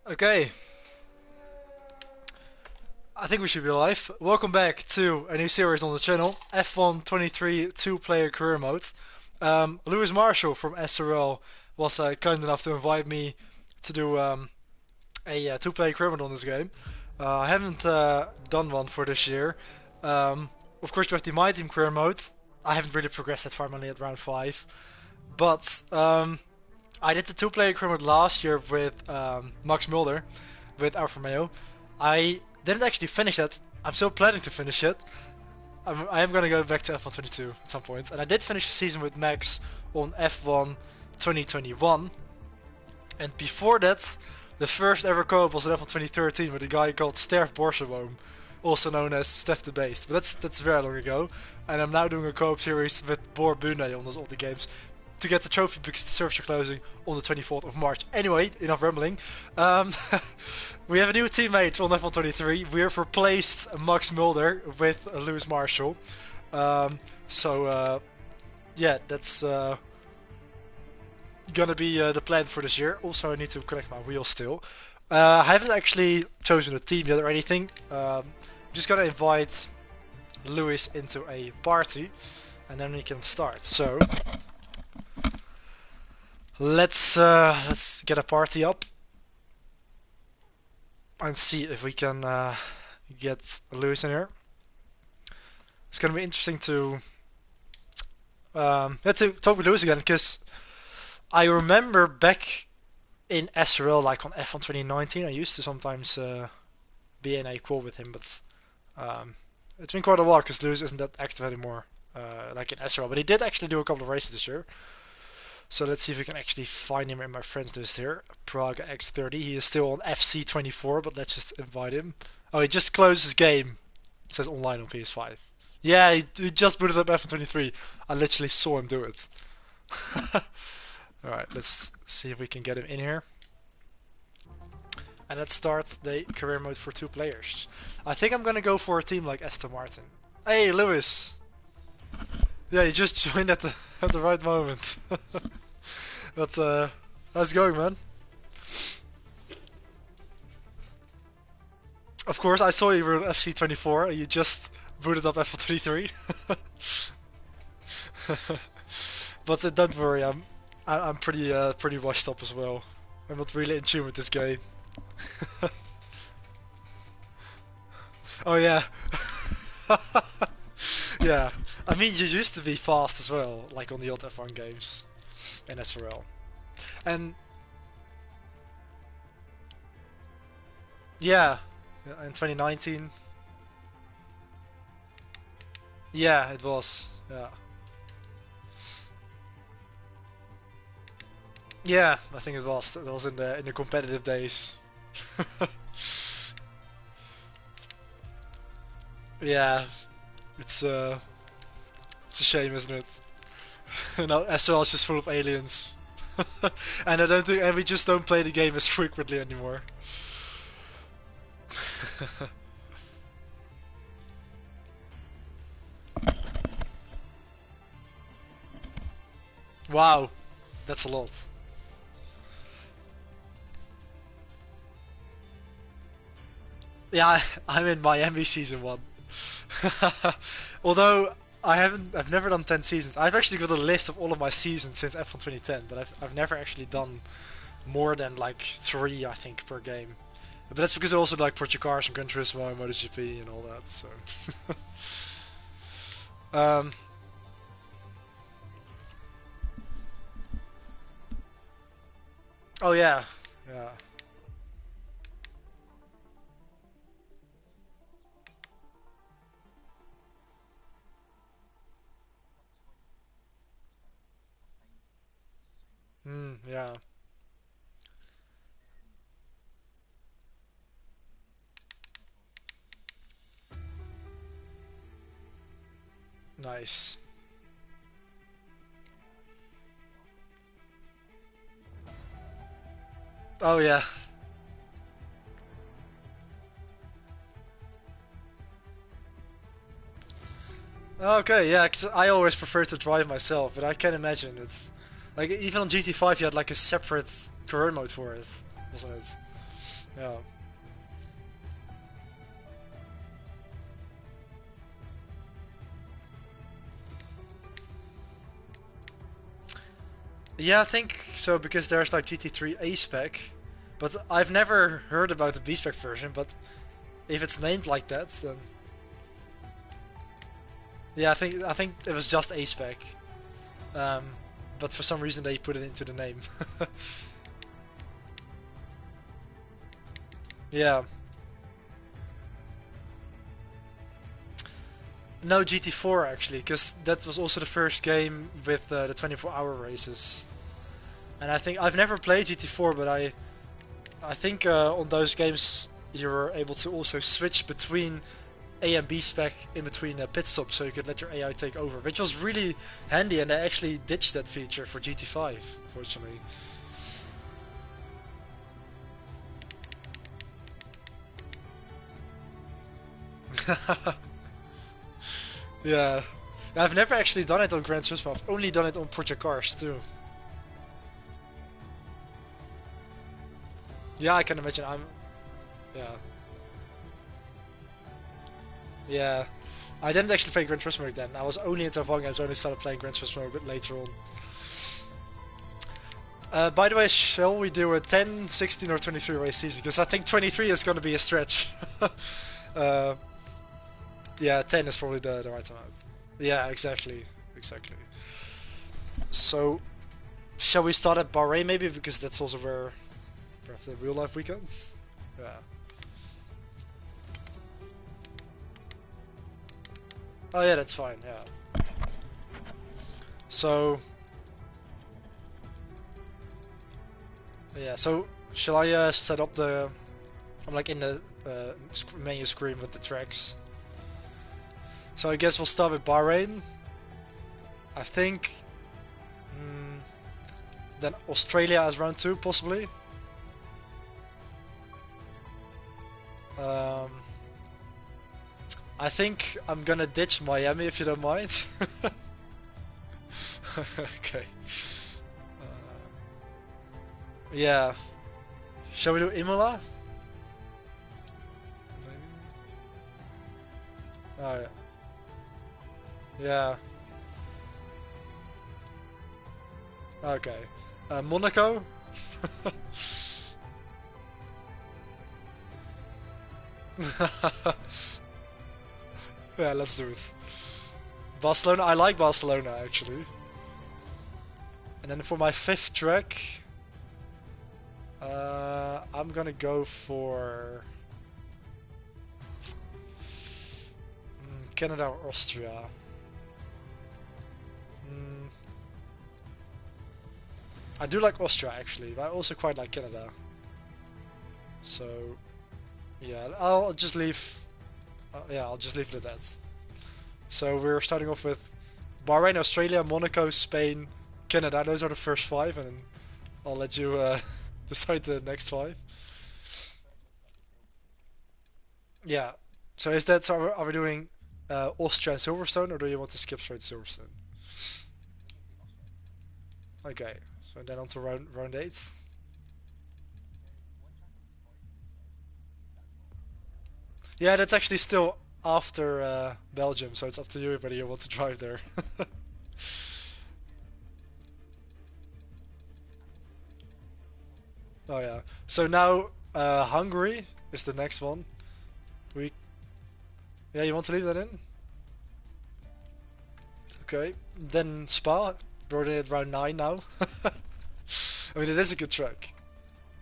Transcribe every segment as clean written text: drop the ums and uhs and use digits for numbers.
Okay, I think we should be live. Welcome back to a new series on the channel, F1 23 two-player career mode. Lewis Marshall from SRL was kind enough to invite me to do a two-player career mode on this game. I haven't done one for this year. Of course, we have the My Team career mode. I haven't really progressed that far, I'm only at round 5. But I did the two-player career mode last year with Max Mulder, with Avermedia. I didn't actually finish it. I'm still planning to finish it. I am gonna go back to F1 22 at some point, and I did finish the season with Max on F1 2021. And before that, the first ever co-op was in F1 2013 with a guy called Sterf Borseboom, also known as Stef the Beast. But that's very long ago, and I'm now doing a co-op series with Bor Bune on those older games to get the trophy because the servers are closing on the 24th of March. Anyway, enough rambling. We have a new teammate on F1 23. We have replaced Max Mulder with Lewis Marshall. Yeah, that's gonna be the plan for this year. Also, I need to connect my wheels still. I haven't actually chosen a team yet or anything. I'm just gonna invite Lewis into a party, and then we can start. So let's get a party up and see if we can get Lewis in here. It's gonna be interesting to talk with Lewis again, because I remember back in SRL, like on F1 2019, I used to sometimes be in a call with him, but it's been quite a while because Lewis isn't that active anymore, like in SRL. But he did actually do a couple of races this year. So let's see if we can actually find him in my friends list here. Prague X30. He is still on FC24, but let's just invite him. Oh, he just closed his game. It says online on PS5. Yeah, he just booted up F1 23. I literally saw him do it. Alright, let's see if we can get him in here. And let's start the career mode for two players. I think I'm gonna go for a team like Aston Martin. Hey, Lewis! Yeah, you just joined at the right moment. But how's it going, man? Of course, I saw you were on FC24 and you just booted up F23. But don't worry, I'm pretty washed up as well. I'm not really in tune with this game. Oh yeah. Yeah. I mean, you used to be fast as well, like on the old F1 games in SRL. And yeah, in 2019. Yeah, it was. Yeah. Yeah, I think it was. That was in the competitive days. Yeah, it's it's a shame, isn't it? Now SRL is just full of aliens, and and we just don't play the game as frequently anymore. Wow, that's a lot. Yeah, I'm in Miami season 1. Although I've never done 10 seasons. I've actually got a list of all of my seasons since F1 2010, but I've never actually done more than like 3, I think, per game. But that's because I also like Portugal cars and Gran Turismo and MotoGP and all that. So. um, oh yeah, yeah. Yeah. Nice. Oh yeah. Okay, yeah, 'cause I always prefer to drive myself, but I can imagine it. Like even on GT5, you had like a separate career mode for it, wasn't it? Yeah. Yeah, I think so because there's like GT3 A spec, but I've never heard about the B spec version. But if it's named like that, then yeah, I think it was just A spec. Um, but for some reason they put it into the name. Yeah. No, GT4 actually, because that was also the first game with the 24-hour races. And I think I've never played GT4, but I think on those games you were able to also switch between A and B spec in between pit stops, so you could let your AI take over, which was really handy. And they actually ditched that feature for GT5, fortunately. Yeah, I've never actually done it on Gran Turismo. I've only done it on Project Cars too. Yeah, I can imagine. Yeah, yeah. I didn't actually play Gran Turismo then. I was only into F1 games. I only started playing Gran Turismo a bit later on. By the way, shall we do a 10, 16, or 23 race season? Because I think 23 is going to be a stretch. uh, yeah, 10 is probably the right amount. Yeah, exactly, exactly. So, shall we start at Bahrain maybe? Because that's also where we have the real life weekends. Yeah. Oh yeah, that's fine. Yeah. So yeah. So shall I set up the? I'm like in the menu screen with the tracks. So I guess we'll start with Bahrain. I think. Mm, then Australia as round 2 possibly. Um, I think I'm gonna ditch Miami if you don't mind. Okay. Yeah. Shall we do Imola? Maybe. Oh yeah. Yeah. Okay. Monaco? Yeah, let's do it. Barcelona, I like Barcelona actually. And then for my 5th track, I'm gonna go for Canada or Austria. Mm, I do like Austria actually, but I also quite like Canada. So yeah, I'll just leave. Yeah, I'll just leave it at that. So we're starting off with Bahrain, Australia, Monaco, Spain, Canada. Those are the first 5, and then I'll let you decide the next 5. Yeah. So is that so? Are we doing Austria and Silverstone, or do you want to skip straight to Silverstone? Okay. So then on to round 8. Yeah, that's actually still after Belgium, so it's up to you whether you want to drive there. Oh yeah. So now Hungary is the next one. We Yeah, you want to leave that in? Okay. Then Spa. We're in at round 9 now. I mean, it is a good track.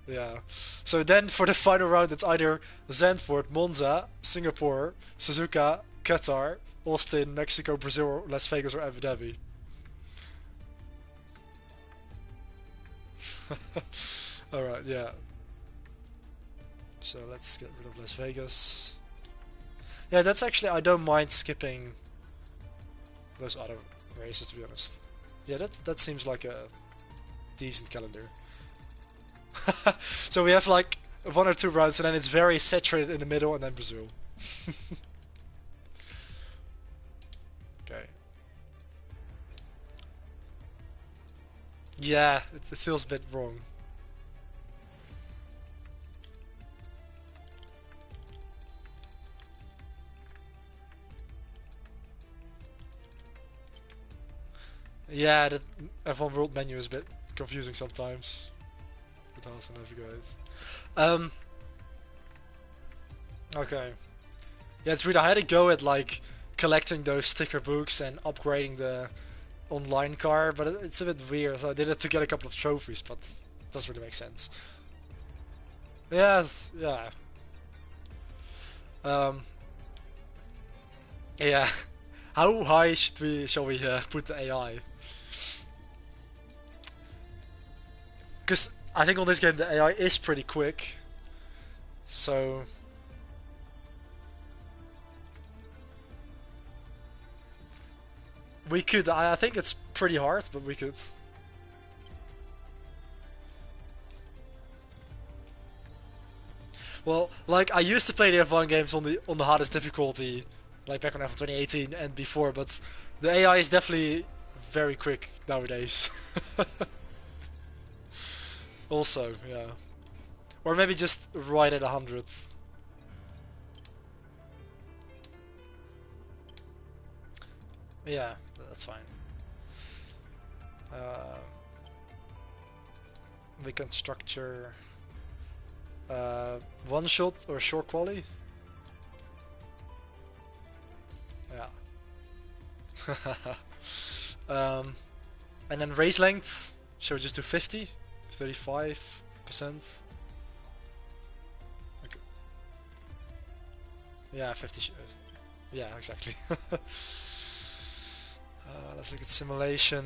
Yeah. So then for the final round, it's either Zandvoort, Monza, Singapore, Suzuka, Qatar, Austin, Mexico, Brazil, Las Vegas, or Abu Dhabi. Alright, yeah. So let's get rid of Las Vegas. Yeah, that's actually, I don't mind skipping those other races, to be honest. Yeah, that seems like a decent calendar. So we have like 1 or 2 rounds, and then it's very saturated in the middle, and then Brazil. Okay. Yeah, it feels a bit wrong. Yeah, the F1 World menu is a bit confusing sometimes. With how to navigate. Okay. Yeah, it's weird. I had to go at like collecting those sticker books and upgrading the online car, but it's a bit weird. So I did it to get a couple of trophies, but it doesn't really make sense. Yes, yeah. Um, yeah. How high shall we put the AI? Because I think on this game the AI is pretty quick, so we could. I think it's pretty hard, but we could. Well, like I used to play the F1 games on the hardest difficulty, like back on F1 2018 and before, but the AI is definitely very quick nowadays. Also, yeah. Or maybe just right at 100. Yeah, that's fine. Uh, we can structure one shot or short quali. Yeah. And then race length. Shall we just do 50? 35%? Okay. Yeah, 50. Yeah, exactly. Let's look at simulation.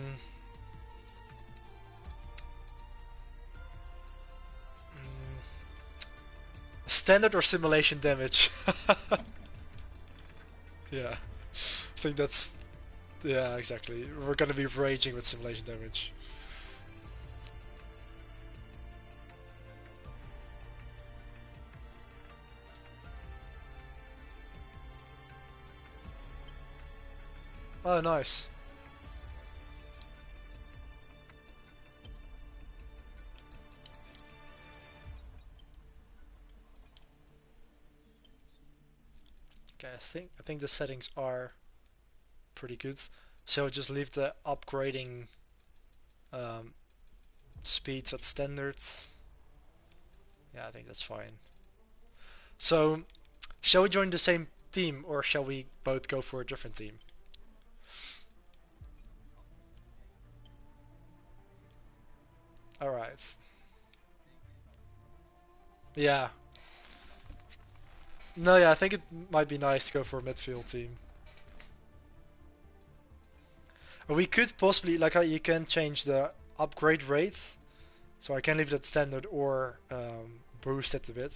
Standard or simulation damage? Yeah, I think that's... Yeah, exactly. We're gonna be raging with simulation damage. Oh, nice. Okay, I think the settings are pretty good. So just leave the upgrading um, speeds at standards. Yeah, I think that's fine. So, shall we join the same team or shall we both go for a different team? Alright. Yeah. No, yeah, I think it might be nice to go for a midfield team. We could possibly, like, you can change the upgrade rate. So I can leave it at standard or boost it a bit.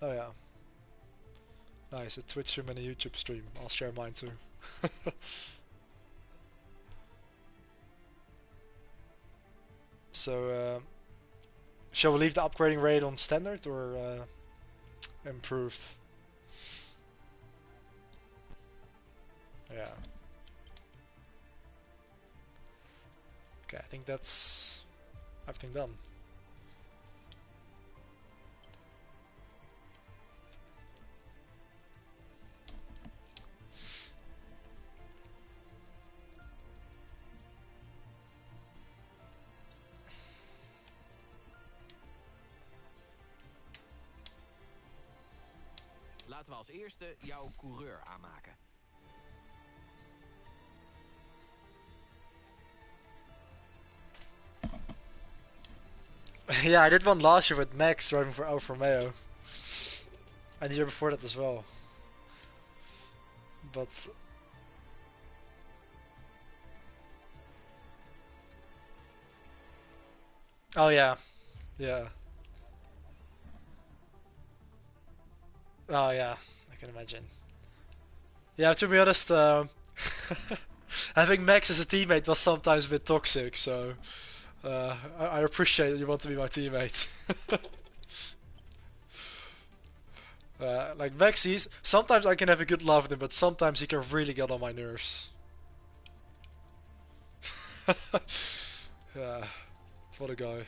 Oh yeah. Nice, a Twitch stream and a YouTube stream. I'll share mine too. So, shall we leave the upgrading rate on standard or improved? Yeah. Okay, I think that's everything done. Laten we als eerste jouw coureur aanmaken. Yeah, I did one last year with Max driving for Avermedia. And the year before that as well. But... Oh yeah. Yeah. Oh yeah, I can imagine. Yeah, to be honest, having Max as a teammate was sometimes a bit toxic, so I appreciate that you want to be my teammate. Like Max, sometimes I can have a good laugh with him, but sometimes he can really get on my nerves. Yeah, what a guy.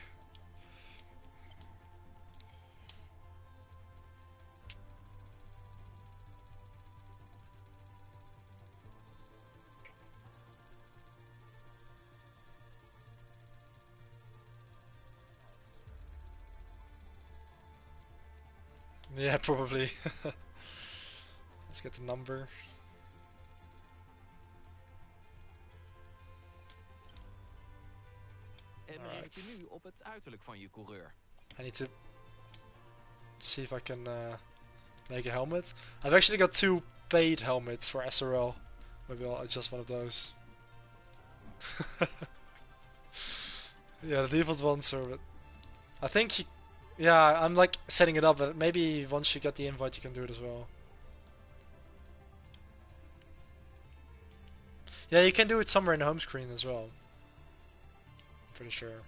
Yeah, probably. Let's get the number. En richt je nu op het uiterlijk van je coureur. I need to see if I can make a helmet. I've actually got 2 paid helmets for SRL. Maybe I'll adjust one of those. Yeah, the default ones are. I think you, yeah, I'm like setting it up, but maybe once you get the invite, you can do it as well. Yeah, you can do it somewhere in the home screen as well. I'm pretty sure.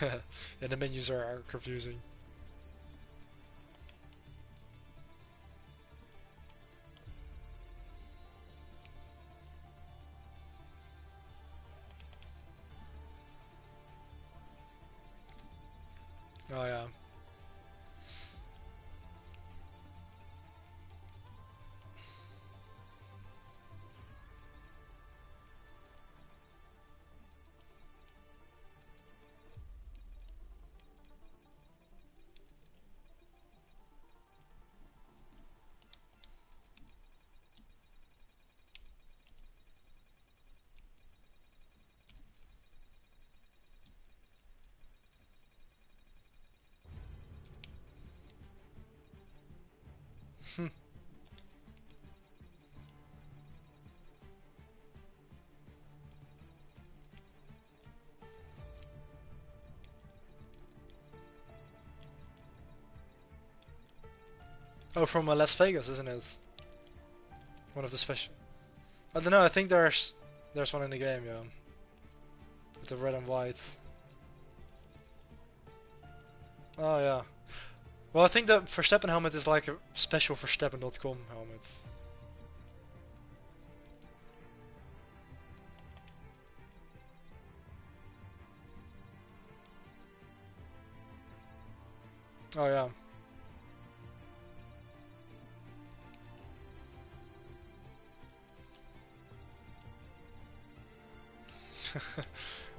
Yeah, the menus are confusing. Oh yeah. Oh, from Las Vegas, isn't it? One of the special. I don't know. I think there's one in the game, yeah, with the red and white. Oh yeah. Well, I think the Verstappen helmet is like a special Verstappen.com helmet. Oh yeah.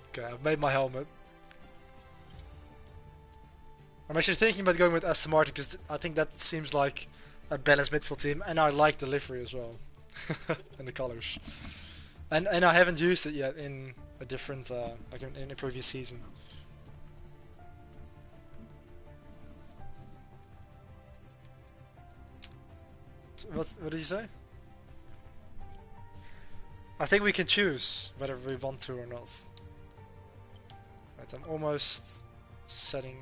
Okay, I've made my helmet. I'm actually thinking about going with Aston Martin because I think that seems like a balanced midfield team, and I like the livery as well, and the colors. And I haven't used it yet in a different like in a previous season. What did you say? I think we can choose whether we want to or not. Right, I'm almost setting.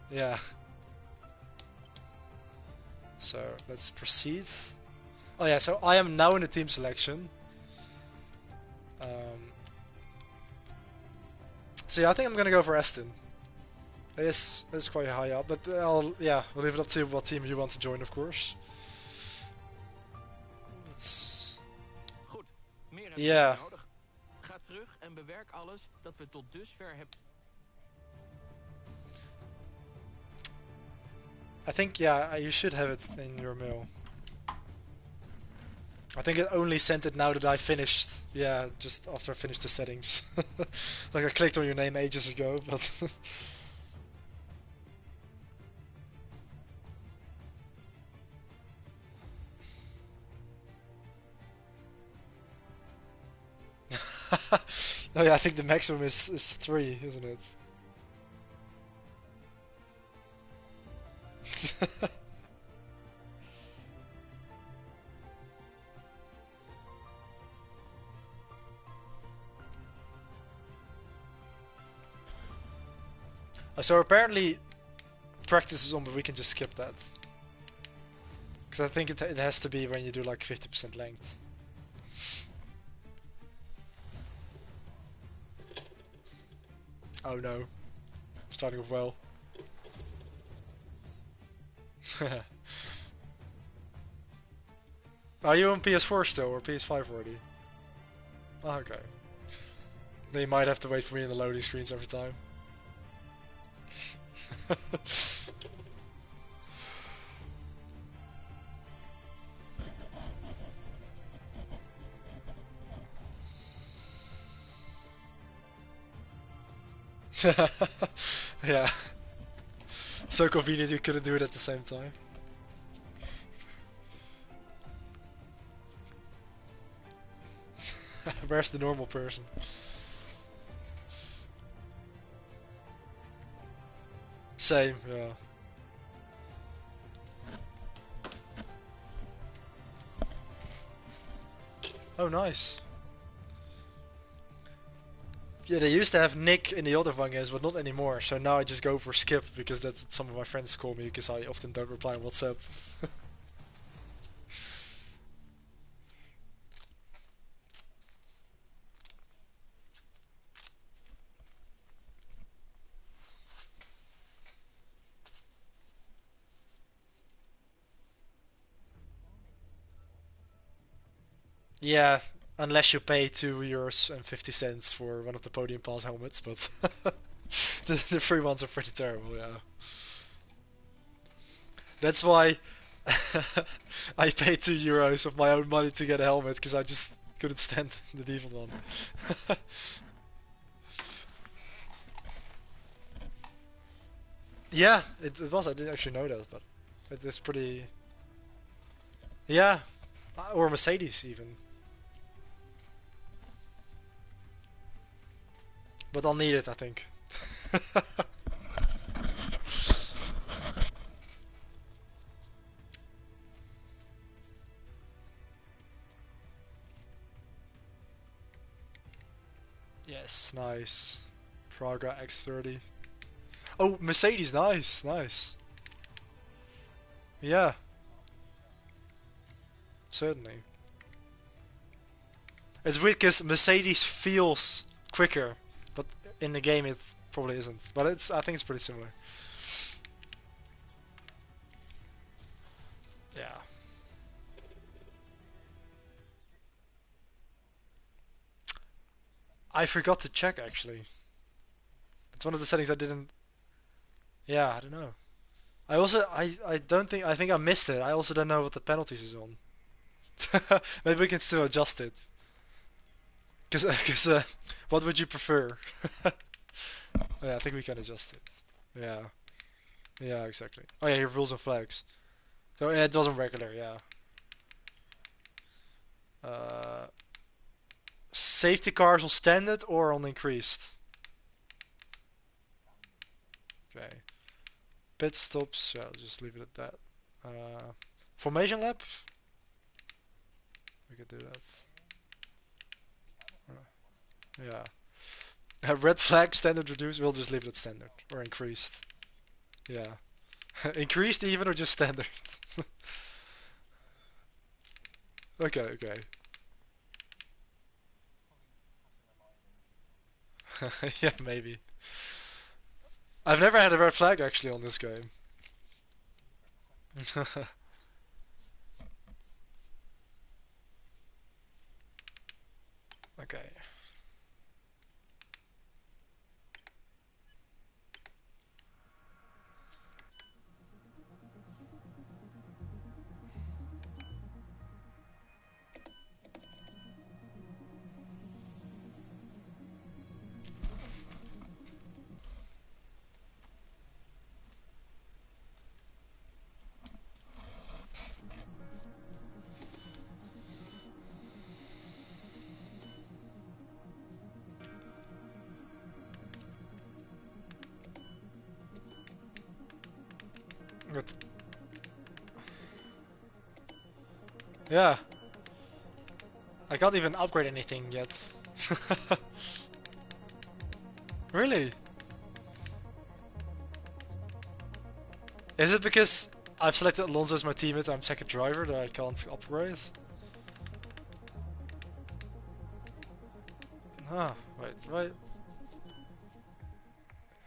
Yeah. So let's proceed. Oh yeah, so I am now in the team selection. So yeah, I think I'm gonna go for Aston. It's quite high up, but we'll leave it up to what team you want to join, of course. Let's... Goed, meer heb je Yeah. niet nodig. Ga terug en bewerk alles dat we tot dusver hebben. I think, yeah, you should have it in your mail. I think it only sent it now that I finished. Yeah, just after I finished the settings. Like I clicked on your name ages ago, but... Oh yeah, I think the maximum is 3, isn't it? So apparently practice is on, but we can just skip that. Because I think it has to be when you do like 50% length. Oh no. Starting off well. Are you on PS4 still or PS5 already? Oh, okay. Then you might have to wait for me in the loading screens every time. Yeah. So convenient you couldn't do it at the same time. Where's the normal person? Same, yeah. Oh, nice. Yeah, they used to have Nick in the other one games, but not anymore. So now I just go for Skip because that's what some of my friends call me because I often don't reply on WhatsApp. Yeah, unless you pay €2.50 for one of the Podium Pass helmets, but the free ones are pretty terrible, yeah. That's why I paid €2 of my own money to get a helmet because I just couldn't stand the default one. Yeah, it was. I didn't actually know that, but it is pretty. Yeah, or Mercedes even. But I'll need it, I think. Yes, nice. Praga X30. Oh, Mercedes, nice, nice. Yeah, certainly. It's weird because Mercedes feels quicker, but in the game it probably isn't. But I think it's pretty similar. Yeah. I forgot to check actually. It's one of the settings I didn't. Yeah, I don't know. I don't think I think I missed it. I also don't know what the penalties is on. Maybe we can still adjust it. Cause what would you prefer? Yeah, I think we can adjust it. Yeah, yeah, exactly. Oh yeah, here rules and flags. So yeah, it wasn't regular. Yeah. Uh, Safety cars on standard or on increased. Okay. Pit stops. Yeah, I'll just leave it at that. Formation lap. We could do that. Yeah. Red flag standard reduced. We'll just leave it at standard or increased. Yeah. Increased even or just standard? Okay, okay. Yeah, maybe. I've never had a red flag actually on this game. Okay. Good. Yeah. I can't even upgrade anything yet. Really? Is it because I've selected Alonso as my teammate and I'm second driver that I can't upgrade? Ah, wait.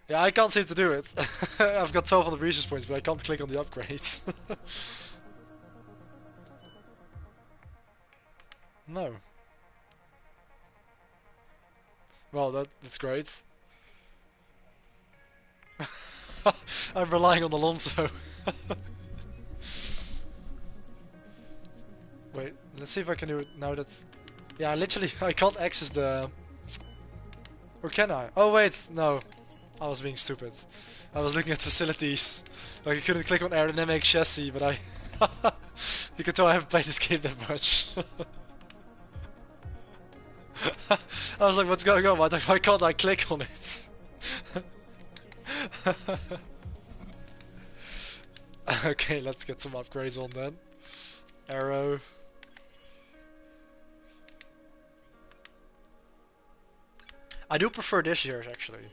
Yeah, I can't seem to do it. I've got 1200 resource points, but I can't click on the upgrades. No. Well, that's great. I'm relying on Alonso. Wait, let's see if I can do it now that... Yeah, literally, I can't access the... Or can I? Oh wait, no. I was being stupid. I was looking at facilities. Like I couldn't click on aerodynamic chassis, but I... You can tell I haven't played this game that much. I was like, what's going on? Why can't I click on it? Okay, let's get some upgrades on then. Arrow. I do prefer this year's actually.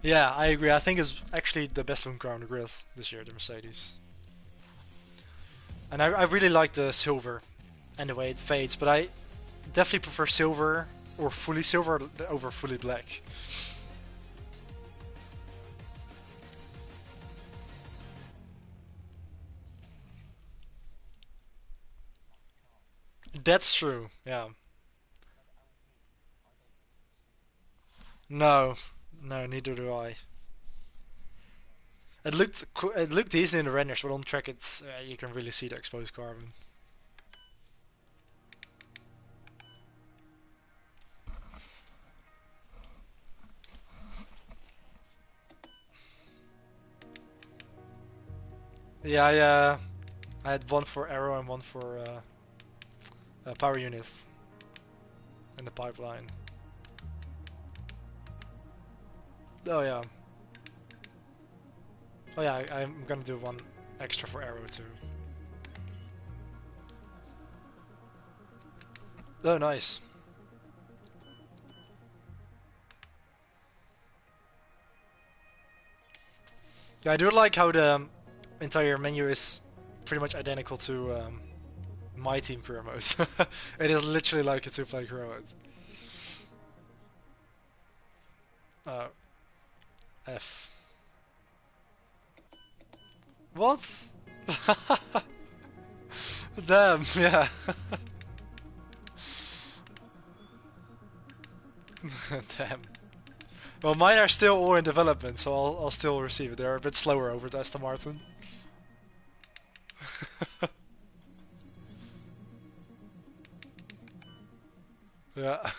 Yeah, I agree. I think it's actually the best one on the grid this year, the Mercedes. And I really like the silver and the way it fades, but I definitely prefer silver or fully silver over fully black. That's true, yeah. No, no, neither do I. It looked decent in the renders, but on track it's you can really see the exposed carbon. Yeah, I had one for aero and one for power unit in the pipeline. Oh yeah. Oh yeah, I'm gonna do one extra for aero too. Oh nice. Yeah, I do like how the entire menu is pretty much identical to my team career mode. It is literally like a two-player career mode. F. What? Damn, yeah. Damn. Well, mine are still all in development, so I'll still receive it. They're a bit slower over at Aston Martin. Yeah.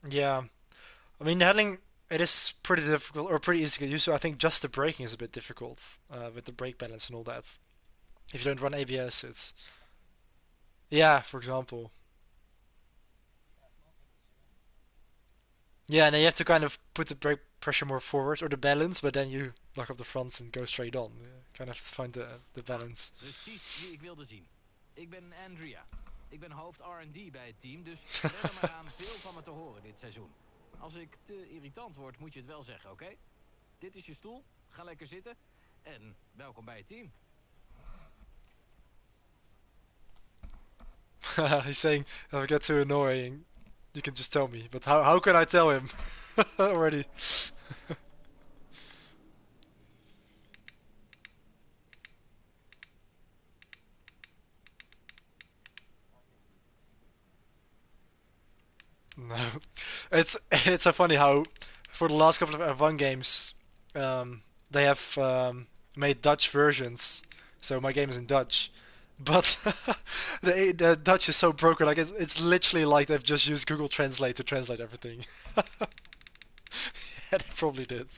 Yeah. I mean, handling it is pretty difficult or pretty easy to get used to. I think just the braking is a bit difficult with the brake balance and all that. If you don't run ABS, it's yeah, for example. Yeah, and then you have to kind of put the brake pressure more forward or the balance, but then you lock up the fronts and go straight on. You kind of have to find the balance. Precies wie ik wilde zien. Ik ben Andrea. Ik ben hoofd R&D bij het team, dus ren er maar aan veel van me te horen dit seizoen. Als ik te irritant word, moet je het wel zeggen, oké? Dit is je stoel, ga lekker zitten en welkom bij het team. He's saying if I get too annoying, you can just tell me. But how can I tell him already? No, it's so funny how for the last couple of F1 games, they have made Dutch versions. So my game is in Dutch, but the Dutch is so broken. Like it's literally like they've just used Google Translate to translate everything. Yeah, they probably did.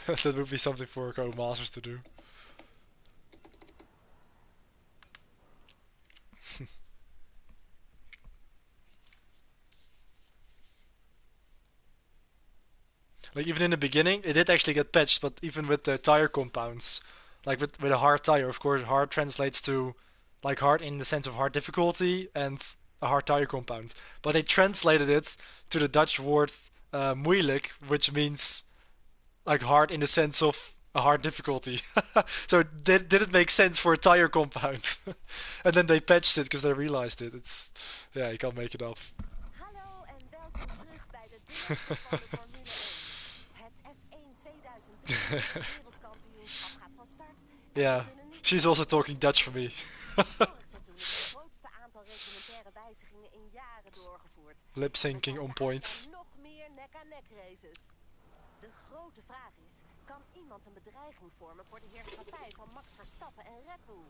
That would be something for co-masters to do. Like even in the beginning, it did actually get patched, but even with the tire compounds, like with a hard tire, of course, hard translates to like hard in the sense of hard difficulty and a hard tire compound. But they translated it to the Dutch word moeilijk, which means like hard in the sense of a hard difficulty. So did it make sense for a tire compound? And then they patched it because they realized it. It's yeah, you can't make it up. Hallo en welkom terug bij de directie van de Formule 1. Het F1 2023 wereldkampioenschap gaat Yeah, she's also talking Dutch for me. Vorig seizoen is het grootste aantal reglementaire wijzigingen in jaren doorgevoerd. Lip En we syncing kijken on uit naar point. nog meer nek-aan-nek races. De grote vraag is, kan iemand een bedreiging vormen voor de heerschappij van Max Verstappen en Red Bull?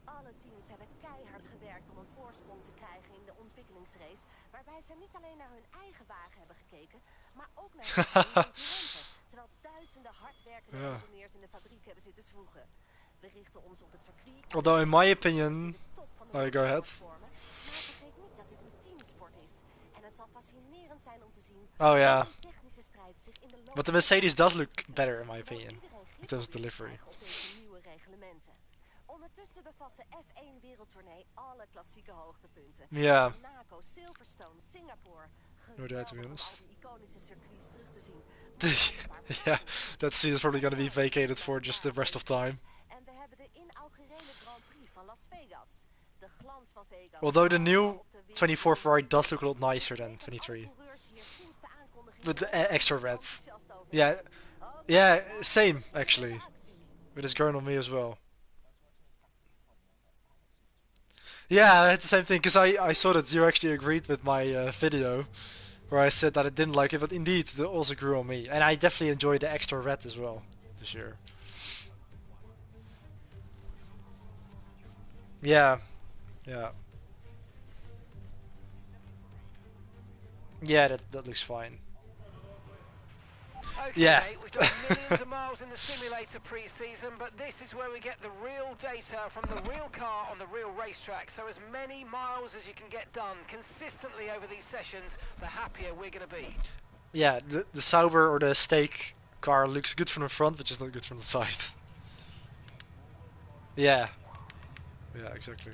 Alle teams hebben keihard gewerkt om een voorsprong te krijgen in de ontwikkelingsrace, waarbij ze niet alleen naar hun eigen wagen hebben gekeken, maar ook naar die van hun concurrenten, terwijl duizenden hardwerkende Yeah. engineers in de fabriek hebben zitten zwoegen. We richten ons op het circuit. Although in my opinion, de top van de go ahead. motorsport vormen, maar vergeet niet dat dit een teamsport is. En het zal fascinerend zijn om te zien Oh yeah, hoe die technische strijd zich in de loop but the van de Mercedes tijd does zal look ontwikkelen, better in my terwijl opinion iedereen in grip terms of probeert te delivery. krijgen op deze nieuwe reglementen. Ondertussen bevat de F1 wereldtournee alle klassieke hoogtepunten. Yeah, Monaco, Silverstone, Singapore. no doubt, to be Geweldig om al honest. die iconische circuits terug te zien. Maar ook een paar Yeah, verrassingen. that scene is probably gonna be Japan is vacated dit for jaar just the rest of time. en we hebben de inaugurele Grand Prix van Las Vegas. De glans van Vegas. Although the zal new op de 24 Ferrari wereldtournee does look a staan. lot nicer than Weten alle 23. coureurs hier sinds de aankondiging With the al extra waar ze red. enthousiast over Yeah, zijn? Oké, yeah, laten we same beginnen met actually. de actie. But it's growing on me as well. Yeah, I had the same thing because I saw that you actually agreed with my video where I said that I didn't like it, but indeed it also grew on me, and I definitely enjoyed the extra red as well this year. Yeah, yeah, yeah. That looks fine. Okay, Yeah. we've done millions of miles in the simulator pre-season, but this is where we get the real data from the real car on the real racetrack. So as many miles as you can get done consistently over these sessions, the happier we're going to be. Yeah, the Sauber or the Steak car looks good from the front, but just not good from the side. Yeah. Yeah, exactly.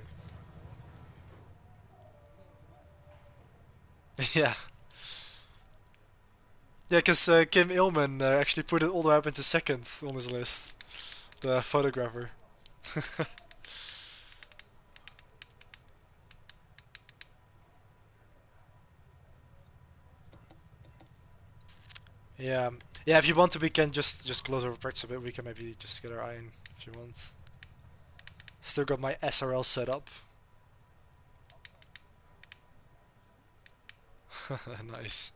Yeah. Yeah, because Kim Illman actually put it all the way up into second on his list. The photographer. Yeah. Yeah, if you want to, we can just close over practice a bit. We can maybe just get our eye in if you want. Still got my SRL set up. Nice.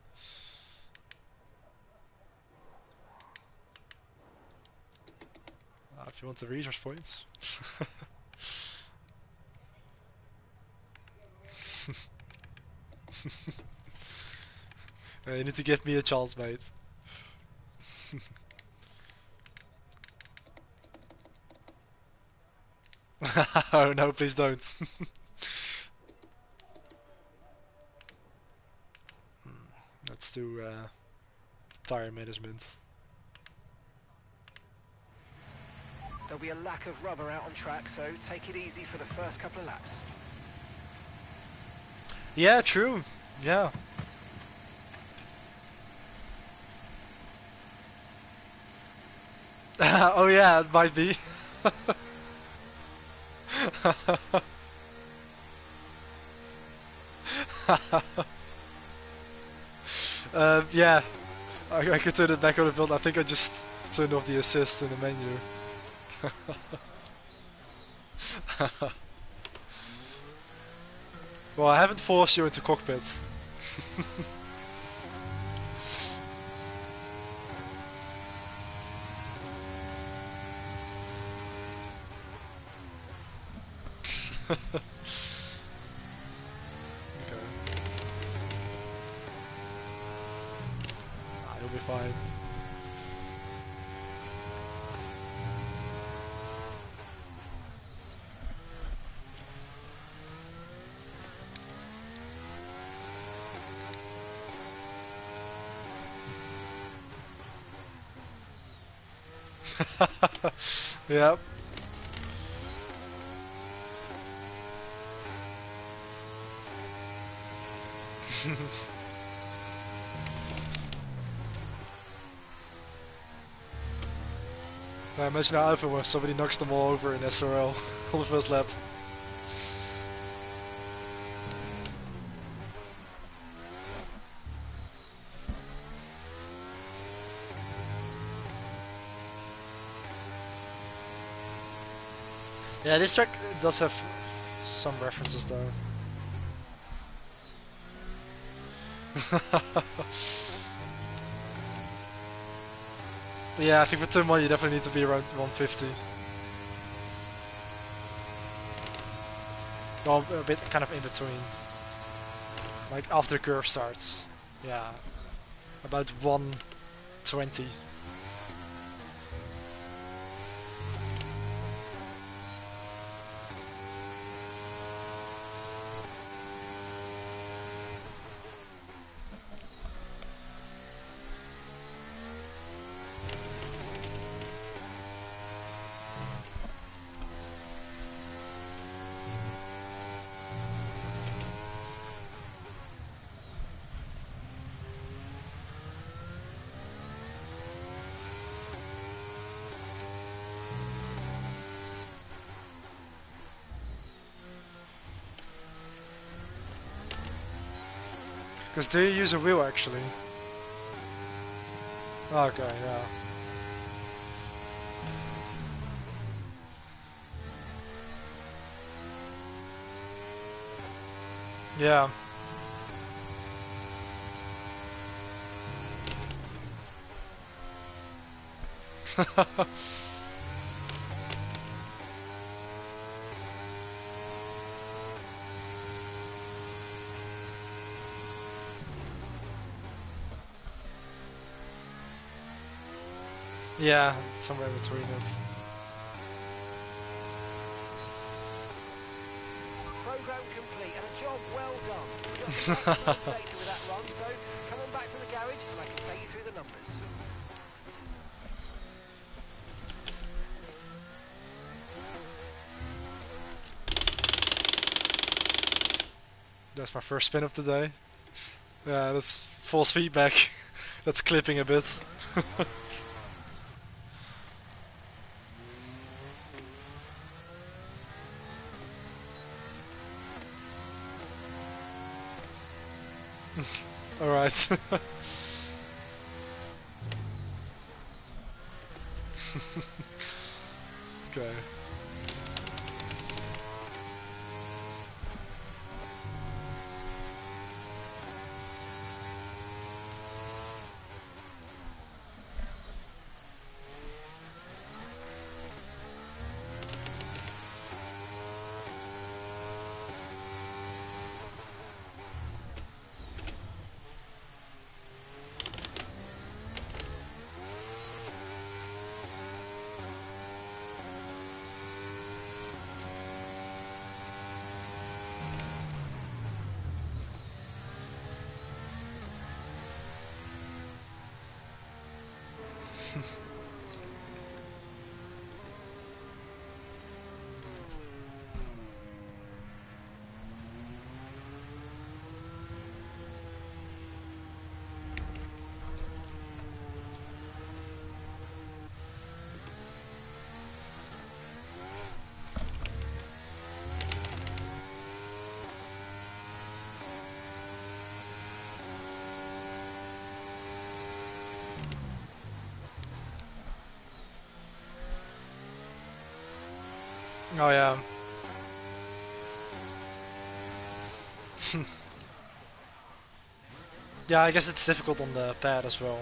If you want the resource points. You need to give me a chance, mate. Oh no, please don't. Let's do tire management. There'll be a lack of rubber out on track, so take it easy for the first couple of laps. Yeah, true. Yeah. Oh yeah, it might be. Yeah, I could turn it back on the build. I think I just turned off the assist in the menu. Well, I haven't forced you into cockpit. Okay. You'll be fine. Yep. I imagine how Alpha where somebody knocks them all over in SRL on the first lap. Yeah, this track does have some references though. Yeah, I think for turn 1 you definitely need to be around 150. Well, a bit kind of in between. Like after the curve starts. Yeah, about 120. Because do you use a wheel actually? Okay, yeah. Yeah. Yeah, somewhere in between it. Program complete and a job well done. We got some excellent data with that run, so come on back to the garage and I can take you through the numbers. That's my first spin of the day. Yeah, that's false feedback. That's clipping a bit. Alright. Okay. Oh yeah. Yeah, I guess it's difficult on the pad as well.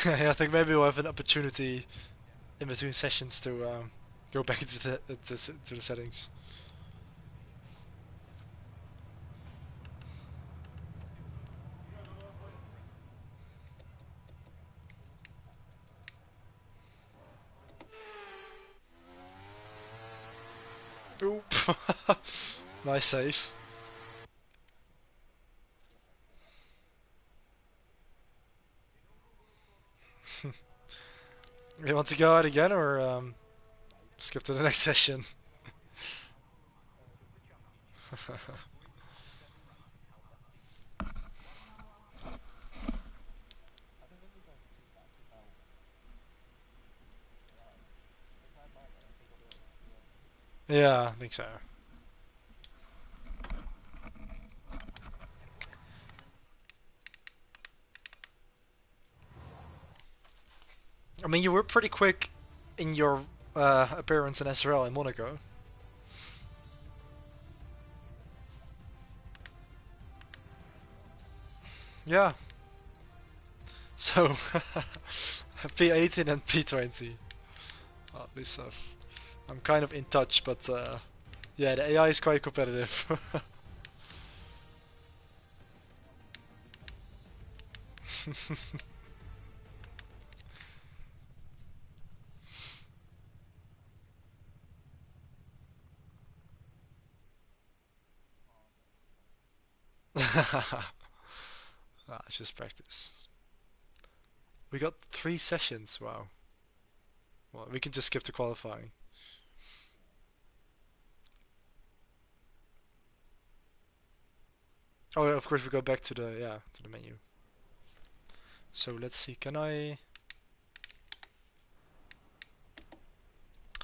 Yeah, I think maybe we'll have an opportunity in between sessions to go back to the settings. Oop. Nice save. You want to go out again or skip to the next session? Yeah, I think so. I mean, you were pretty quick in your appearance in SRL in Monaco. Yeah. So, P18 and P20. At least I'm kind of in touch, but yeah, the AI is quite competitive. It's just practice. We got 3 sessions, wow. Well, we can just skip to qualifying. Oh, of course we go back to the menu. So let's see, can I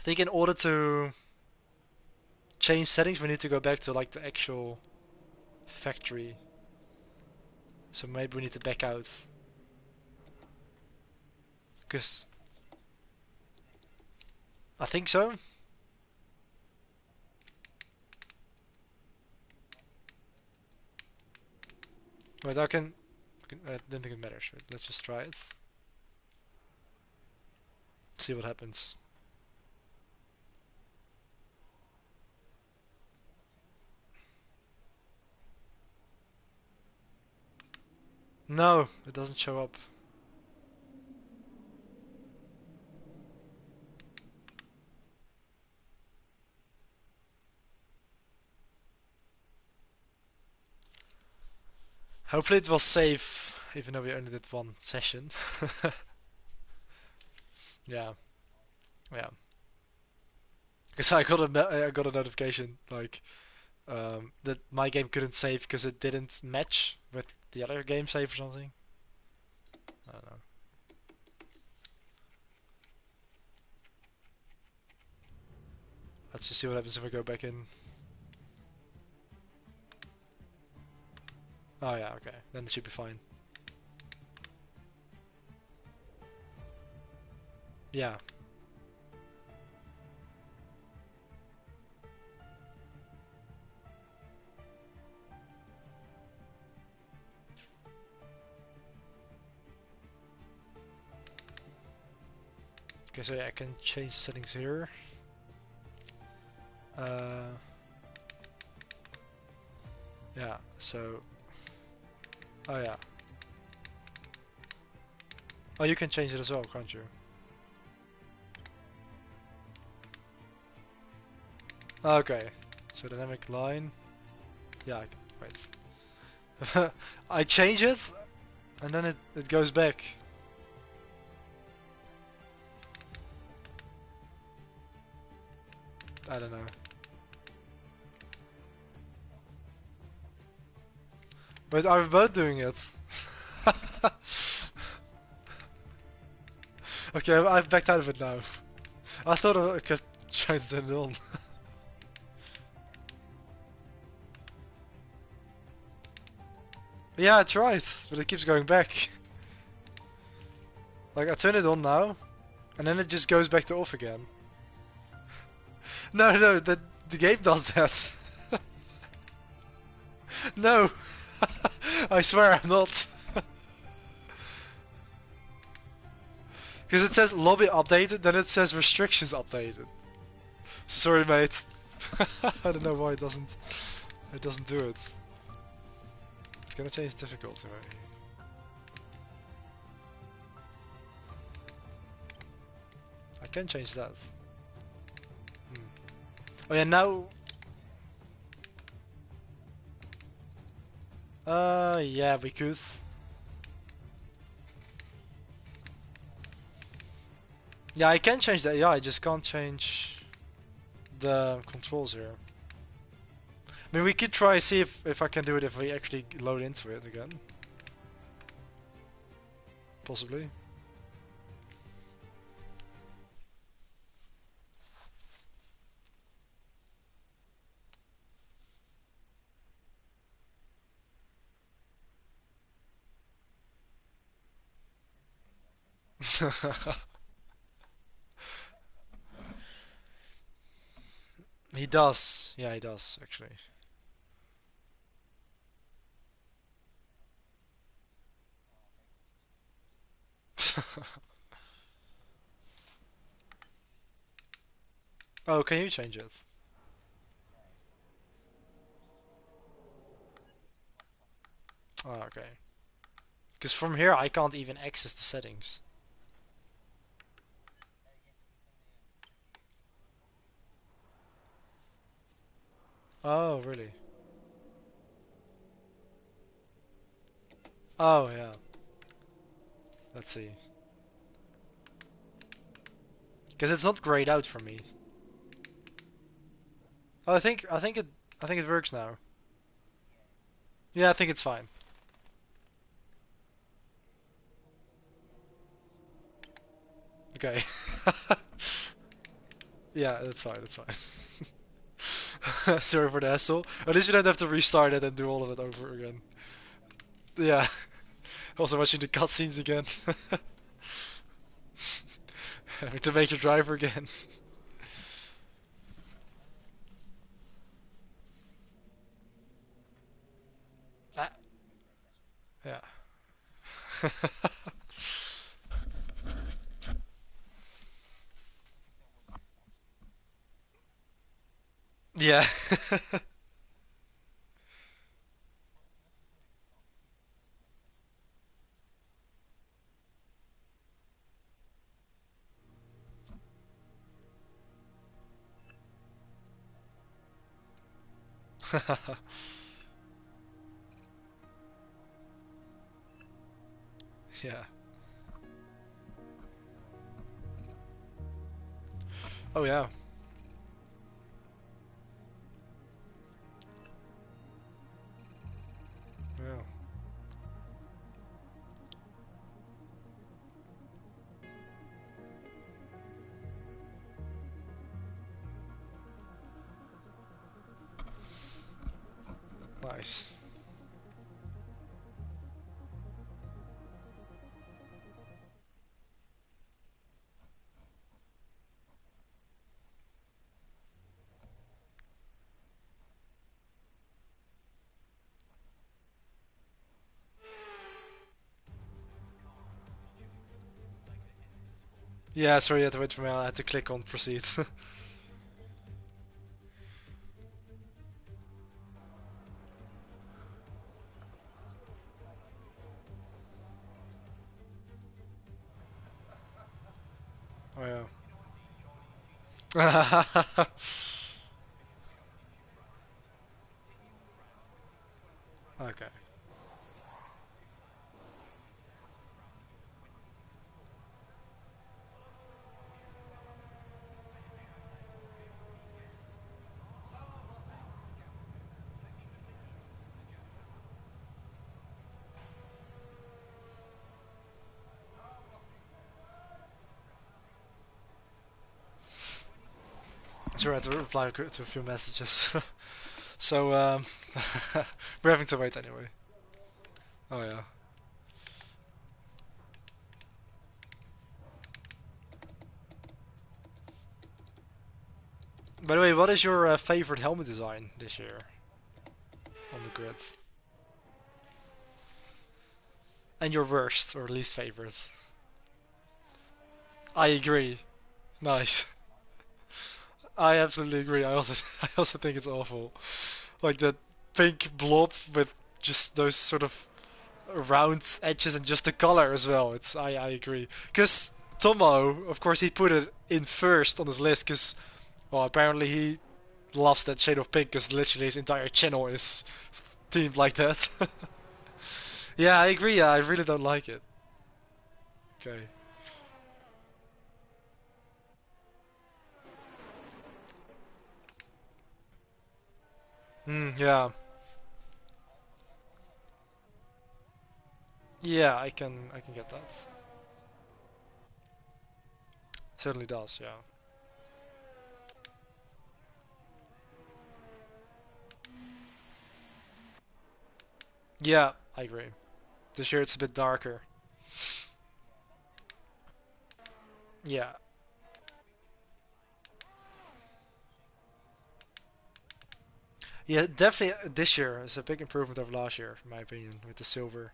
think in order to change settings we need to go back to like the actual factory. So maybe we need to back out. Because I think so. Wait, I don't think it matters. Wait, let's just try it. See what happens. No, it doesn't show up. Hopefully it will save, even though we only did 1 session. Yeah, yeah. Because I got a notification like that my game couldn't save because it didn't match with the other game save or something. I don't know. Let's just see what happens if I go back in. Oh yeah, okay. Then it should be fine. Yeah. Okay, so yeah, I can change settings here. Yeah, so... Oh yeah. Oh, you can change it as well, can't you? Okay. So dynamic line. Yeah, wait. I change it, and then it goes back. I don't know. But are we both doing it? Okay, I've backed out of it now. I thought I could try to turn it on. Yeah, it's right, but it keeps going back. Like, I turn it on now, and then it just goes back to off again. No, the game does that. No! I swear I'm not. Because it says lobby updated, then it says restrictions updated. Sorry, mate. I don't know why it doesn't do it. It's gonna change difficulty, maybe. I can change that. Oh yeah, now... yeah, we could. Yeah, I can change the AI, I just can't change the controls here. I mean, we could try see if I can do it if we actually load into it again. Possibly. He does. Yeah, he does, actually. Oh, can you change it? Oh, okay. Because from here I can't even access the settings. Oh, really? Oh, yeah. Let's see. Because it's not grayed out for me. Oh, I think it works now. Yeah, I think it's fine. Okay. Yeah, that's fine. That's fine. Sorry for the hassle. At least you don't have to restart it and do all of it over again. Yeah. Also watching the cutscenes again. Having to make your driver again. Ah, yeah. Yeah. Yeah. Oh yeah. Yeah. Nice. Yeah, sorry, you had to wait for me. I had to click on proceed. Oh yeah. Okay. Sure, I had to reply to a few messages. So, we're having to wait anyway. Oh yeah. By the way, what is your favorite helmet design this year on the grid? And your worst or least favorite? I agree. Nice. I absolutely agree. I also I also think it's awful. Like that pink blob with just those sort of round edges and just the color as well. I agree. Because Tomo, of course, he put it in first on his list because well apparently he loves that shade of pink because literally his entire channel is themed like that. Yeah, I agree. I really don't like it. Okay. Yeah. Yeah, I can get that. Certainly does, yeah. Yeah, I agree. This year it's a bit darker. Yeah. Yeah, definitely this year is a big improvement over last year, in my opinion, with the silver.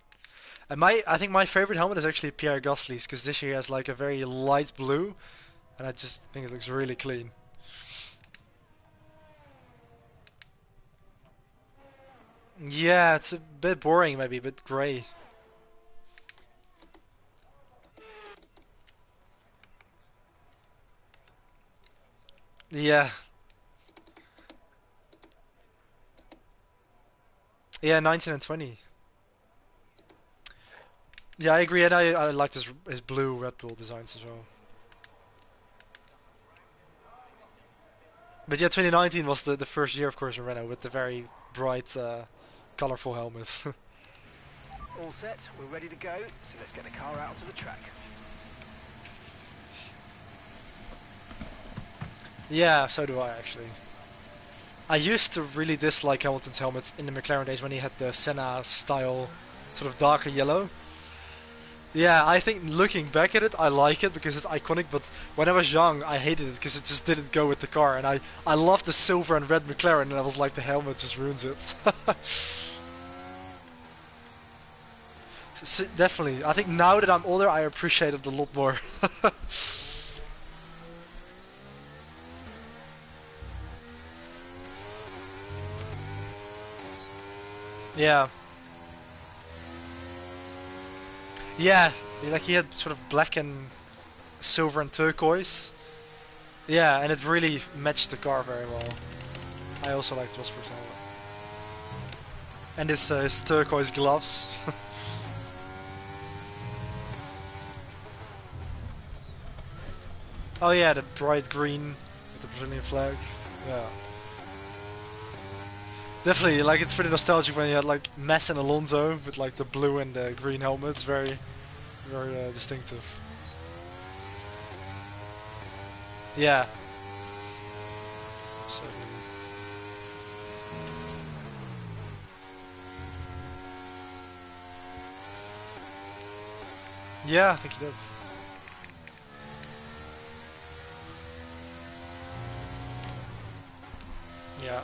And I think my favorite helmet is actually Pierre Gasly's, because this year he has like a very light blue, and I just think it looks really clean. Yeah, it's a bit boring, maybe a bit grey. Yeah, yeah, 19 and 20. Yeah, I agree, and I liked his blue Red Bull designs as well. But yeah, 2019 was the first year, of course, in Renault with the very bright, colorful helmet. All set, we're ready to go, so let's get the car out onto the track. Yeah, so do I actually. I used to really dislike Hamilton's helmets in the McLaren days when he had the Senna style, sort of darker yellow. Yeah, I think looking back at it, I like it because it's iconic, but when I was young, I hated it because it just didn't go with the car, and I loved the silver and red McLaren, and I was like, the helmet just ruins it. Definitely. I think now that I'm older, I appreciate it a lot more. Yeah. Yeah, like he had sort of black and silver and turquoise. Yeah, and it really matched the car very well. I also like Clubsport helmet. And his turquoise gloves. Oh yeah, the bright green with the Brazilian flag. Yeah. Definitely, like it's pretty nostalgic when you had like Mess and Alonso with like the blue and the green helmets. Very, very distinctive. Yeah. So, yeah, I think he did. Yeah.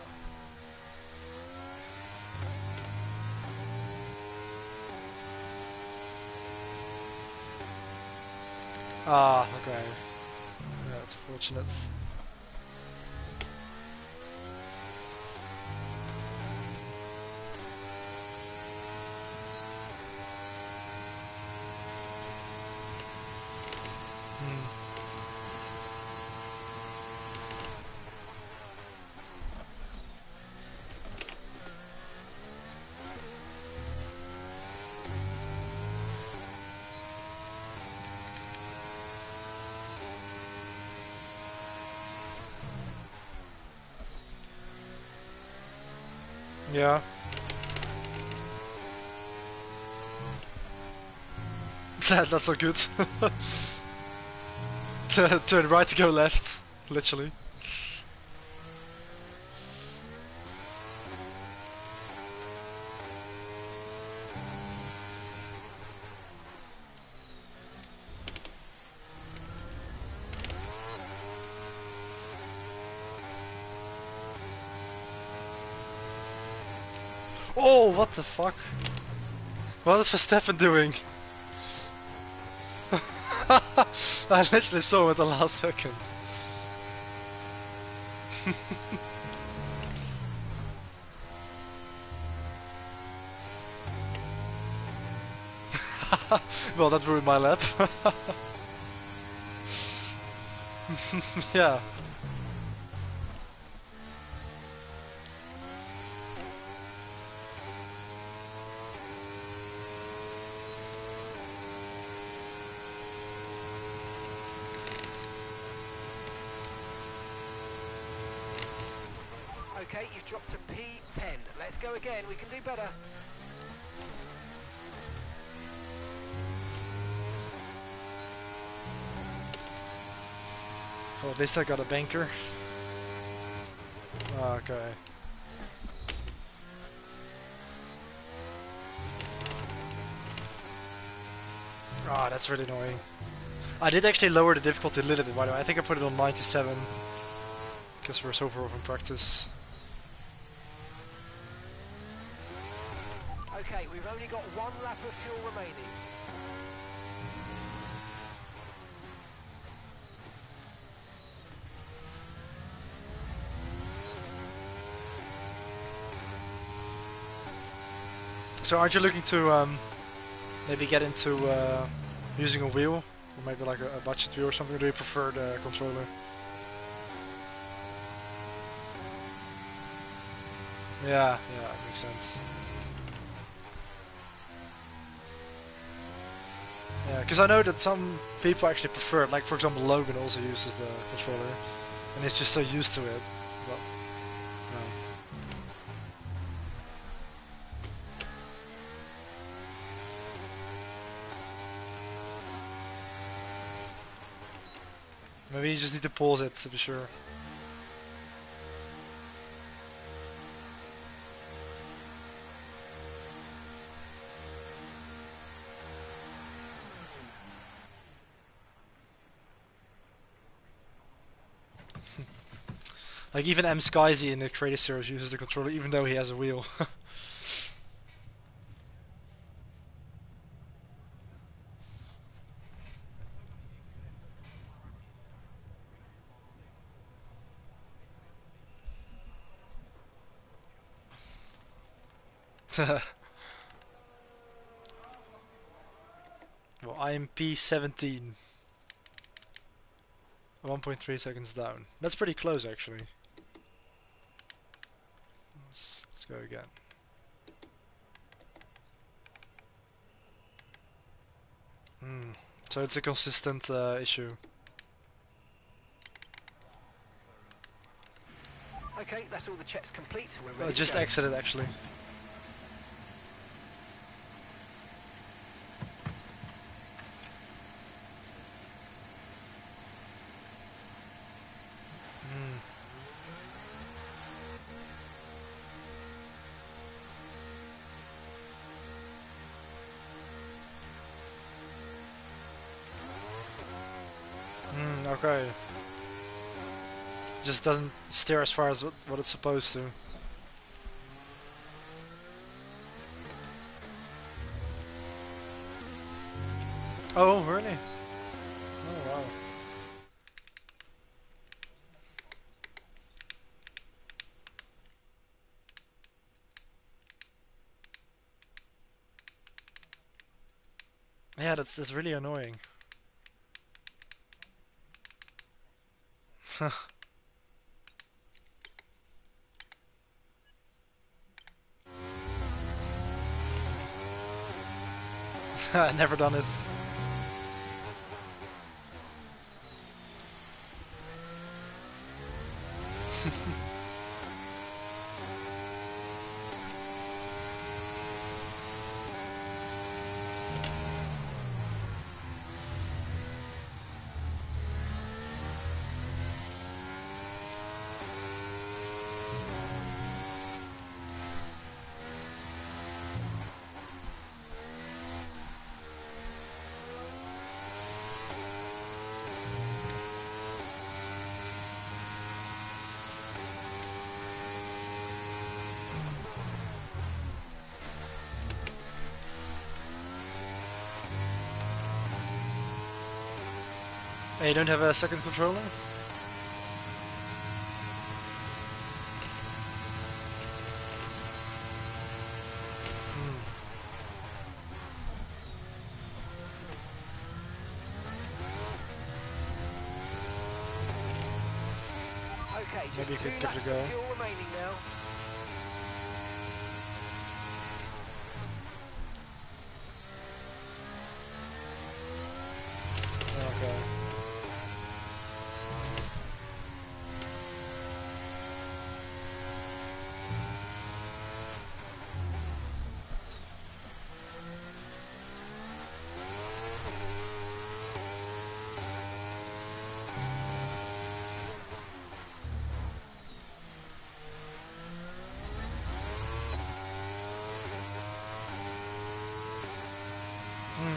Ah, okay. Yeah, that's fortunate. Hmm. Yeah. That's not good. Turn right to go left, literally. Oh, what the fuck? What is Verstappen doing? I literally saw him at the last second. Well, that ruined my lap. Yeah. Okay, you've dropped to P10. Let's go again, we can do better. Well, at least I got a banker. Okay. Ah, that's really annoying. I did actually lower the difficulty a little bit, by the way. I think I put it on 97 because we're so far off in practice. Okay, we've only got one lap of fuel remaining. So aren't you looking to maybe get into using a wheel? Or maybe like a budget wheel or something? Or do you prefer the controller? Yeah, it makes sense. Yeah, because I know that some people actually prefer it. Like for example, Logan also uses the controller, and he's just so used to it. But, no. Maybe you just need to pause it to be sure. Like even M. Skyzy in the Creative Series uses the controller even though he has a wheel. Well, I am P17. 1.3 seconds down. That's pretty close actually. Let's go again. So it's a consistent issue. Okay, that's all the checks complete. We're I ready just to go. exited actually. Okay. Just doesn't steer as far as what it's supposed to. Oh, really? Oh, wow. Yeah, that's really annoying. Never done it. Hey, you don't have a second controller? Okay, just Maybe you two could give laps it a go. of fuel remaining now. Okay.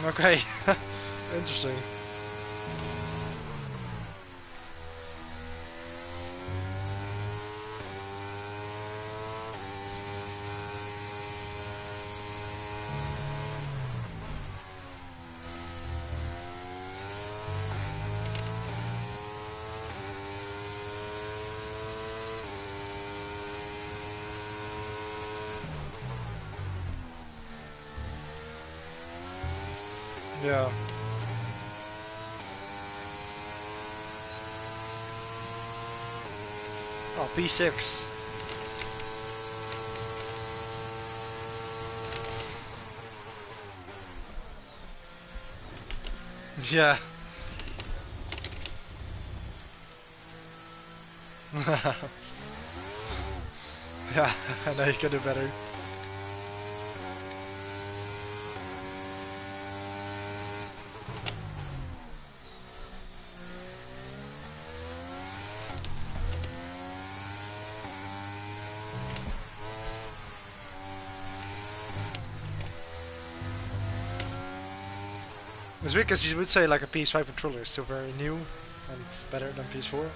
Okay. Interesting. Yeah. Oh, P6. Yeah. Yeah, I know you can do better. It's weird because you would say like a PS5 controller is still very new and better than PS4.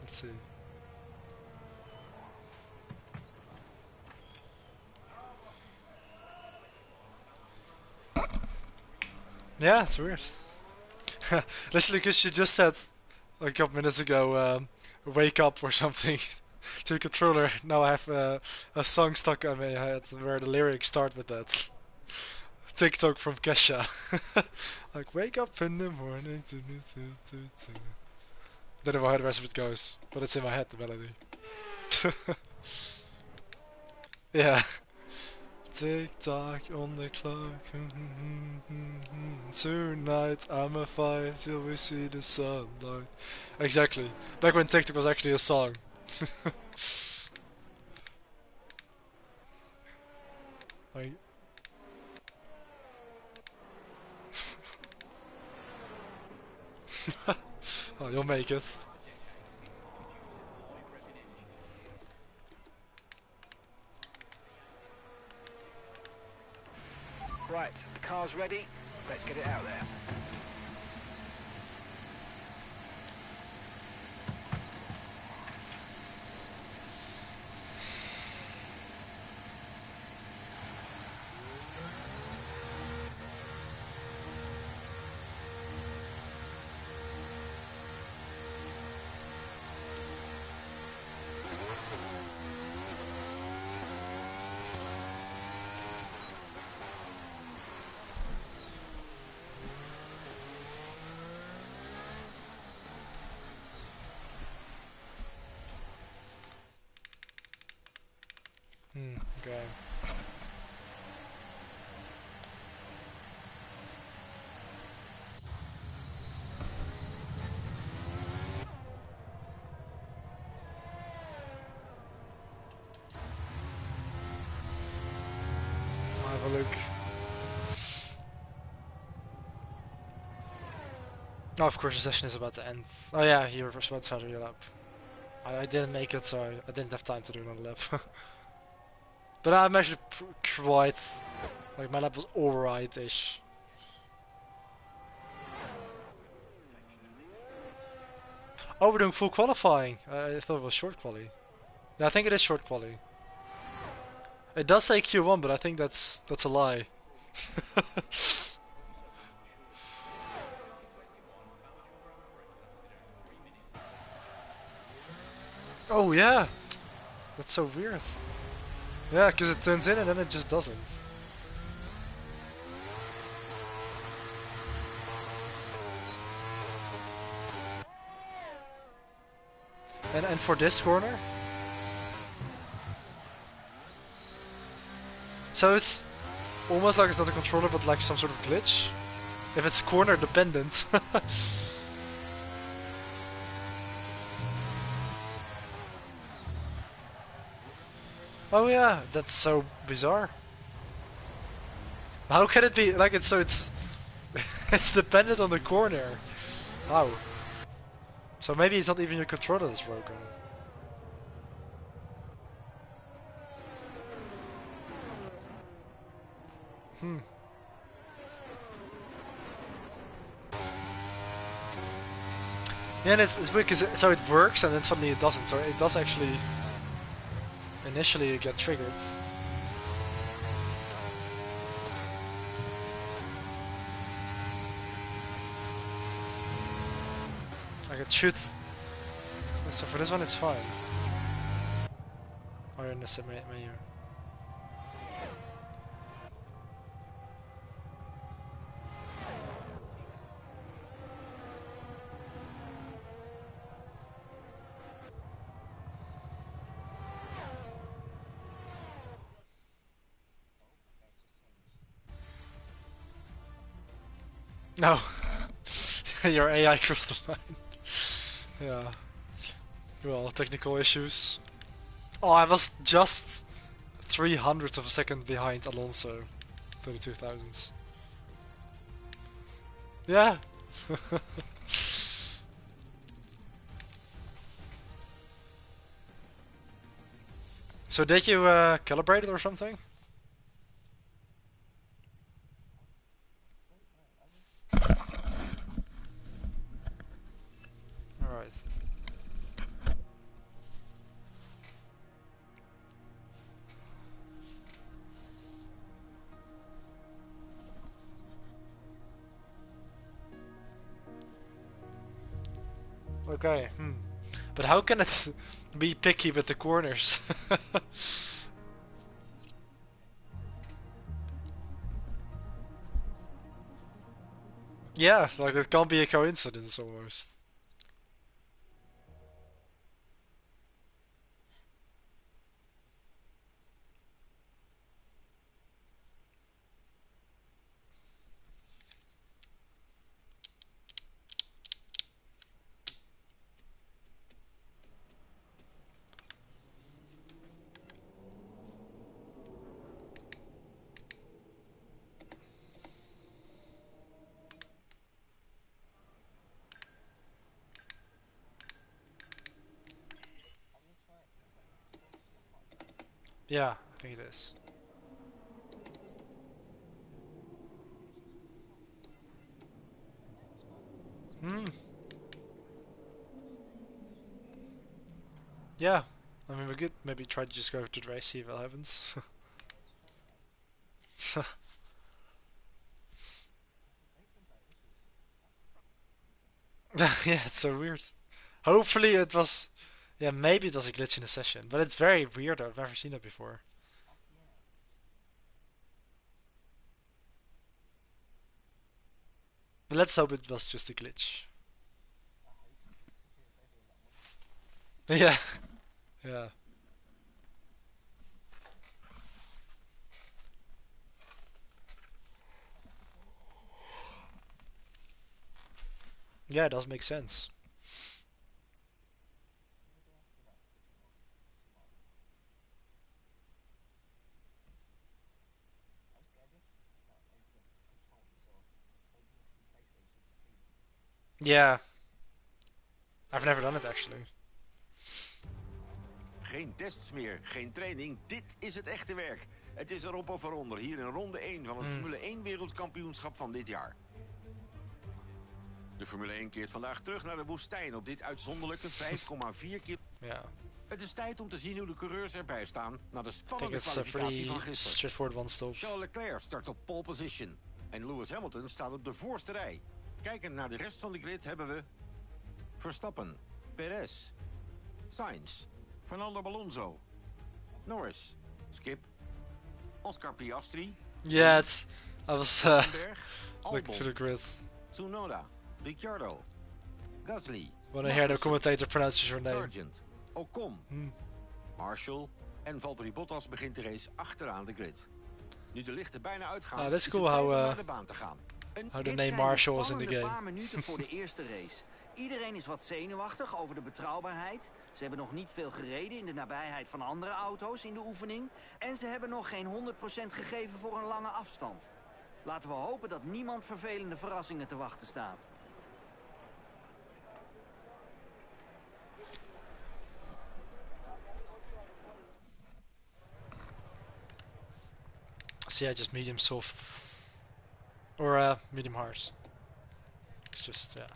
Let's see. Yeah, it's weird. Literally, because you just said like a couple minutes ago, wake up or something to a controller. Now I have a song stuck on my head where the lyrics start with that. TikTok from Kesha. Like, wake up in the morning. Don't know how the rest of it goes, but it's in my head, the melody. Yeah. Tick tock on the clock. Tonight I'ma fight till we see the sunlight. Exactly. Back when TikTok was actually a song. Like, oh, you'll make it. Right, the car's ready. Let's get it out there. Oh, of course, the session is about to end. Oh yeah, you were about to start your lap. I didn't make it, so I didn't have time to do another lap. But I'm actually quite... Like, my lap was alright-ish. Oh, we're doing full qualifying. I thought it was short quali. Yeah, I think it is short quali. It does say Q1, but I think that's a lie. Oh yeah, that's so weird. Yeah, because it turns in and then it just doesn't. And for this corner, so it's almost like it's not a controller, but like some sort of glitch. If it's corner dependent. Oh yeah, that's so bizarre. How can it be like it's it's dependent on the corner? How? So maybe it's not even your controller that's broken. Hmm. Yeah, and it's weird because so it works and then suddenly it doesn't. So it does actually initially get triggered. Like it should. So for this one it's fine. Or in the menu. No. Your AI crossed the line. Yeah. Well, technical issues. Oh, I was just 300ths of a second behind Alonso. 32,000s. Yeah. So did you calibrate it or something? Alright. Okay, But how can it be picky with the corners? Yeah, like it can't be a coincidence almost. Yeah, I think it is. Hmm. Yeah. I mean, we could maybe try to just go to the race, see if it happens. Yeah, it's so weird. Hopefully it was... Yeah, maybe it was a glitch in the session, but it's very weird. I've never seen it before. But let's hope it was just a glitch. Yeah, yeah. Yeah, it does make sense. Yeah. I've never done it actually. Geen tests meer, geen training. Dit is het echte werk. Het is erop of eronder, hier in ronde 1 van het Formule 1 wereldkampioenschap van dit jaar. De Formule 1 keert vandaag terug naar de woestijn op dit uitzonderlijke 5,4 keer. Yeah. Het is tijd om te zien hoe de coureurs erbij staan na de I think spannende it's a kwalificatie pretty van gisteren. straightforward one stop. Charles Leclerc start op pole position en Lewis Hamilton staat op de voorste rij. Kijkend naar de rest van de grid hebben we Verstappen, Perez, Sainz, Fernando Alonso, Norris, Skip, Oscar Piastri, Yeah, it's. I was Berg, looking through the grid. Tsunoda, Ricciardo, Gasly, When I hear the commentator pronounces your name. Sargent, Ocon, Marshall en Valtteri Bottas begint de race achteraan de grid. Nu de lichten bijna uitgaan, Ah, that's is cool het tijd how, om naar de baan te gaan. How the Dit name zijn Marshall was in the spannende game. paar minuten voor de eerste race. Iedereen is wat zenuwachtig over de betrouwbaarheid. Ze hebben nog niet veel gereden in de nabijheid van andere auto's in de oefening. En ze hebben nog geen 100% gegeven voor een lange afstand. Laten we hopen dat niemand vervelende verrassingen te wachten staat. So yeah, just medium soft. Or medium hard. It's just, yeah.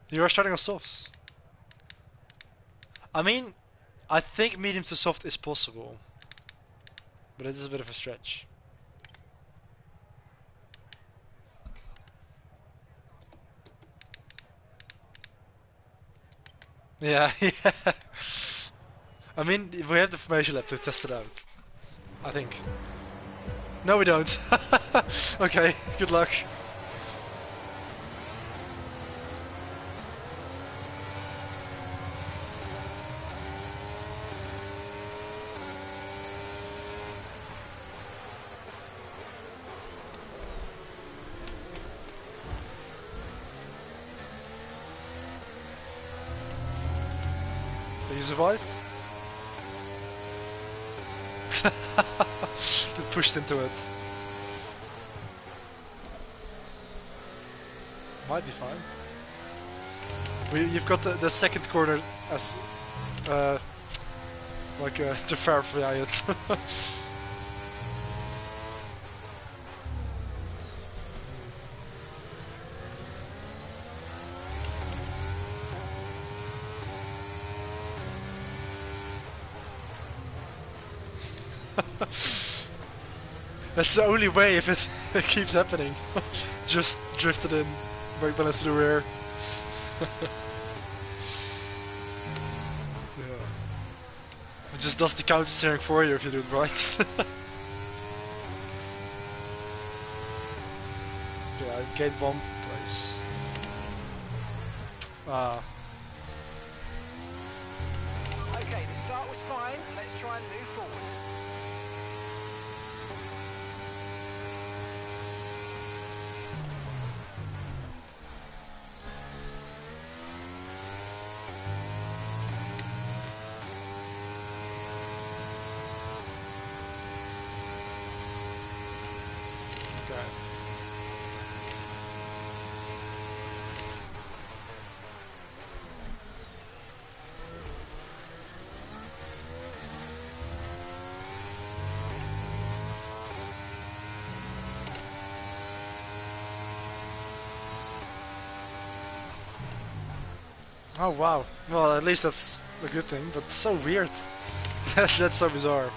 You are starting on softs. I mean, I think medium to soft is possible. But it is a bit of a stretch. Yeah, yeah. I mean, we have the formation lab to test it out. I think. No, we don't. Okay, good luck. Did you survive? Get pushed into it. Might be fine. You've got the second corner as like to verify it. That's the only way if it keeps happening. Just drifted in, brake balance to the rear. Yeah. It just does the counter steering for you if you do it right. Yeah, gate bomb place. Ah. Okay, the start was fine. Let's try and move forward. Okay. Oh wow. Well, at least that's a good thing, but it's so weird. That's so bizarre.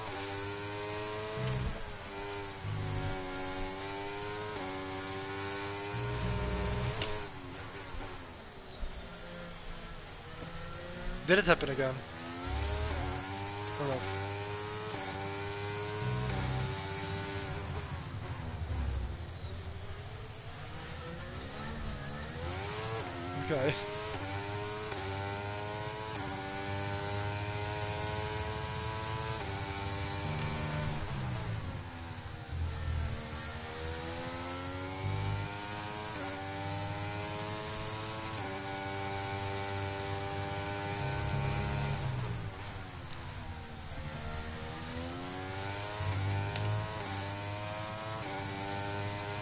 Did it happen again? Or not? Okay.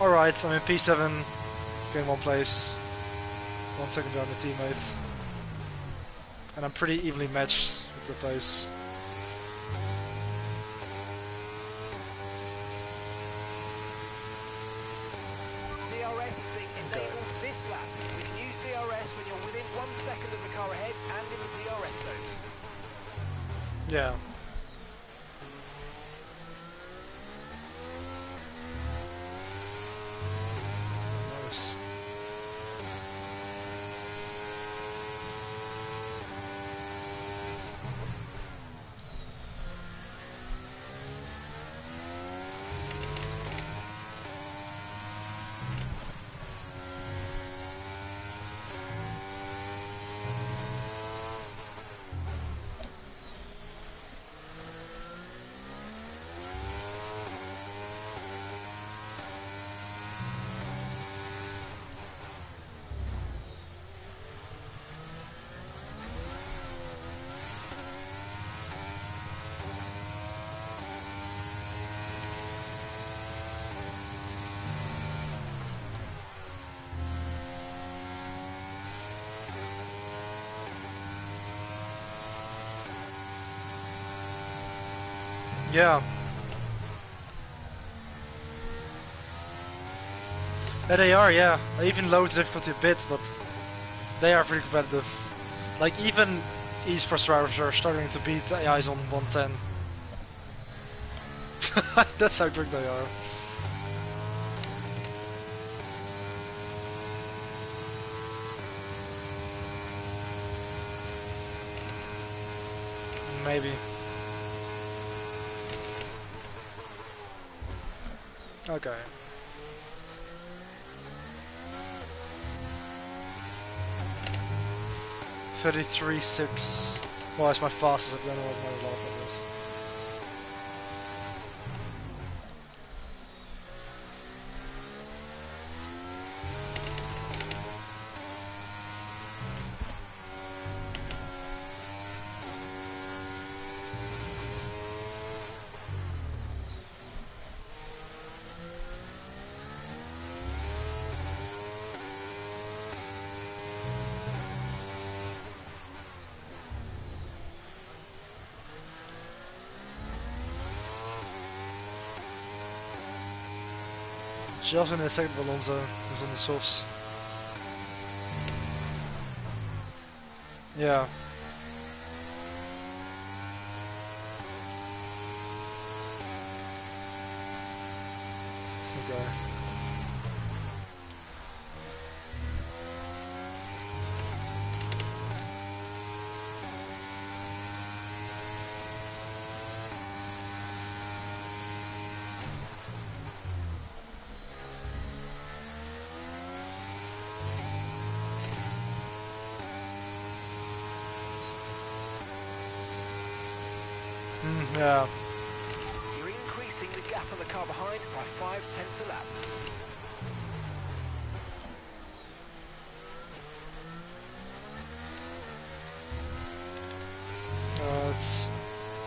Alright, I'm in P7, getting one place. 1 second behind my teammate. And I'm pretty evenly matched with the pace. DRS is being enabled this lap. You can use DRS when you're within 1 second of the car ahead and in the DRS zone. Yeah. Nice. Yeah. Yeah, they are, yeah. I even lowered the difficulty a bit, but they are pretty competitive. Like, even esports drivers are struggling to beat the AIs on 110. That's how quick they are. Maybe. Okay. .33.6. Well, it's my fastest. I don't know what my last lap was. Zelfs in de second of Alonso was on the softs. Yeah. Okay. Yeah. You're increasing the gap on the car behind by 5/10 a lap. It's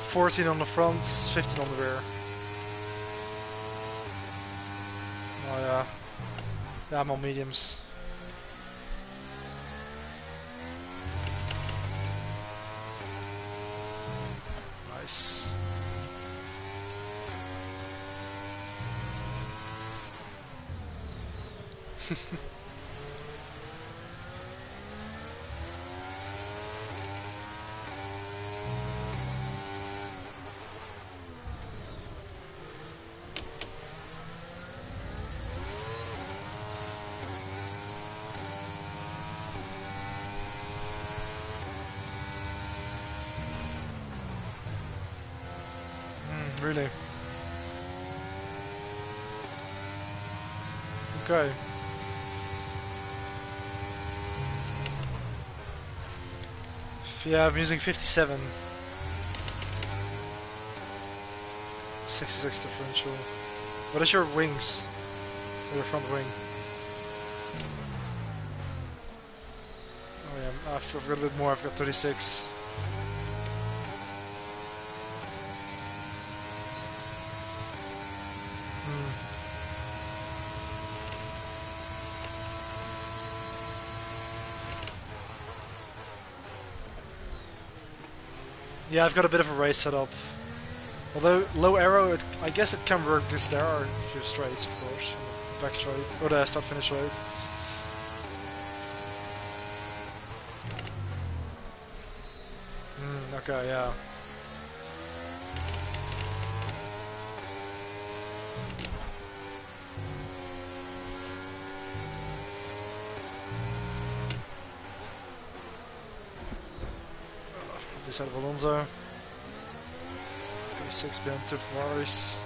14 on the front, 15 on the rear. Oh yeah. Yeah, I'm on mediums. Nice. Really? Okay. Yeah, I'm using 57. 66 differential. What is your wings? Or your front wing? Oh yeah, I've got a bit more, I've got 36. Yeah, I've got a bit of a race set up. Although low arrow, I guess it can work because there are a few straights, of course. Back straight, or the start finish straight. Okay, yeah. This side of Alonso. Okay, 6 behind 2 Ferraris.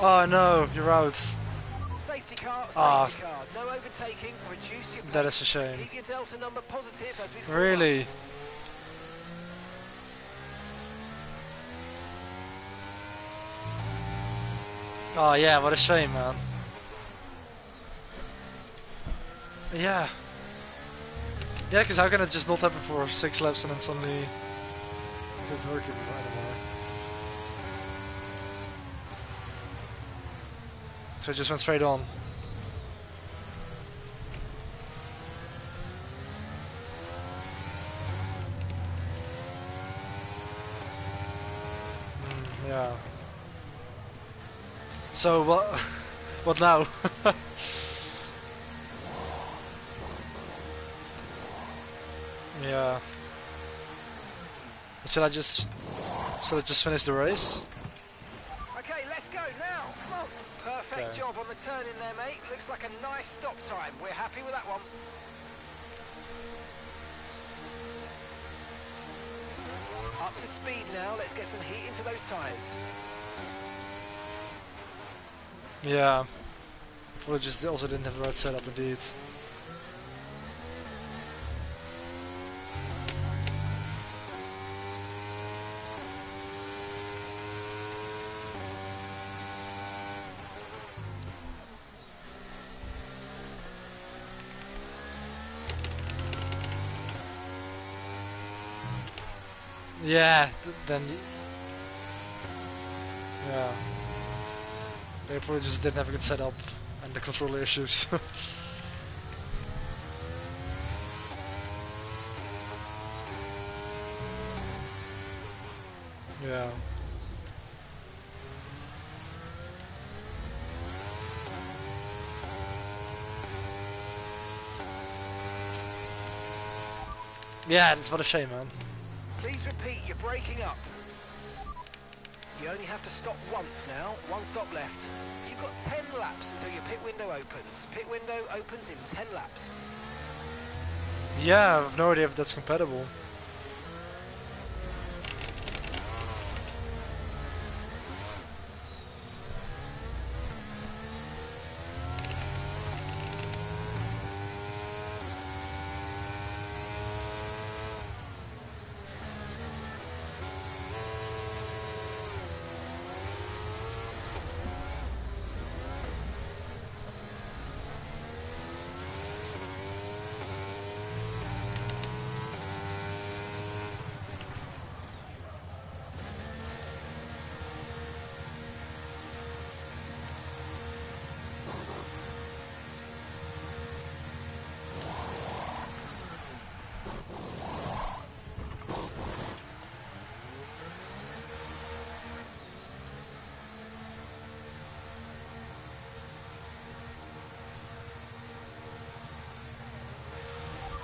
Oh no, you're out. Safety car, Ah. safety car. No overtaking, reduce your pace. That is a shame. Keep your delta number positive as we fall Really? up. Oh yeah, what a shame, man. Yeah. Yeah, because how can it just not happen for 6 laps and then suddenly it doesn't work anymore? So it just went straight on. Yeah. So what? What now? Yeah. Should I just finish the race? Okay, let's go now. Come on. Perfect Okay. job on the turn in there, mate. Looks like a nice stop time. We're happy with that one. Up to speed now. Let's get some heat into those tyres. Yeah. I just also didn't have the right setup indeed. Yeah, then... Yeah. They probably just didn't have a good setup and the controller issues. Yeah. Yeah, it's what a shame, man. Please repeat, you're breaking up. You only have to stop once now. One stop left. You've got 10 laps until your pit window opens. Pit window opens in 10 laps. Yeah, I have no idea if that's compatible.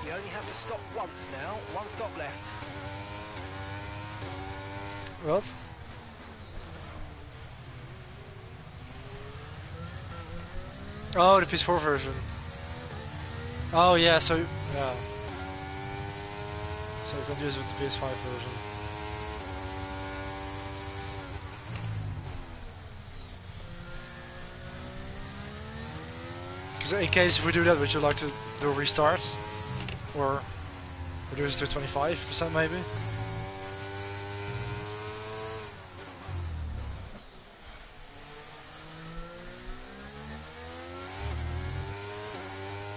You only have to stop once now. One stop left. What? Oh, the PS4 version. Oh yeah, so yeah. So you can use it with the PS5 version. Because in case we do that, would you like to do a restart? Or reduce it to 25% maybe?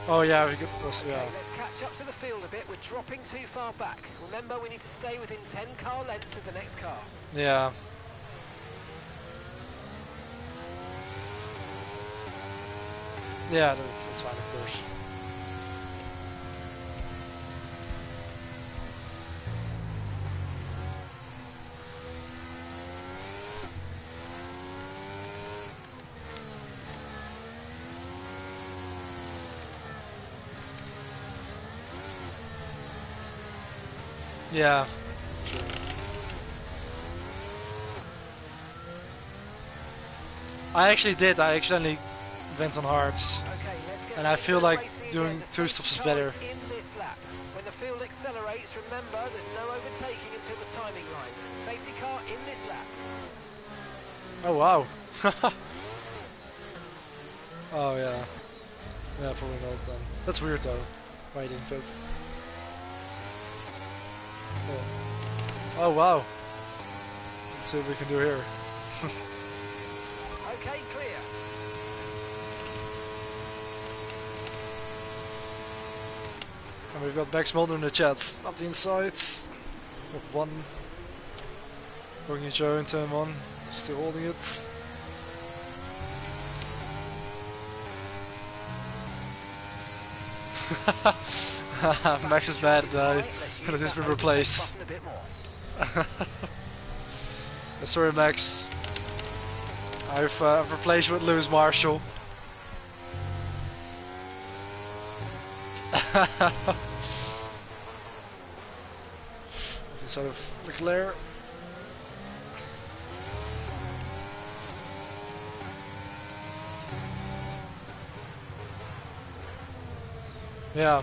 Oh yeah, we could also, Okay, yeah. let's catch up to the field a bit. We're dropping too far back. Remember, we need to stay within 10 car lengths of the next car. Yeah. Yeah, that's fine, of course. Yeah. True. I actually did. I accidentally went on hards, Okay, let's get and I ready feel for the like racing doing again. The 2 safety stops is car better. in this lap. When the field accelerates, remember there's no overtaking until the timing line. Safety car in this lap. Oh wow. Oh yeah. Yeah, probably not then. That's weird though. Why you didn't pit. Oh. Oh wow. Let's see what we can do here. Okay, clear. And we've got Max Mulder in the chat. Up the inside. Of 1. Working Joe in turn 1. Still holding it. Max is mad that he's been replaced. Sorry Max. I've replaced you with Lewis Marshall. Instead of Leclerc. Yeah.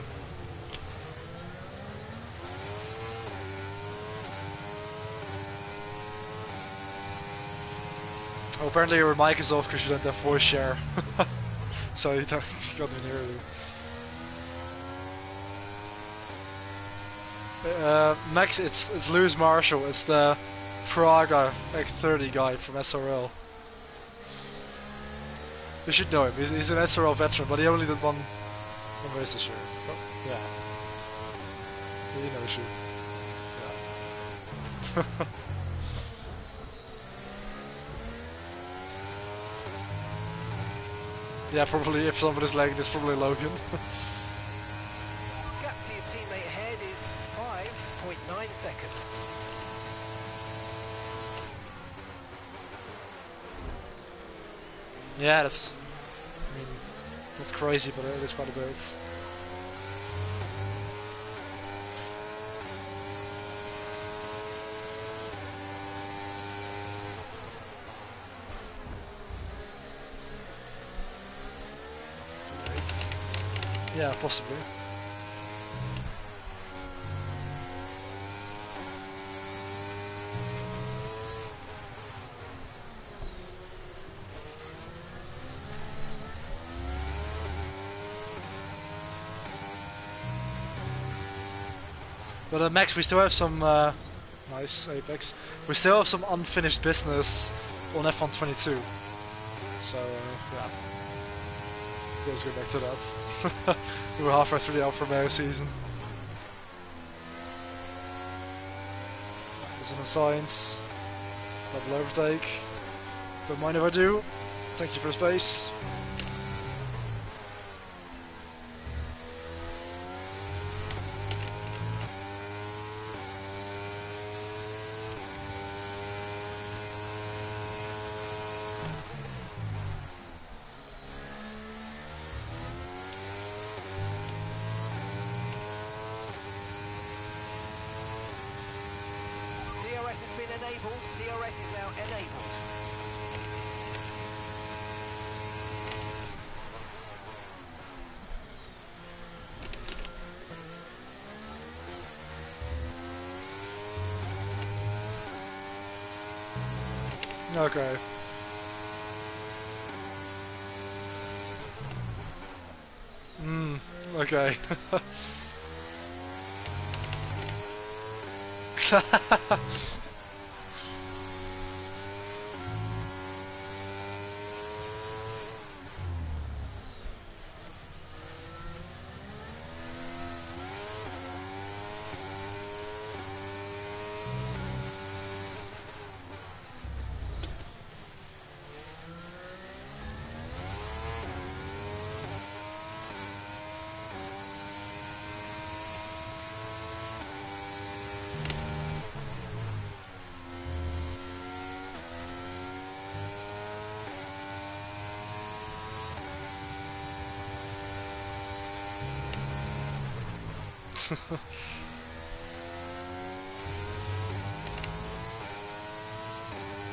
Oh, apparently your mic is off because you don't have voice share. So you can't even hear you. Max, it's Lewis Marshall. It's the Praga X30 guy from SRL. You should know him. He's an SRL veteran, but he only did one race this year. Oh, yeah. He knows you. Yeah. Yeah, probably if somebody's lagging, it's probably Logan. Gap to your teammate ahead is 5.9 seconds. Yeah, that's, I mean, not crazy, but it is quite a bit. Yeah, possibly. But Max, we still have some nice Apex. We still have some unfinished business on F1 22. So yeah, let's go back to that. We were halfway through the Avermedia season. There's an science. Double overtake. Don't mind if I do. Thank you for the space. DRS has been enabled. DRS is now enabled. Okay. Okay.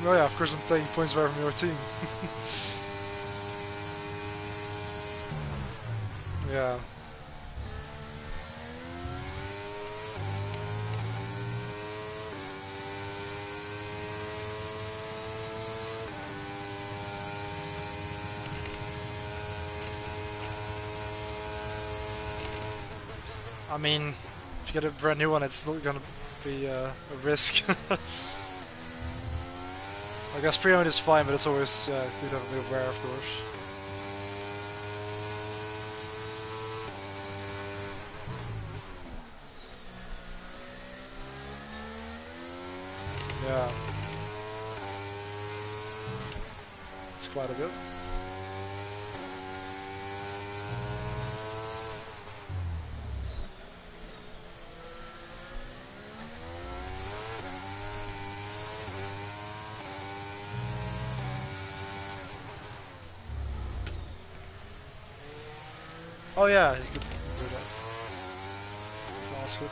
Oh yeah, of course I'm taking points away from your team. Yeah. I mean, if you get a brand new one, it's not gonna be a risk. I guess pre-owned is fine, but it's always good to have a bit aware, of course. Yeah, it's quite a bit. Oh yeah, you could do that. Ask it.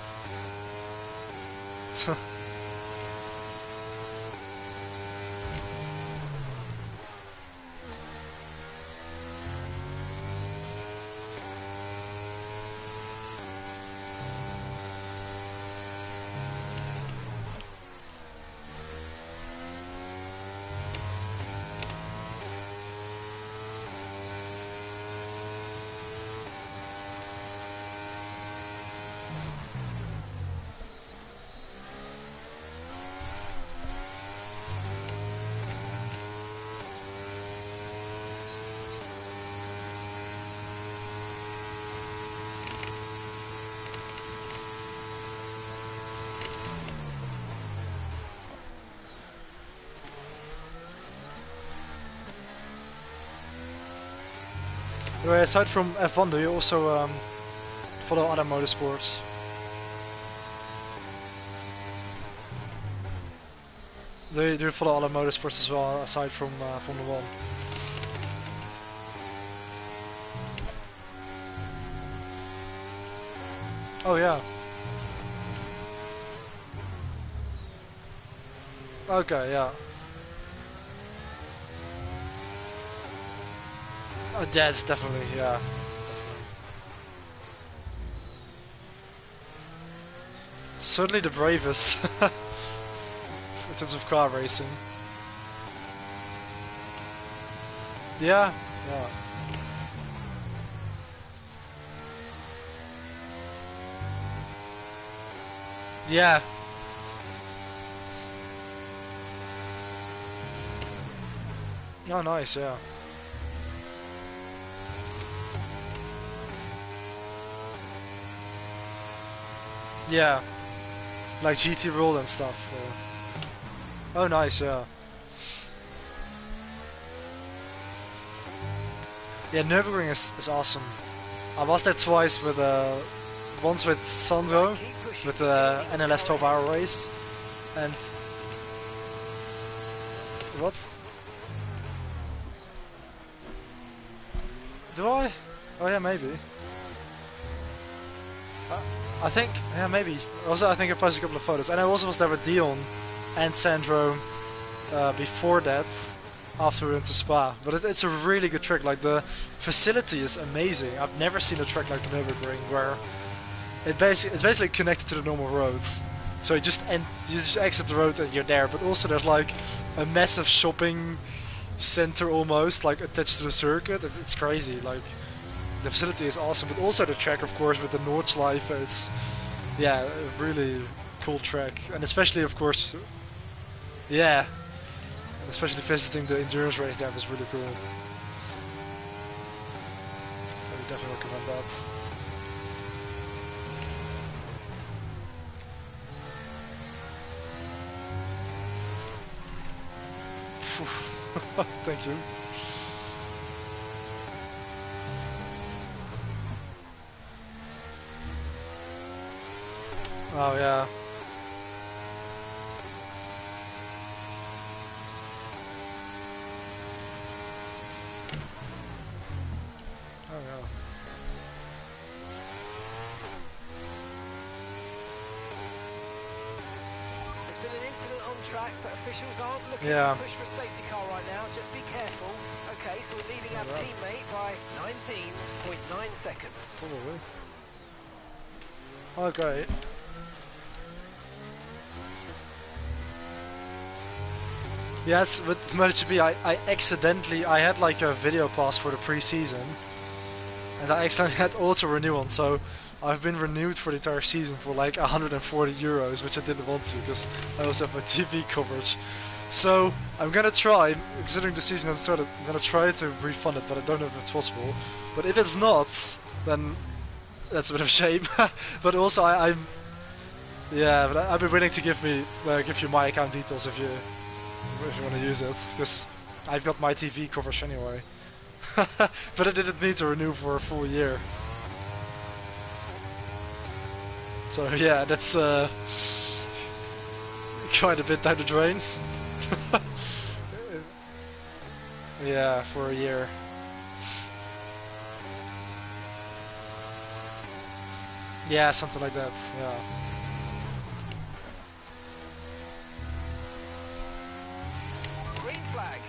Anyway, aside from F1, do you also follow other motorsports? Do you follow other motorsports as well, aside from Formula 1? Oh yeah. Okay, yeah. Dead, definitely, yeah. Definitely. Certainly the bravest in terms of car racing. Yeah, yeah. Yeah. Oh, nice, yeah. Yeah. Like GT Rule and stuff. Oh, nice, yeah. Yeah, Nürburgring is awesome. I was there twice with once with Sandro with the NLS 12-hour race, and what? Do I? Oh yeah, maybe. I think, yeah, maybe. Also, I think I posted a couple of photos, and I also was there with Dion and Sandro before that, after we went to Spa. But it's a really good track. Like, the facility is amazing. I've never seen a track like the Nürburgring where it's basically connected to the normal roads. So you just exit the road and you're there. But also there's like a massive shopping center almost, like attached to the circuit. It's crazy. Like, the facility is awesome, but also the track, of course, with the Nordschleife. It's, yeah, a really cool track, and especially, of course, yeah, and especially visiting the endurance race there was really cool. So we definitely recommend that. Thank you. Oh yeah. Oh yeah. track, but officials aren't looking Yeah. to push for a safety car right now. Just be careful. Okay, so we're leading our teammate by 19.9 seconds. Probably. Okay. Yes, with MotoGP, I accidentally, I had like a video pass for the pre-season, and I accidentally had auto renewal, so I've been renewed for the entire season for like 140 euros, which I didn't want to, because I also have my TV coverage. So, I'm gonna try, considering the season has started, I'm gonna try to refund it, but I don't know if it's possible. But if it's not, then that's a bit of a shame. But also, I'm... Yeah, but I'd be willing to give you my account details if you want to use it, because I've got my TV coverage anyway. But I didn't need to renew for a full year. So yeah, that's quite a bit down the drain. Yeah, for a year. Yeah, something like that, yeah. Green flag.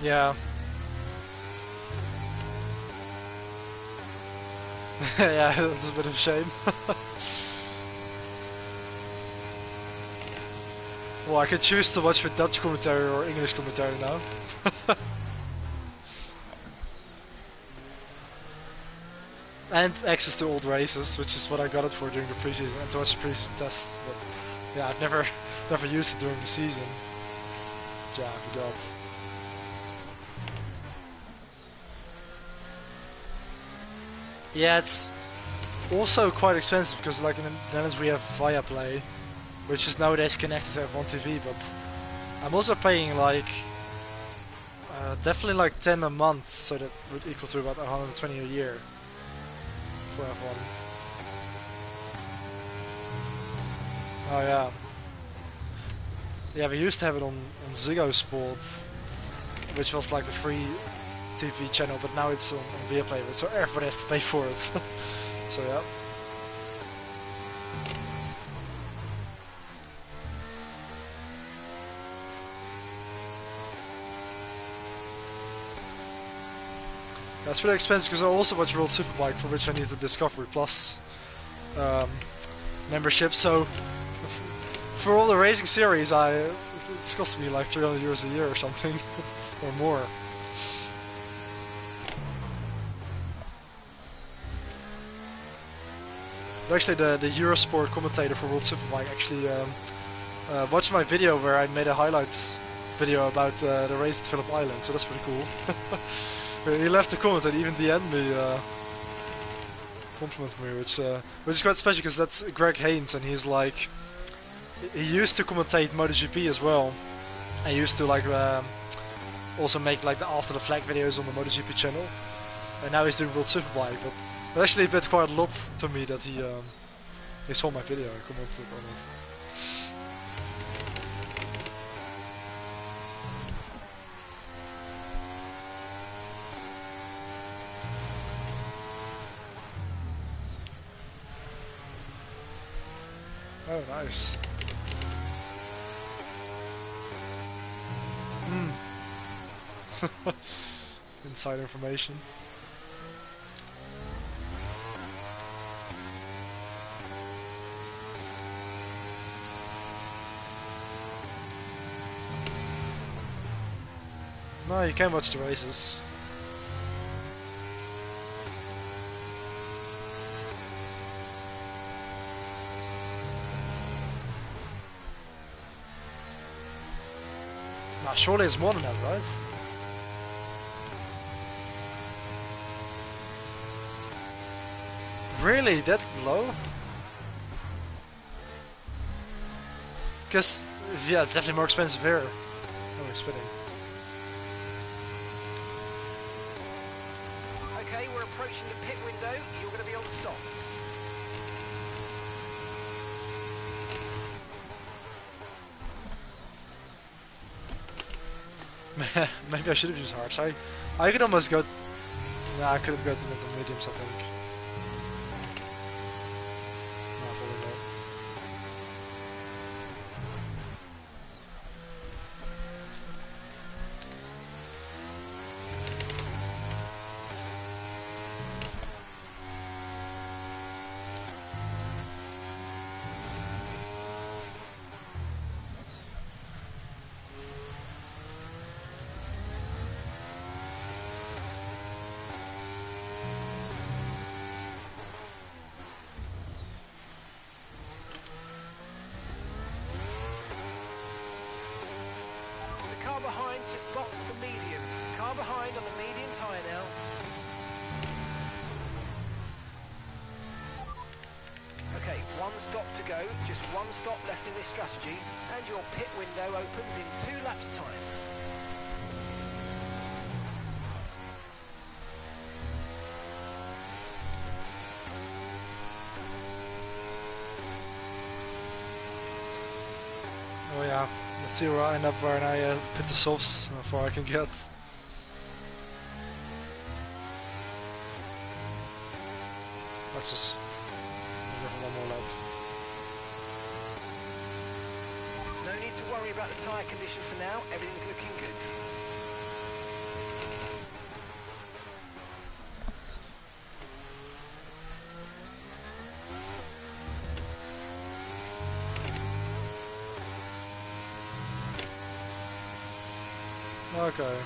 Yeah. Yeah, that's a bit of a shame. Well, I can choose to watch with Dutch commentary or English commentary now. And access to old races, which is what I got it for during the preseason, and to watch the preseason tests. But yeah, I've never used it during the season. Yeah, I forgot. Yeah, it's also quite expensive because, like in the Netherlands, we have Viaplay, which is nowadays connected to F1 TV. But I'm also paying like definitely like 10 a month, so that would equal to about 120 a year for F1. Oh yeah. Yeah, we used to have it on Ziggo Sport, which was like a free TV channel, but now it's on Viaplay, so everybody has to pay for it. So yeah. That's pretty expensive because I also watch World Superbike, for which I need the Discovery Plus membership. So for all the racing series, it's costing me like 300 euros a year or something, or more. But actually, the Eurosport commentator for World Superbike actually watched my video where I made a highlights video about the race at Phillip Island, so that's pretty cool. He left a comment and even DM'd me, complimented me, which is quite special because that's Greg Haynes, and he's like, he used to commentate MotoGP as well. I used to like also make like the after the flag videos on the MotoGP channel, and now he's doing World Superbike. But it actually meant quite a lot to me that he saw my video and commented on it. Oh, nice. Inside information. No, you can watch the races. Nah, surely it's more than that, right? Really? That low? Because, yeah, it's definitely more expensive here. Oh, we're spinning. Okay, we're approaching the pit window. You're going to be on softs. Maybe I should have used hards. I could almost go Yeah, I couldn't go to the mediums, I think. No, probably not. The car behind's just boxed the mediums. Car behind on the medium tyre now. Okay, one stop to go, just one stop left in this strategy, and your pit window opens in 2 laps' time. Oh yeah, let's see where I end up when I pit the softs, how far I can get. Let's just go for one more lap. No need to worry about the tyre condition for now, everything's looking good. Okay.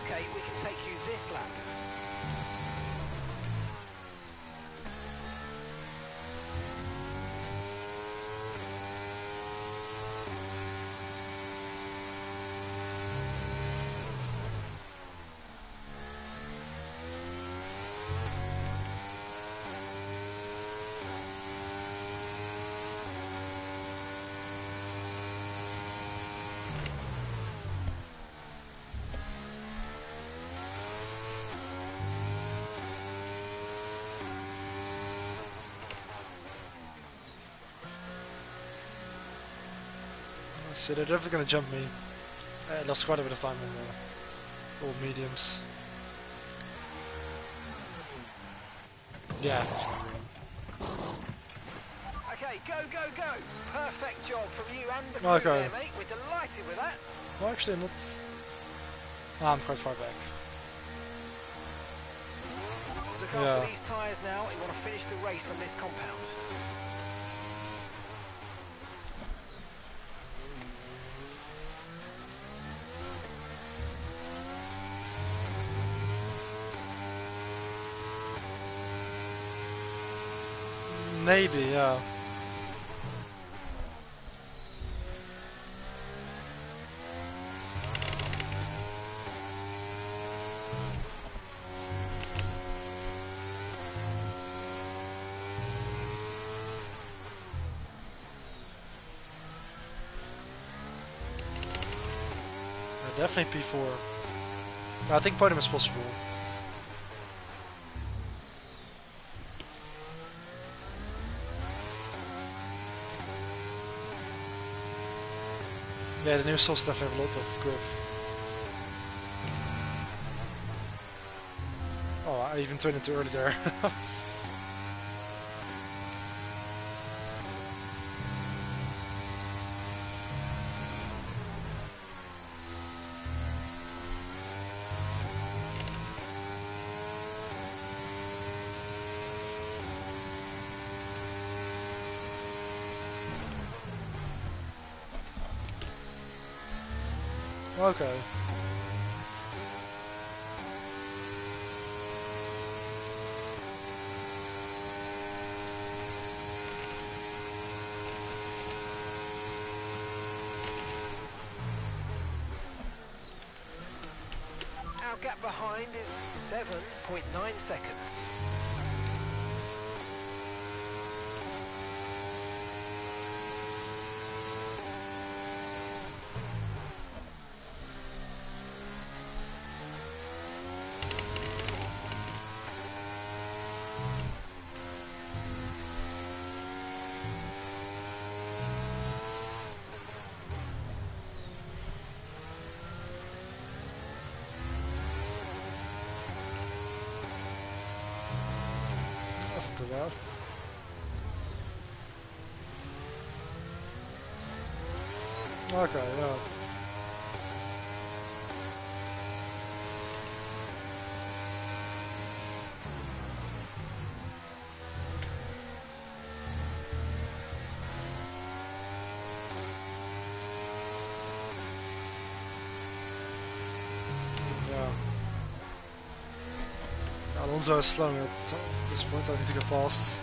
Okay, we can take you this lap. So they're definitely gonna jump me. I lost quite a bit of time on the old mediums. Yeah. Okay, go, go, go! Perfect job from you and the crew Okay. there, mate. We're delighted with that. Well, actually, not. I'm quite far back. Look Yeah. after these tyres now. You want to finish the race on this compound. Maybe, yeah. Definitely P4. I think podium is possible. Yeah, the new softs definitely have a lot of grip. Oh, I even turned it too early there. Okay. gap behind is 7.9 seconds. That's not too bad. Okay, yeah. Yeah. Alonso is slowing at this point. I need to go fast.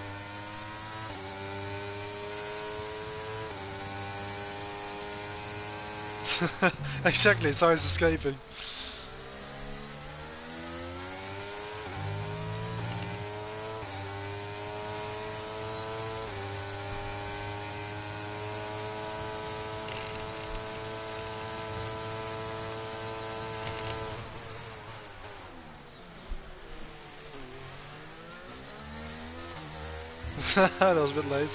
Exactly, so he's escaping. That was a bit late.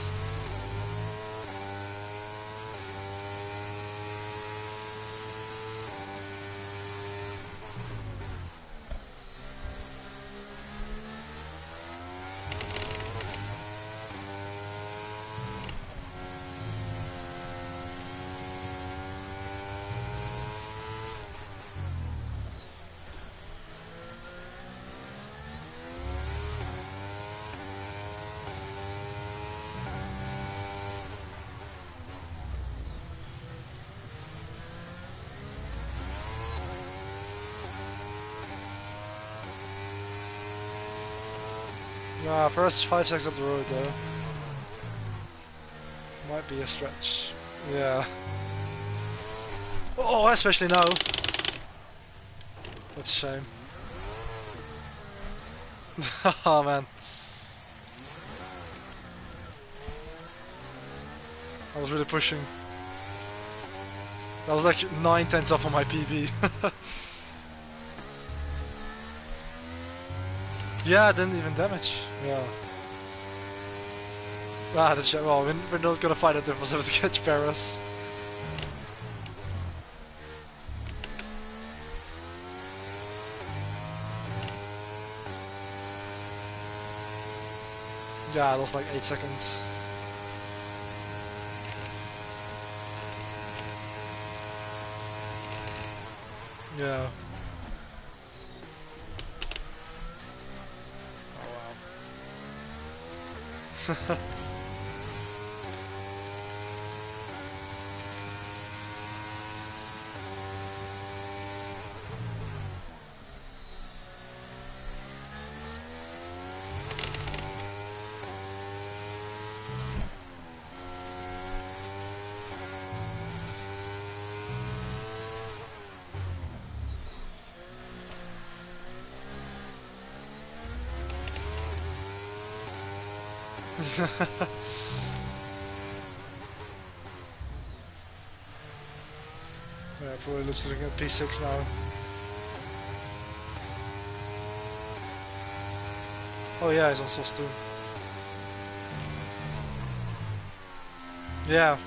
Nah, first 5 seconds up the road though. Might be a stretch. Yeah. Oh, especially now. That's a shame. Oh man. I was really pushing. That was like 9/10 off on my PB. Yeah, didn't even damage. Yeah. Ah, that's well, we're not gonna find a difference if to catch Paris. Yeah, I lost like 8 seconds. Yeah. Oh wow. Yeah, probably looking at P6 now. Oh yeah, he's on sauce too. Yeah.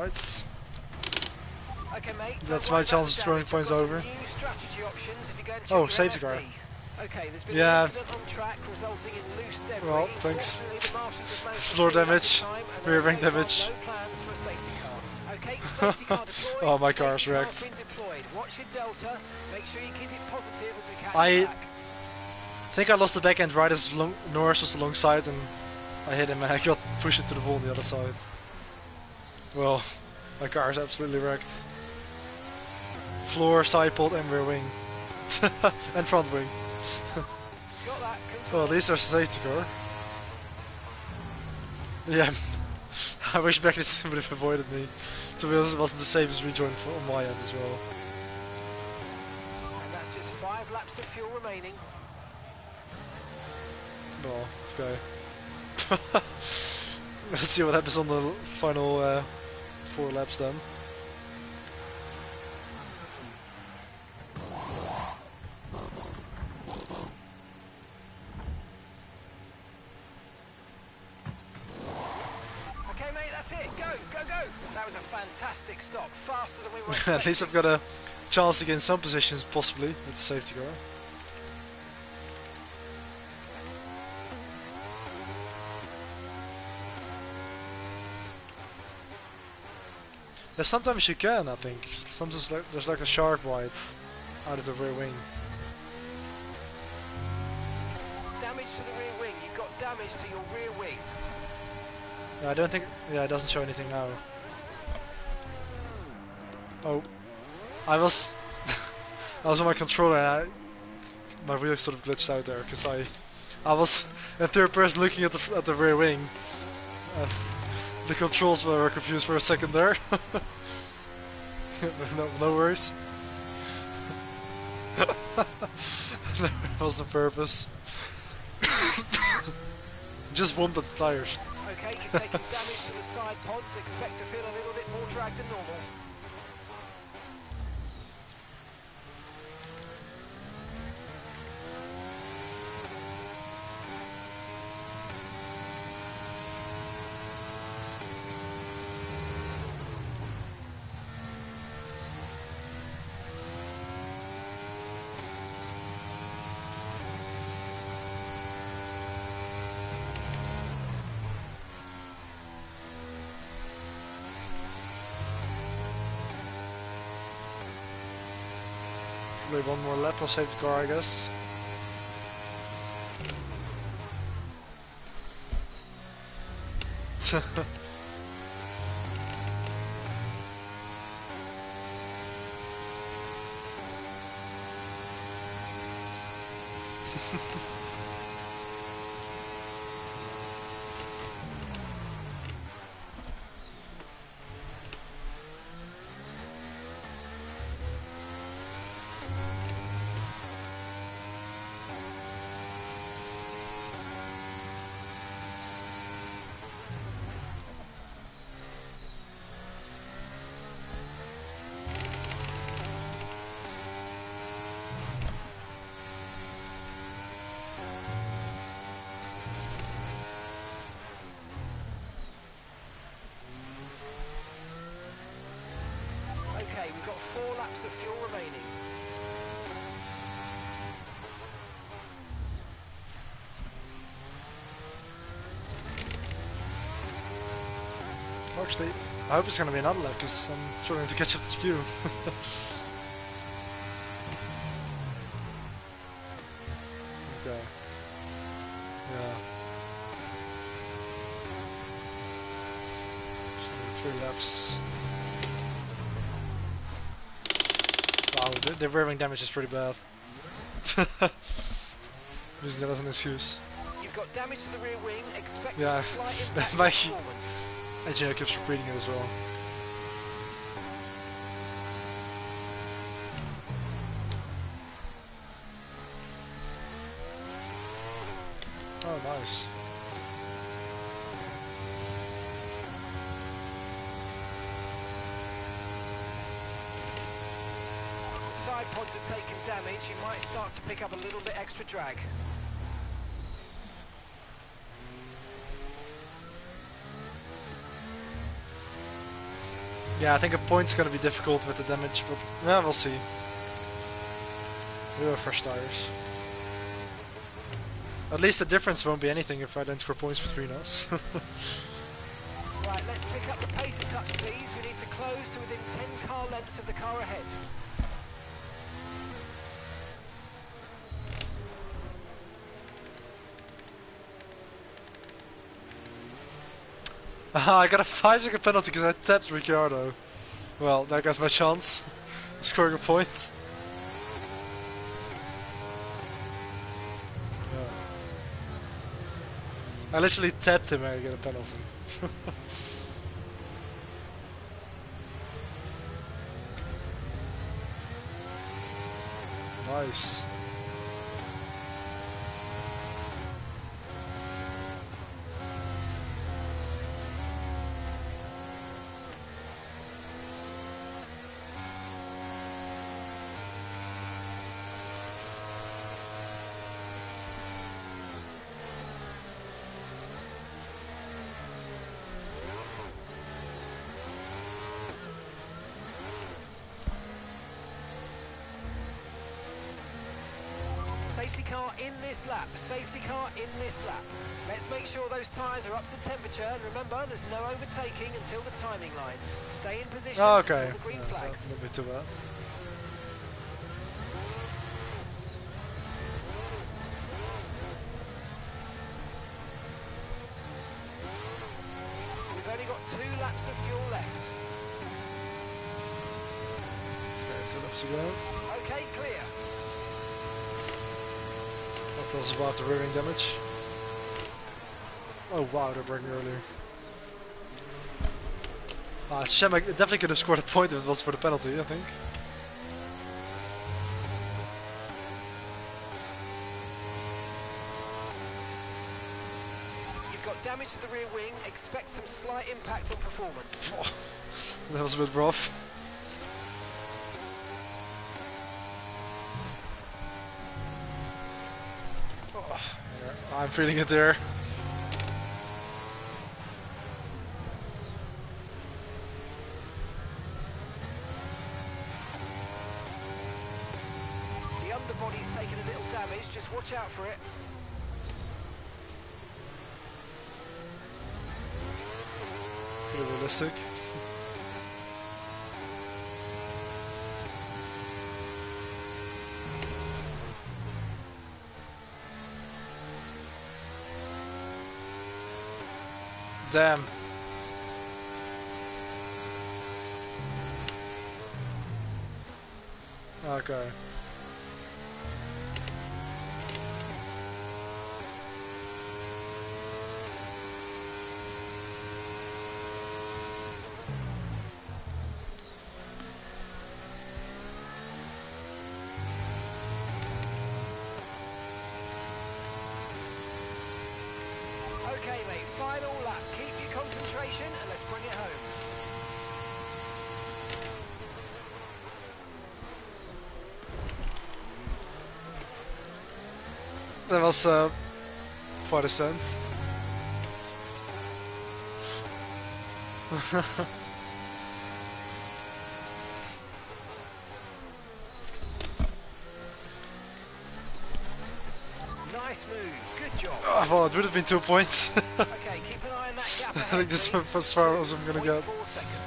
Alright. Okay, mate. That's don't my worry chance about of the scoring damage. points I've got over. some new strategy options if you go and check Oh, your safety car. MFD. Okay, there's been Yeah. an incident on track resulting in loose debris. Well, thanks. Fortunately, the marshals have managed to Floor clean it up in damage, time, and rear there are wing so far damage. no plans for a safety car. Okay, safety car deployed. Oh, my safety car's car's wrecked. been deployed. Watch your delta. Make sure you keep it positive as we catch I you back. think I lost the back end right as Norris was alongside and I hit him and I got pushed into the wall on the other side. Well, my car is absolutely wrecked. Floor, side pod and rear wing. And front wing. Got that. Well, at least there's a safety car. Yeah, I wish Beckley would have avoided me. To be honest, it wasn't the safest rejoin on my end as well. And that's just 5 laps of fuel remaining. Well, okay. Let's see what happens on the final 4 laps then. Okay, mate, that's it. Go, go, go. That was a fantastic stop. Faster than we were At expecting. least I've got a chance to get in some positions, possibly, with the safety car. Yeah, sometimes you can, I think. Sometimes there's like a sharp ride out of the rear wing. Damage to the rear wing. You've got damage to your rear wing. Yeah, I don't think... Yeah, it doesn't show anything now. Oh. I was... I was on my controller and my wheel sort of glitched out there, because I was in third person looking at the rear wing. The controls were confused for a second there. no worries. That was the purpose. Just warmed the tires. Okay, you're taking damage to the side pods. Expect to feel a little bit more drag than normal. Probably one more lap, I'll save the car, I guess. Okay, we've got 4 laps of fuel remaining. Actually, I hope it's going to be another lap, because I'm struggling to catch up to the queue. Okay. Yeah. So 3 laps. Wow, the rear wing damage is pretty bad. Using that as an excuse. You've got damage to the rear wing. Expect Yeah. some slight impact on My performance. engineer keeps repeating it as well. Oh, nice. Side pods have taken damage. You might start to pick up a little bit extra drag. Yeah, I think a point's gonna be difficult with the damage, but yeah, we'll see. We have fresh tires. At least the difference won't be anything if I don't score points between us. Right, let's pick up the pace a touch, please. We need to close to within 10 car lengths of the car ahead. I got a 5-second penalty because I tapped Ricciardo. Well, there goes my chance of scoring a point. Yeah. I literally tapped him and I get a penalty. Nice. Safety car in this lap, safety car in this lap. Let's make sure those tyres are up to temperature, and remember, there's no overtaking until the timing line. Stay in position Okay. until the green flags. Not be too bad. We've only got 2 laps of fuel left. Okay, 2 laps to go. Okay, clear. That was about the rearing damage. Oh wow, they're braking earlier. Shem definitely could have scored a point if it was for the penalty, I think. You've got damage to the rear wing. Expect some slight impact on performance. That was a bit rough. I'm feeling it there. The underbody's taken a little damage, just watch out for it. Pretty realistic. Damn. Okay. Okay, mate, final lap. Keep your concentration and let's bring it home. That was quite a stunt. Nice move, good job. Oh, well, it would have been 2 points. Okay, keep an eye on that gap I ahead, think just please. as far as I'm gonna get. 0.4 seconds.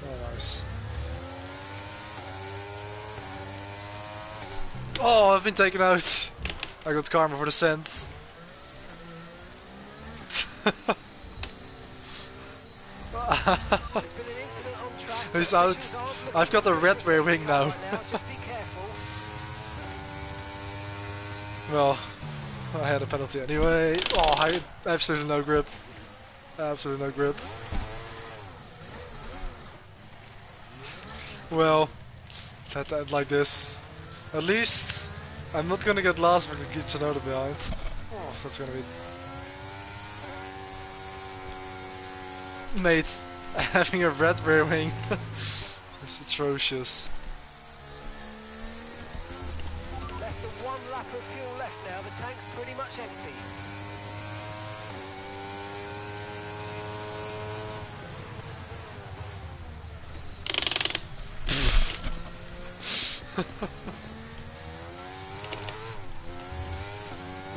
Oh, nice. Oh, I've been taken out. I got karma for the cent. There's been an incident on track. He's The out. officials aren't looking I've got for a red safety rear wing car now. right Just be careful. Well, I had a penalty anyway. Oh, I had absolutely no grip. Absolutely no grip. Well, that end like this. At least I'm not gonna get last if I can keep Tsunoda behind. Oh, that's gonna be... Mate, having a red rear wing is atrocious. Less than 1 lap of fuel left now. The tank's pretty much empty.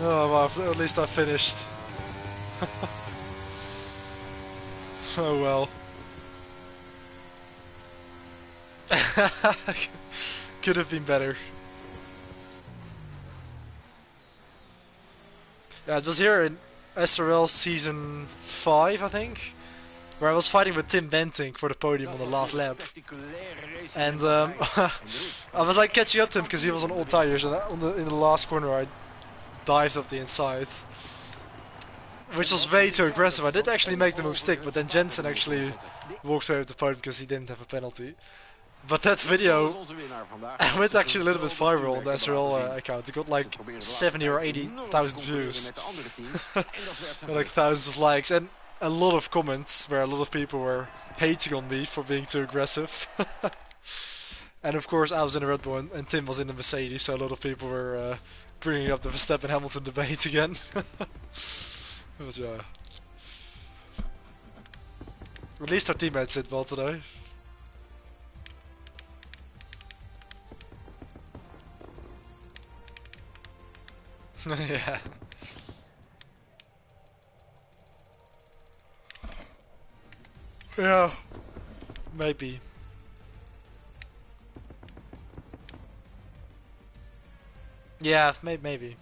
Oh well, at least I finished. Oh well. Could have been better. Yeah, it was here in SRL Season 5, I think, where I was fighting with Tim Benting for the podium on the last lap. And I was like catching up to him because he was on old tires, and in the last corner I dived up the inside, which was way too aggressive. I did actually make the move stick, but then Jensen actually walked away with the podium because he didn't have a penalty. But that video went actually a little bit viral on the SRL account. It got like 70 or 80,000 views, and like thousands of likes, and a lot of comments where a lot of people were hating on me for being too aggressive. And of course I was in a Red Bull and Tim was in the Mercedes, so a lot of people were bringing up the Verstappen Hamilton debate again. But yeah. At least our teammates did well today. Yeah. Yeah. Maybe. Yeah, maybe.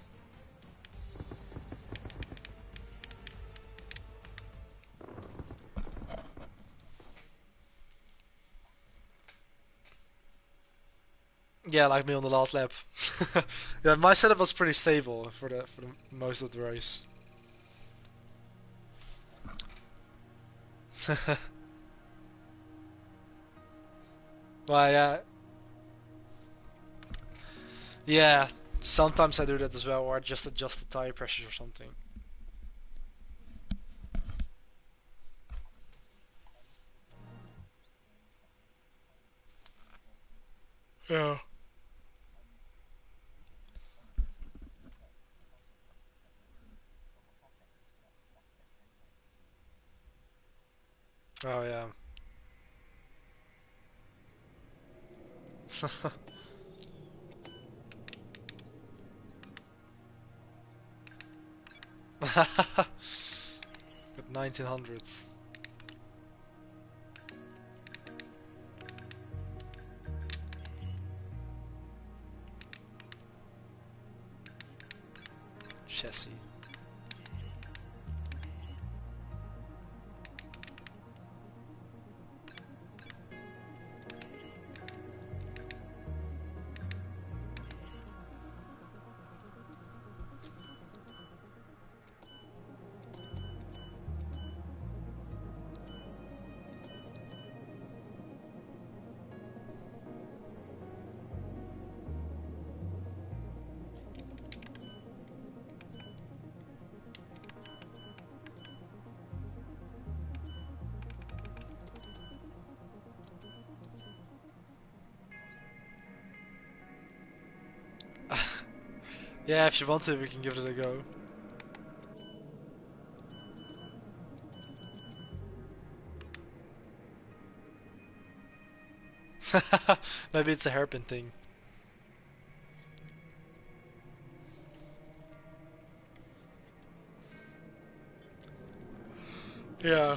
Yeah, like me on the last lap. Yeah, my setup was pretty stable for the most of the race. Well, yeah. Yeah, sometimes I do that as well, or I just adjust the tire pressures or something. Yeah. Oh yeah. Got 1900th. Chassis. Yeah, if you want to, we can give it a go. Maybe it's a hairpin thing. Yeah.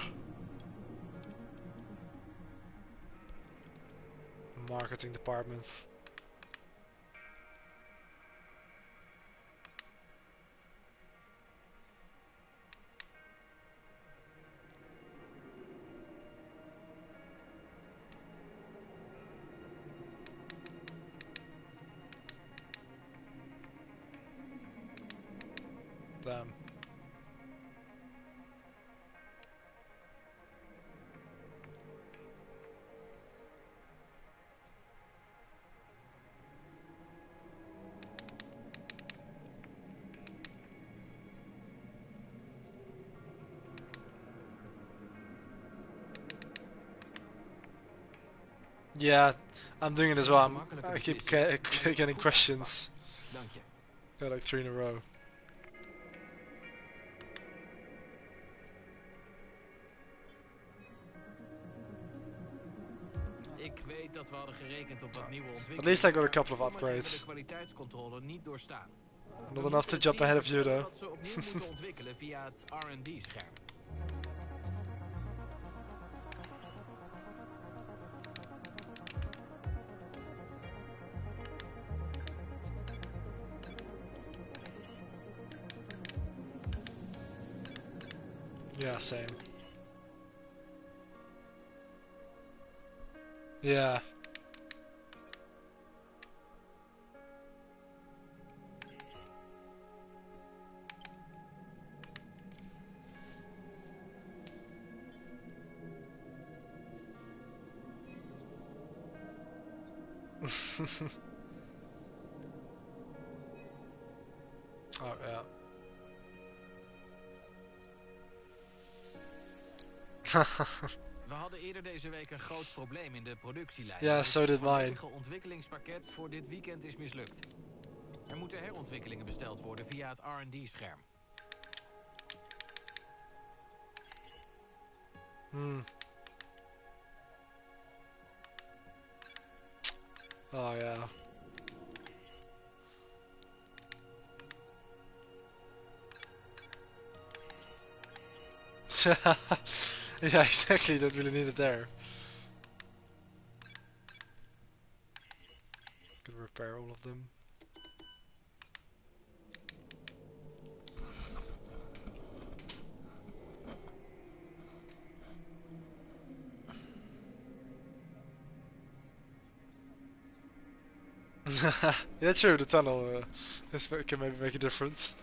Marketing department. Damn. Yeah, I'm doing it as well. I keep getting questions. Dank je. Got like 3 in a row. dat we hadden gerekend op wat nieuwe At ontwikkelingen. least I got a maar couple of sommige hebben upgrades. de kwaliteitscontrole niet doorstaan. Not enough to jump ahead of you though. Dat ze opnieuw moeten ontwikkelen via het R&D-scherm. Yeah, same. Yeah. Oh yeah. We hadden eerder deze week een groot probleem in de productielijn. Ja, so did Het mine. volledige ontwikkelingspakket voor dit weekend is mislukt. Er moeten herontwikkelingen besteld worden via het R&D-scherm. Oh yeah. Yeah, exactly. Don't really need it there. Could repair all of them. Yeah, true. The tunnel can maybe make a difference.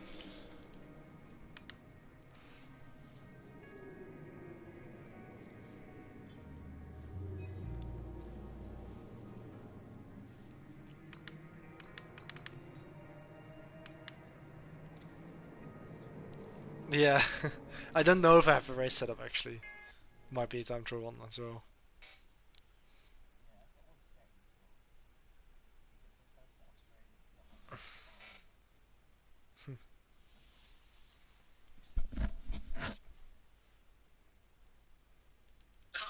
Yeah, I don't know if I have the race set up actually. Might be a time trial one as well.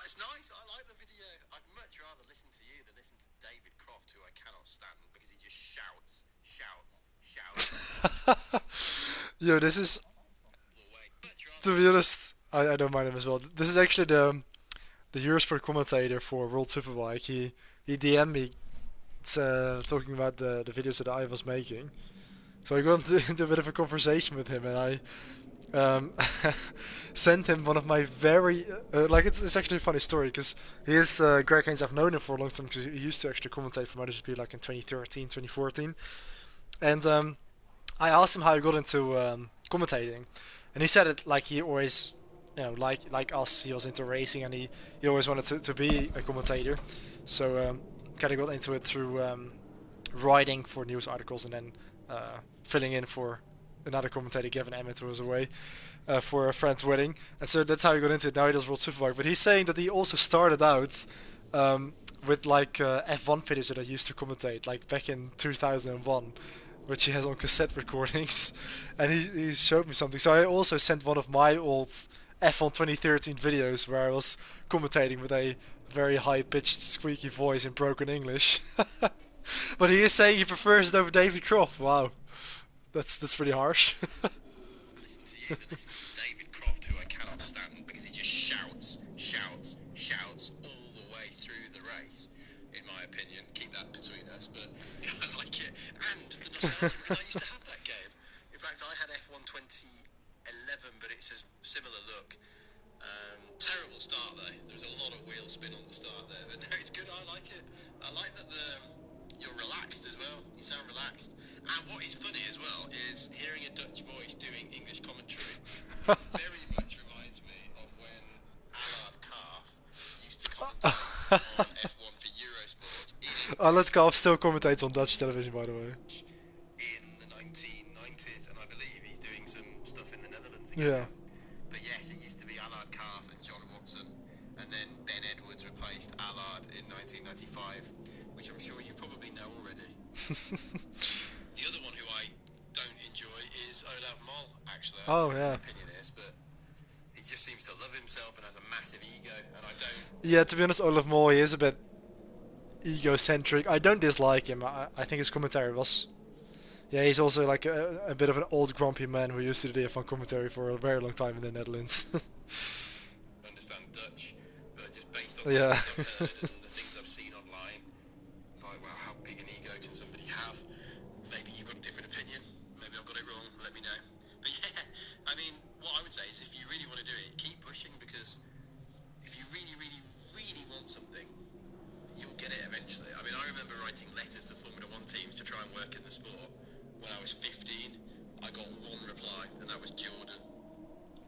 It's nice, I like the video. I'd much rather listen to you than listen to David Croft, who I cannot stand because he just shouts. Yo, this is, to be honest, I don't mind him as well. This is actually the Eurosport commentator for World Superbike. He DM'd me talking about the videos that I was making. So I got into a bit of a conversation with him, and I sent him one of my very like it's actually a funny story because he is Greg Haynes. I've known him for a long time because he used to actually commentate for MotoGP like in 2013, 2014, and I asked him how he got into commentating, and he said it like he always, you know, like us, he was into racing and he always wanted to be a commentator, so kind of got into it through writing for news articles and then filling in for another commentator, Gavin Emmett, who was away for a friend's wedding, and so that's how he got into it. Now he does World Superbike, but he's saying that he also started out with like F1 videos that I used to commentate, like back in 2001, which he has on cassette recordings, and he showed me something. So I also sent one of my old F1 2013 videos where I was commentating with a very high-pitched, squeaky voice in broken English. But he is saying he prefers it over David Croft. Wow, that's pretty harsh. Listen to you than listen to David Croft, who I cannot stand because he just shouts all the way through the race. In my opinion, keep that between us. But yeah, I like it, and the nostalgia because I used to have that game. In fact, I had F1 2011, but it's a similar look. Terrible start though. There's a lot of wheel spin on the start there, but no, it's good. I like it. I like that you're relaxed as well. You sound relaxed. And what is funny as well is hearing a Dutch voice doing English commentary. Very much reminds me of when Allard Calf used to commentate on F1 for Eurosport. Allard Calf still commentates on Dutch television, by the way. In the 1990s, and I believe he's doing some stuff in the Netherlands again. Yeah. But yes, it used to be Allard Calf and John Watson, and then Ben Edwards replaced Allard in 1995, which I'm sure you probably know already. The other one who I don't enjoy is Olav Mol, actually. I Oh, don't know yeah. what your opinion is, but he just seems to love himself and has a massive ego, and I don't... Yeah, to be honest, Olaf Mol, he is a bit... egocentric. I don't dislike him. I think his commentary was. Yeah, he's also like a bit of an old grumpy man who used to do the F1 commentary for a very long time in the Netherlands. Understand Dutch, but just based on Yeah. stories I've heard and the things I've seen online, it's like, wow, how big an ego can somebody have? Maybe you've got a different opinion. Maybe I've got it wrong. Let me know. But yeah, I mean, what I would say is if you really want to do it, keep pushing, because if you really, really, really want something, you'll get it eventually. I mean, I remember writing letters to Formula One teams to try and work in the sport. When I was 15, I got one reply, and that was Jordan.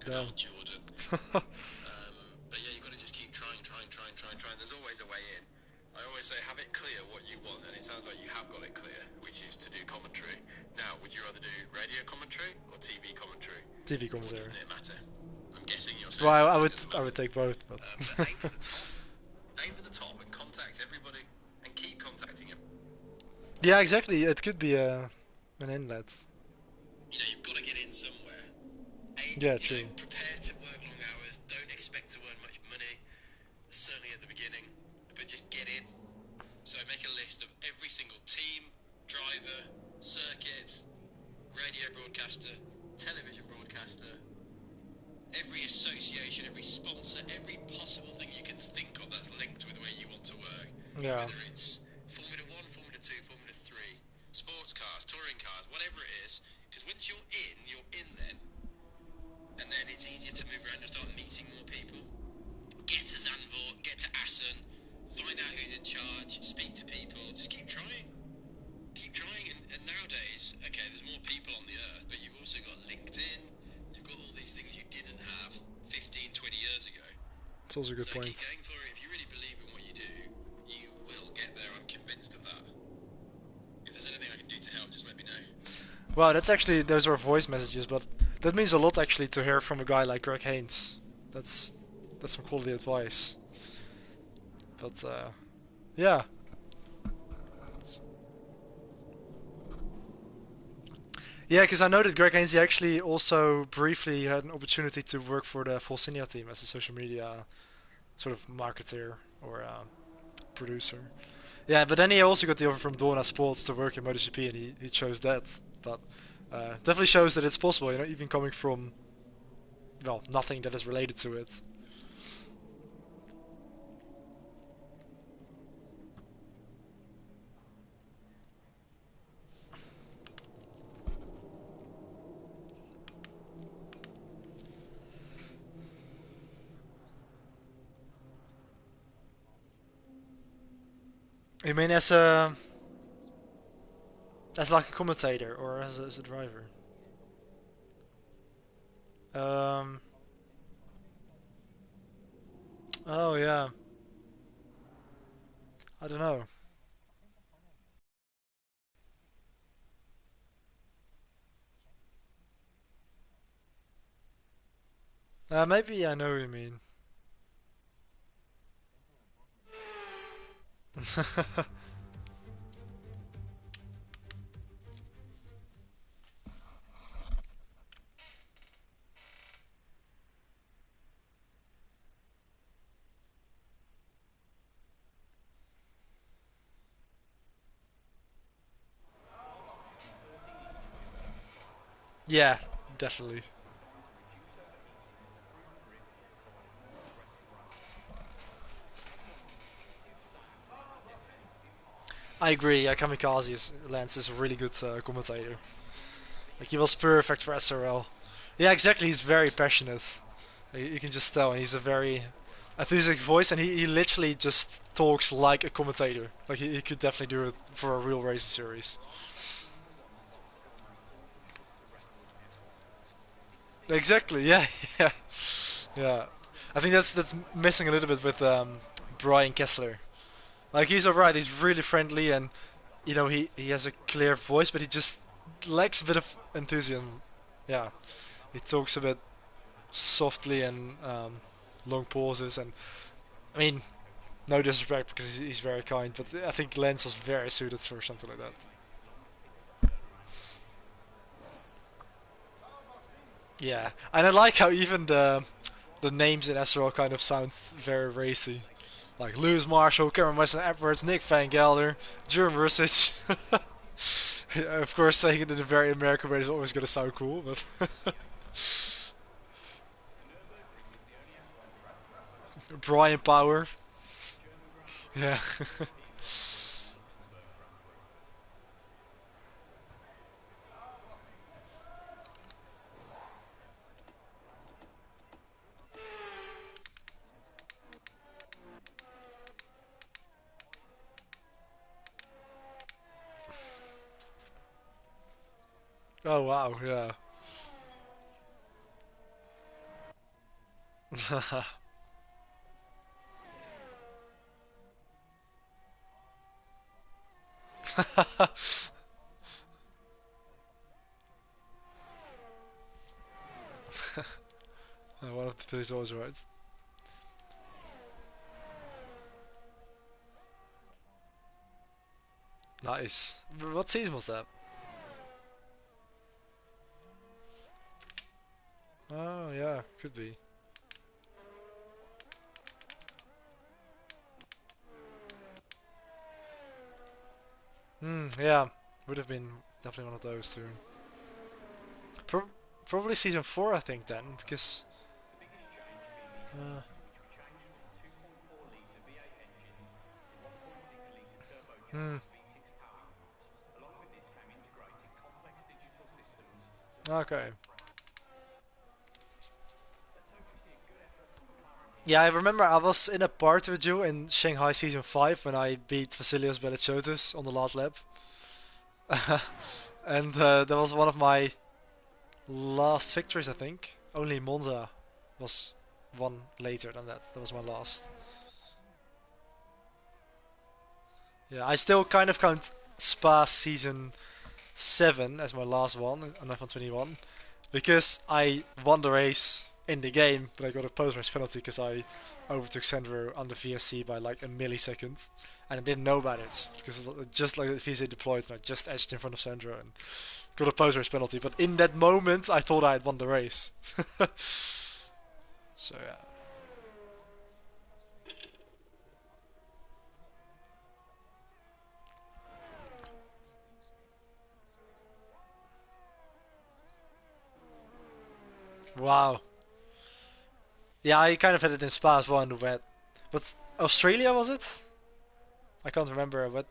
Good Damn. old Jordan. But yeah, you've got to just keep trying. There's always a way in. I always say, have it clear what you want, and it sounds like you have got it clear, which is to do commentary. Now, would you rather do radio commentary or TV commentary? TV Or commentary. doesn't it matter? I'm guessing you're saying Well, I it would doesn't I would matter. take both, but. But aim for the top. Aim for the top and contact everybody, and keep contacting him. Yeah, exactly. It could be an inlet. You know, you've got to get in somewhere. Yeah, true. Prepare to work long hours. Don't expect to earn much money, certainly at the beginning, but just get in. So make a list of every single team, driver, circuit, radio broadcaster, television broadcaster, every association, every sponsor, every possible thing you can think of that's linked with where you want to work. Yeah. Whether it's Formula 1, Formula 2, Formula 3, sports cars, touring cars, whatever it is, because once you're in then. And then it's easier to move around and start meeting more people. Get to Zandvoort, get to Assen, find out who's in charge, speak to people, just keep trying. Keep trying, and nowadays, okay, there's more people on the earth, but you've also got LinkedIn, you've got all these things you didn't have 15, 20 years ago. It's also a good So point. keep going for it. If you really believe in what you do, you will get there. I'm convinced of that. If there's anything I can do to help, just let me know. Wow, that's actually, those are voice messages, but that means a lot actually to hear from a guy like Greg Haynes. That's some quality advice. But yeah. Yeah, because I know that Greg Haynes actually also briefly had an opportunity to work for the Volsinia team as a social media sort of marketer or producer. Yeah, but then he also got the offer from Dorna Sports to work in MotoGP, and he chose that. But definitely shows that it's possible, you know, even coming from, well, nothing that is related to it. You mean as like a commentator or as a driver? Um. Oh yeah. I don't know. Maybe I know what you mean. Yeah, definitely. I agree. Yeah, Lance is a really good commentator. Like he was perfect for SRL. Yeah, exactly. He's very passionate. You can just tell, and he's a very enthusiastic voice, and he literally just talks like a commentator. Like he could definitely do it for a real racing series. Exactly. Yeah. Yeah. Yeah. I think that's missing a little bit with Brian Kessler. Like he's alright. He's really friendly, and you know he has a clear voice, but he just lacks a bit of enthusiasm. Yeah. He talks a bit softly and long pauses, and I mean, no disrespect because he's very kind, but I think Lens was very suited for something like that. Yeah, and I like how even the names in SRL kind of sound very racy. Like Lewis Marshall, Cameron Weston Edwards, Nick Van Gelder, Jerome Rusic. Of course, saying it in a very American way is always going to sound cool, but Brian Power. Yeah. Oh wow, yeah. One of the two is always right. Nice. What season was that? Oh yeah, could be. Yeah, would have been definitely one of those two. Pro Probably season 4, I think, then, because. Uh, hmm. Okay. Yeah, I remember I was in a party with you in Shanghai season 5 when I beat Vasilios Belichotis on the last lap. And that was one of my last victories, I think. Only Monza was one later than that. That was my last. Yeah, I still kind of count Spa season 7 as my last one on F121 because I won the race in the game, but I got a post-race penalty because I overtook Sandro on the VSC by like a millisecond, and I didn't know about it because just like the VSC deployed, and I just edged in front of Sandro and got a post-race penalty. But in that moment, I thought I had won the race. So yeah. Wow. Yeah, I kind of had it in Spa as well in the wet. But Australia was it? I can't remember what.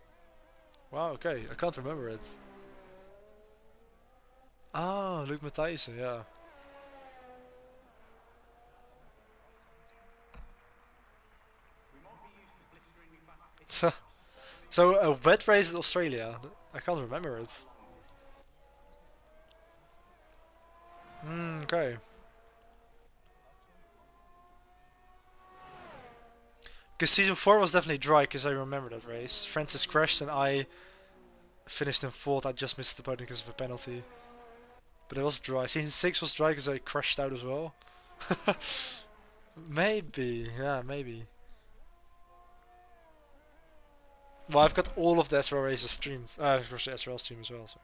Wow, okay, I can't remember it. Oh, Luke Matthijssen, yeah. So a wet race in Australia. I can't remember it. Okay. Because season 4 was definitely dry, because I remember that race. Francis crashed and I finished in 4th. I just missed the podium because of a penalty. But it was dry. Season 6 was dry because I crashed out as well. Maybe, yeah, maybe. Well, I've got all of the SRL races streamed. Of course, the SRL stream as well. So.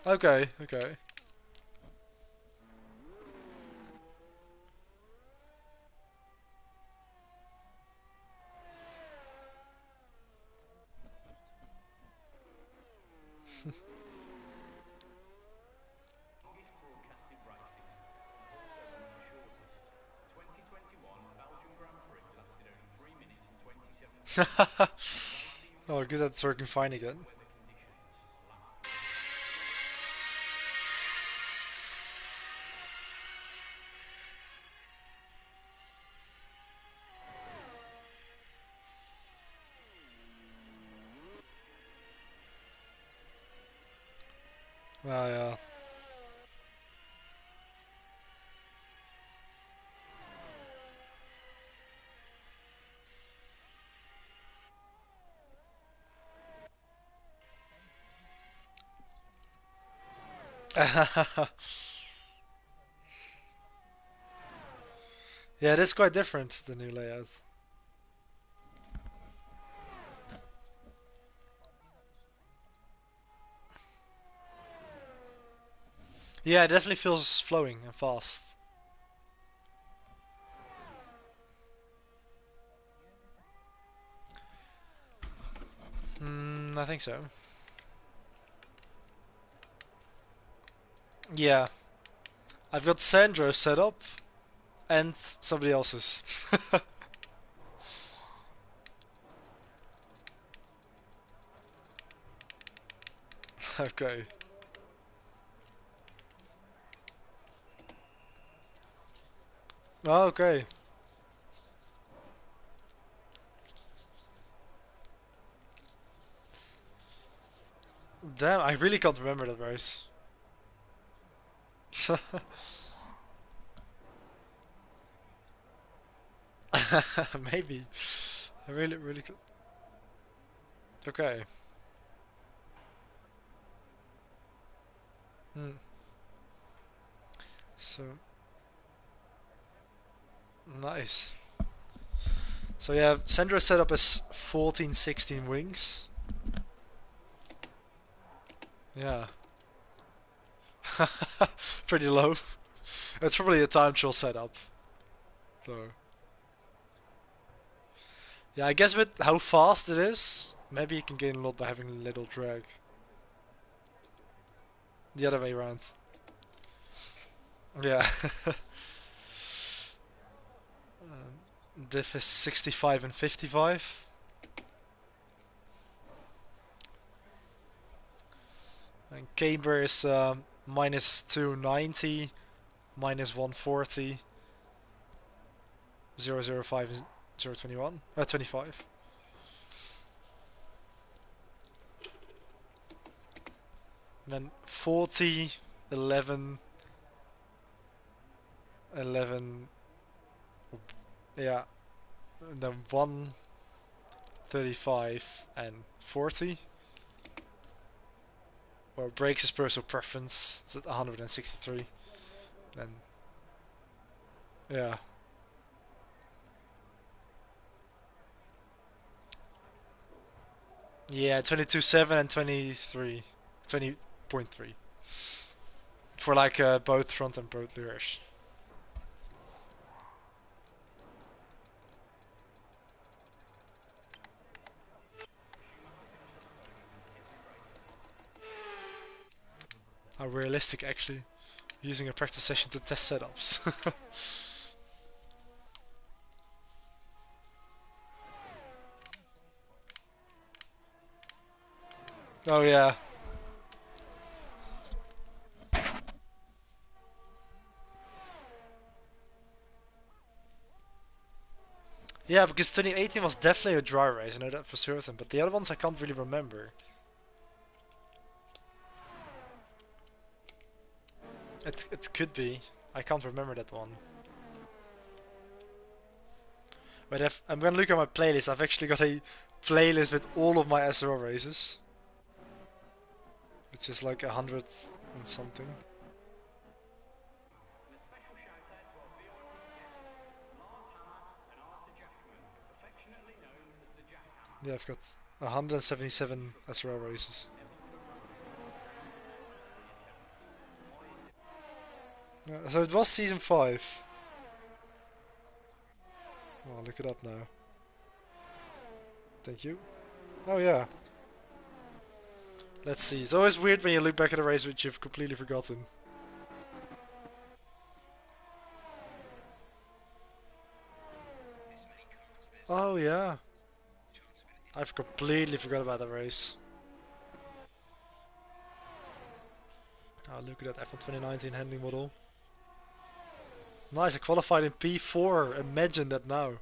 Okay, okay. Oh, good, that's working fine again. Ah, yeah. Yeah, it is quite different, the new layout. Yeah, it definitely feels flowing and fast. I think so. Yeah. I've got Sandro set up and somebody else's. Okay. Oh, okay. Damn, I really can't remember that race. Maybe. I really could. Okay. Hmm. So nice. So yeah, Sandro set up as 14-16 wings. Yeah. Pretty low. It's probably a time trial setup. So yeah, I guess with how fast it is, maybe you can gain a lot by having a little drag. The other way around. Yeah. Diff is 65 and 55. And Camber is minus 290, minus 140, 005 and 021, 25. And then 40, 11, 11, yeah, and then 135 and 40. Or brakes is personal preference, it's at 163. Then, yeah. Yeah, 22.7 and 23. 20.3. For like both front and both rears. How realistic actually. Using a practice session to test setups. Oh yeah. Yeah, because 2018 was definitely a dry race, I know that for certain, but the other ones I can't really remember. It could be. I can't remember that one. But if I'm gonna look at my playlist, I've actually got a playlist with all of my SRL races. Which is like 100 and something. Yeah, I've got 177 SRL races. Yeah, so it was season 5. Oh, I'll look it up now. Thank you. Oh yeah. Let's see. It's always weird when you look back at a race which you've completely forgotten. Oh yeah. I've completely forgot about that race. Oh, look at that F1 2019 handling model. Nice, I qualified in P4. Imagine that now.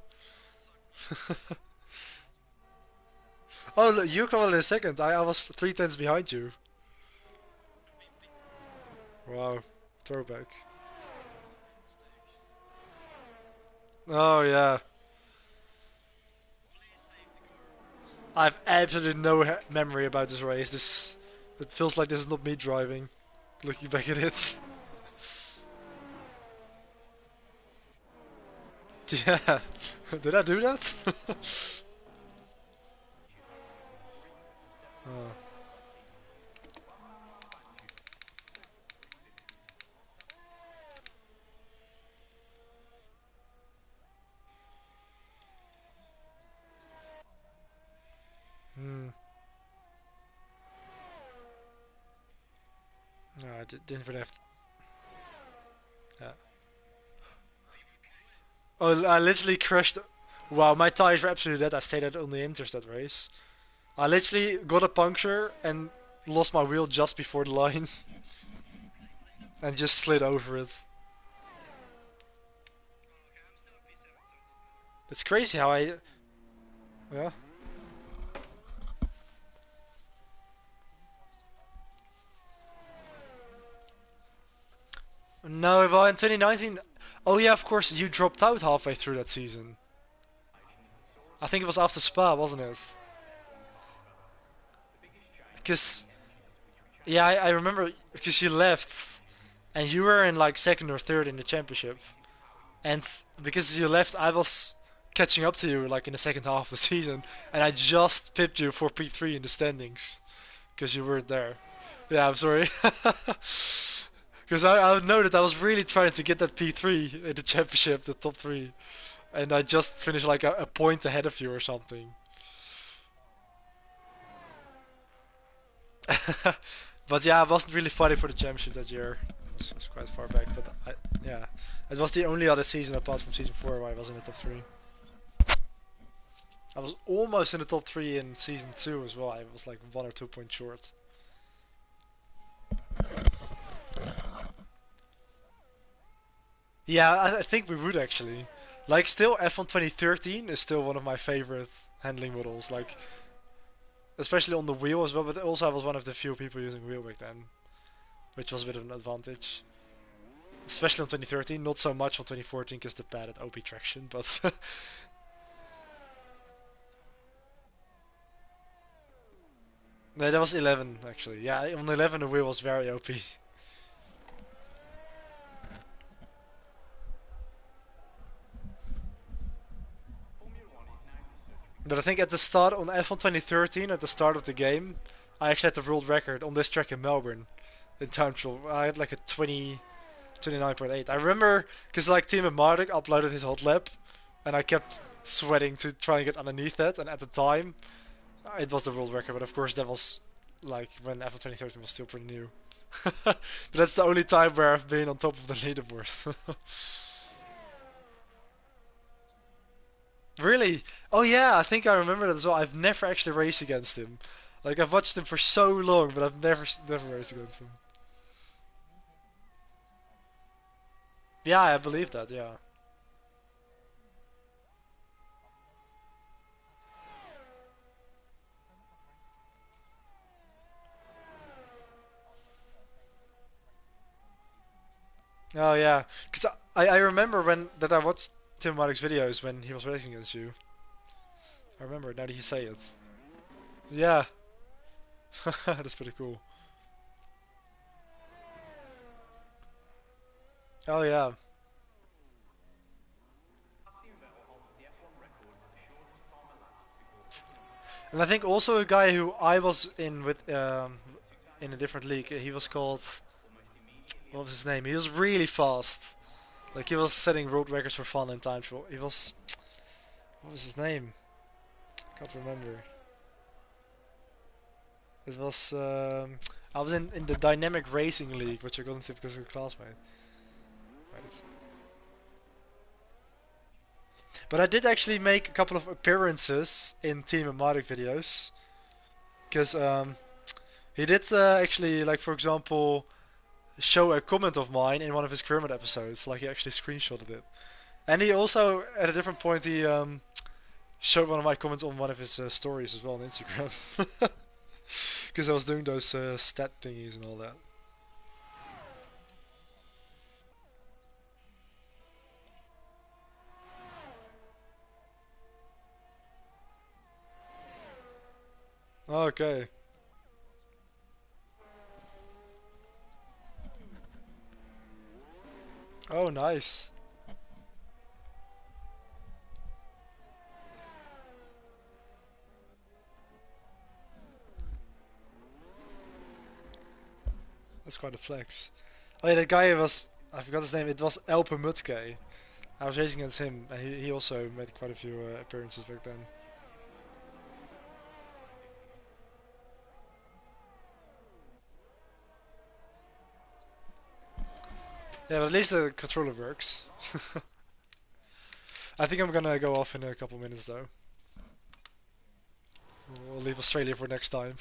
Oh, look, you qualified in second. I was 3 tenths behind you. Wow, throwback. Oh yeah. I've absolutely no memory about this race. It feels like this is not me driving. Looking back at it. Yeah. Did I do that? Oh. Hmm. I didn't really have. Yeah. Oh, I literally crashed. Wow, my tires were absolutely dead. I stayed at only enters that race. I literally got a puncture and lost my wheel just before the line and just slid over it. It's crazy how I. Yeah. No, well, in 2019. Oh, yeah, of course, you dropped out halfway through that season. I think it was after Spa, wasn't it? Because, yeah, I remember because you left and you were in like second or third in the championship. And because you left, I was catching up to you like in the second half of the season, and I just pipped you for P3 in the standings because you weren't there. Yeah, I'm sorry. Because I know that I was really trying to get that P3 in the championship, the top three, and I just finished like a point ahead of you or something. But yeah, I wasn't really fighting for the championship that year. It was quite far back, but yeah, it was the only other season apart from season 4 where I was in the top 3. I was almost in the top 3 in season 2 as well. I was like 1 or 2 points short. Yeah, I think we would actually. Like, still, F1 2013 is still one of my favorite handling models. Like, especially on the wheel as well. But also, I was one of the few people using wheel back then, which was a bit of an advantage. Especially on 2013, not so much on 2014 because the padded OP traction, but no, that was 11 actually. Yeah, on 11 the wheel was very OP. But I think at the start on F1 2013, at the start of the game, I actually had the world record on this track in Melbourne in time trial. I had like a 29.8. I remember because like Team Mardik uploaded his hot lap, and I kept sweating to try and get underneath that. And at the time, it was the world record. But of course, that was like when F1 2013 was still pretty new. But that's the only time where I've been on top of the leaderboard. Really? Oh yeah, I think I remember that as well. I've never actually raced against him. Like I've watched him for so long, but I've never raced against him. Yeah, I believe that. Yeah. Oh yeah, because I remember when that I watched Tim Maddox's videos when he was racing against you. I remember now that you say it. Yeah, that's pretty cool. Oh yeah, and I think also a guy who I was in with in a different league. He was called, what was his name? He was really fast. Like he was setting world records for fun in time trial. He was, what was his name? Can't remember. It was I was in the dynamic racing league, which I got into because of a classmate. But I did actually make a couple of appearances in Team Amatic videos. Because he did actually, like for example, show a comment of mine in one of his Kermit episodes. Like he actually screenshotted it. And he also, at a different point, he showed one of my comments on one of his stories as well on Instagram. Because I was doing those stat thingies and all that. Okay. Oh, nice. That's quite a flex. Oh yeah, that guy was, I forgot his name, it was Elpe. I was racing against him, and he also made quite a few appearances back then. Yeah, but at least the controller works. I think I'm gonna go off in a couple minutes though. We'll leave Australia for next time.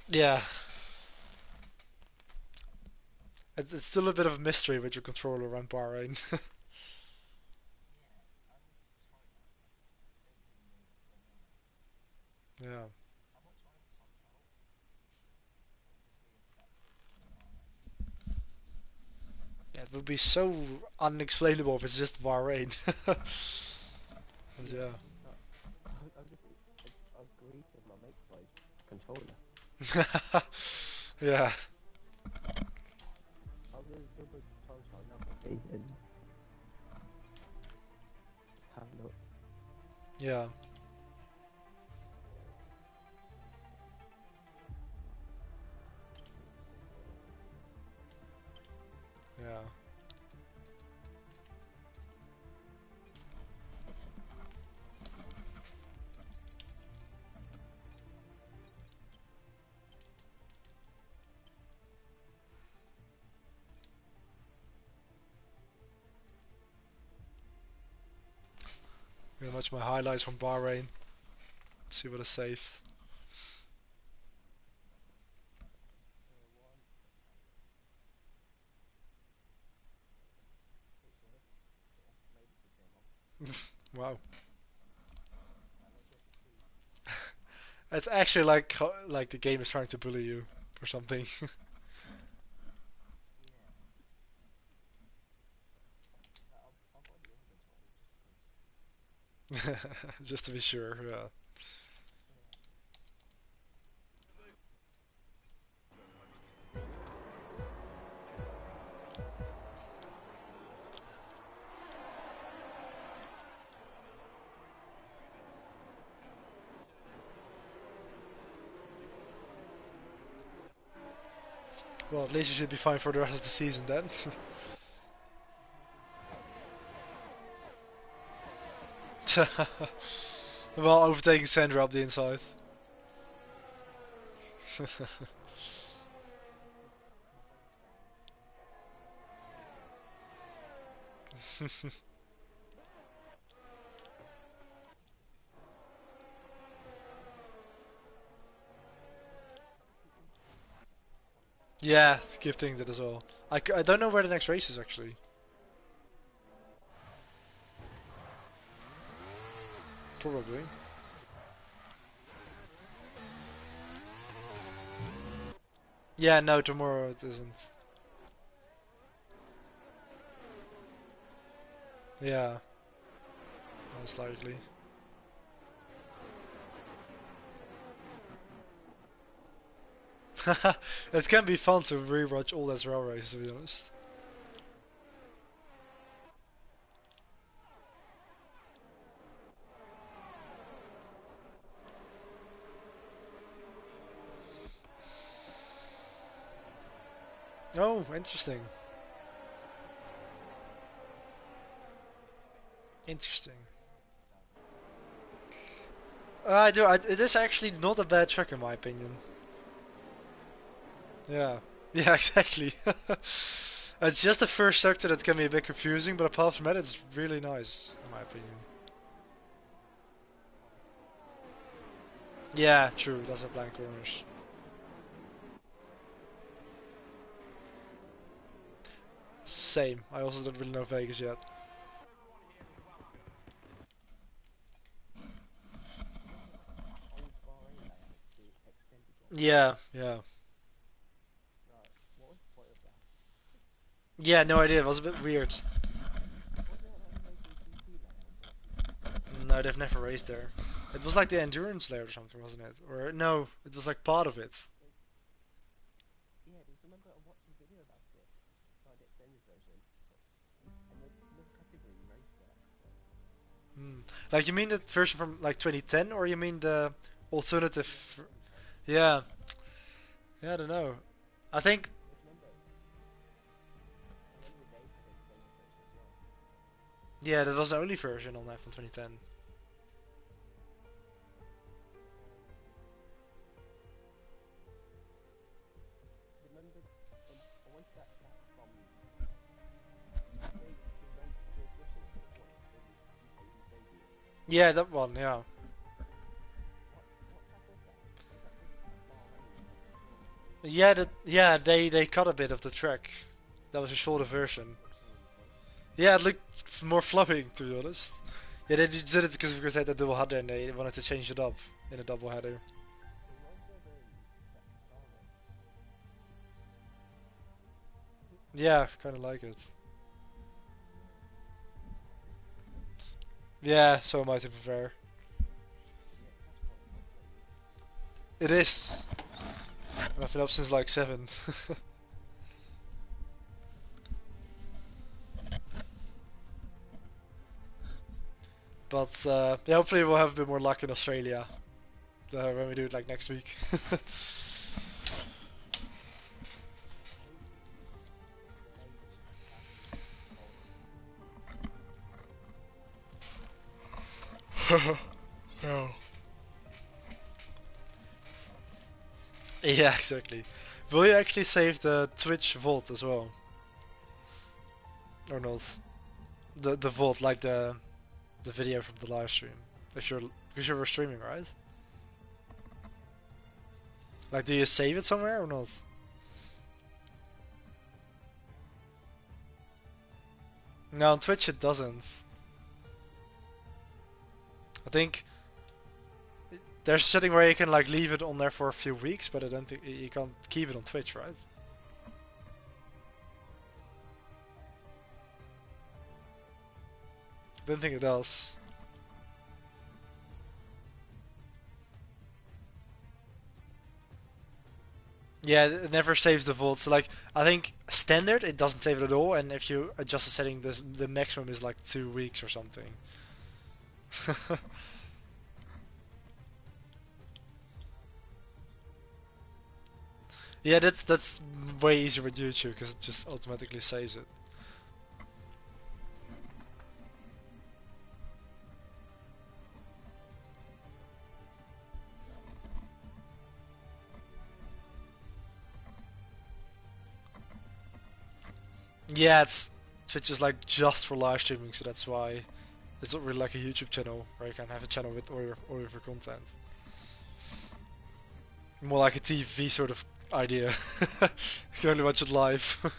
Yeah, it's still a bit of a mystery with your controller around Bahrain. Yeah. Yeah, it would be so unexplainable if it's just Bahrain. But yeah. Yeah. Yeah. Yeah. Gonna watch my highlights from Bahrain. See what I saved. Wow. It's actually like the game is trying to bully you or something. Just to be sure, yeah. Well, at least you should be fine for the rest of the season then. While overtaking Sandra up the inside. Yeah, keep thinking that as well. I don't know where the next race is actually. Probably. Yeah, no, tomorrow it isn't. Yeah, most likely. It can be fun to rewatch all SRL races, to be honest. Oh, interesting. Interesting. I do. It is actually not a bad track in my opinion. Yeah. Yeah, exactly. It's just the first sector that can be a bit confusing, but apart from that, it's really nice, in my opinion. Yeah, true. It does have blank corners. Same. I also don't really know Vegas yet. Yeah, yeah. Yeah, no idea. It was a bit weird. No, they've never raced there. It was like the endurance layer or something, wasn't it? Or no, it was like part of it. Hmm. Like you mean the version from like 2010, or you mean the alternative? Yeah, yeah, I don't know. I think yeah, that was the only version on that from 2010. Yeah, that one. Yeah. Yeah, they cut a bit of the track. That was a shorter version. Yeah, it looked more floppy, to be honest. Yeah, they just did it because they had a double header and they wanted to change it up in a double header. Yeah, kind of like it. Yeah, so am I, to be fair. It is. And I've been up since like 7. But yeah, hopefully we'll have a bit more luck in Australia when we do it like next week. No. Yeah, exactly. Will you actually save the Twitch vault as well? Or not? The vault, like the video from the live stream. If you're because you were streaming, right? Like, do you save it somewhere or not? No, on Twitch it doesn't. I think there's a setting where you can like leave it on there for a few weeks, but I don't think you can't keep it on Twitch, right? I don't think it does. Yeah, it never saves the vault. So like, I think standard it doesn't save it at all, and if you adjust the setting, the maximum is like 2 weeks or something. Yeah, that's way easier with YouTube because it just automatically saves it. Yeah, Twitch is like just for live streaming, so that's why it's not really like a YouTube channel where you can have a channel with all of your content. More like a TV sort of idea. You can only watch it live.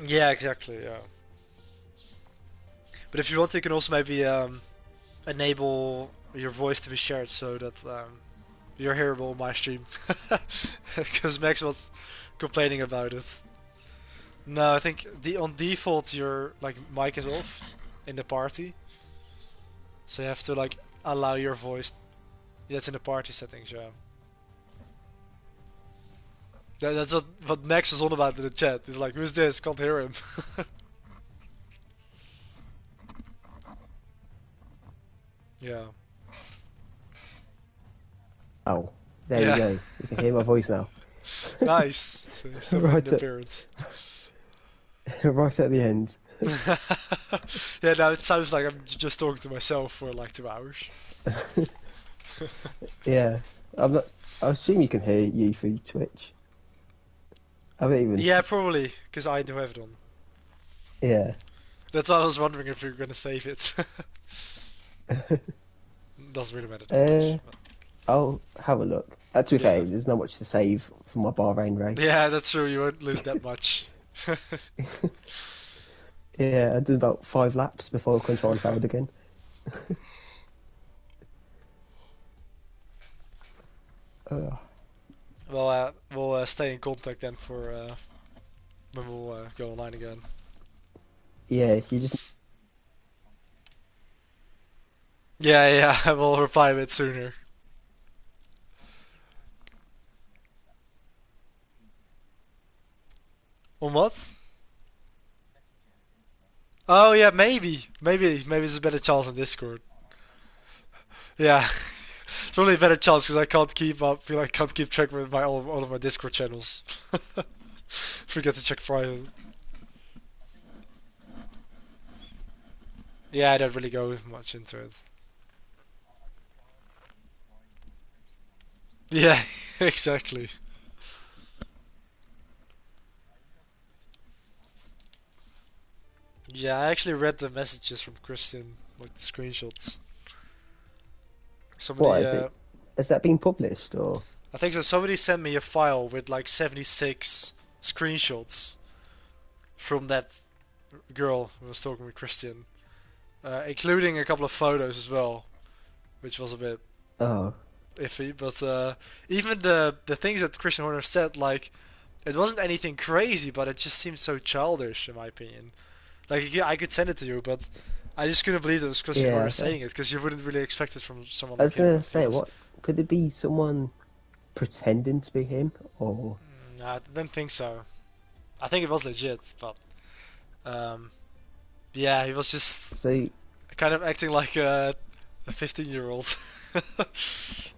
Yeah, exactly. Yeah. But if you want, you can also maybe enable your voice to be shared so that you're hearable on my stream. Because Max was complaining about it. No, I think on default your like mic is off in the party, so you have to like allow your voice. Yeah, it's in the party settings. Yeah, that's what Max is on about in the chat. He's like, "Who's this? Can't hear him." Yeah. Oh, there we Yeah. go. You can hear my voice now. Nice. So you still made Right an at, appearance. right at the end. Yeah, now it sounds like I'm just talking to myself for like 2 hours. Yeah, I'm not. I assume you can hear you through Twitch. I haven't even. Yeah, probably because I do have it on. Yeah. That's why I was wondering if we were gonna save it. Doesn't really matter that uh, much. But... I'll have a look. To be Yeah. fair, there's not much to save from my Bahrain race. Yeah, that's true. You won't lose that much. Yeah, I did about 5 laps before control failed again. Uh, Well, we'll stay in contact then for when we'll go online again. yeah, you just. Yeah, yeah, I will reply a bit sooner. On what? Oh yeah, maybe there's a better chance on Discord. Yeah, it's probably a better chance because I can't keep up. Feel like I can't keep track with my all of my Discord channels. Forget to check private. Yeah, I don't really go much into it. Yeah, exactly. Yeah, I actually read the messages from Christian, like the screenshots. What Somebody, is it? Has that been published or? I think so. Somebody sent me a file with like 76 screenshots from that girl who was talking with Christian, including a couple of photos as well, which was a bit Oh, iffy. But even the things that Christian Horner said, like it wasn't anything crazy, but it just seemed so childish in my opinion. Like yeah, I could send it to you, but I just couldn't believe it was Christian yeah. Horner saying it because you wouldn't really expect it from someone I like was him. gonna Like he say, was. what could it be? Someone pretending to be him, or I don't think so. I think it was legit, but um, yeah, he was just so kind of acting like a 15-year-old,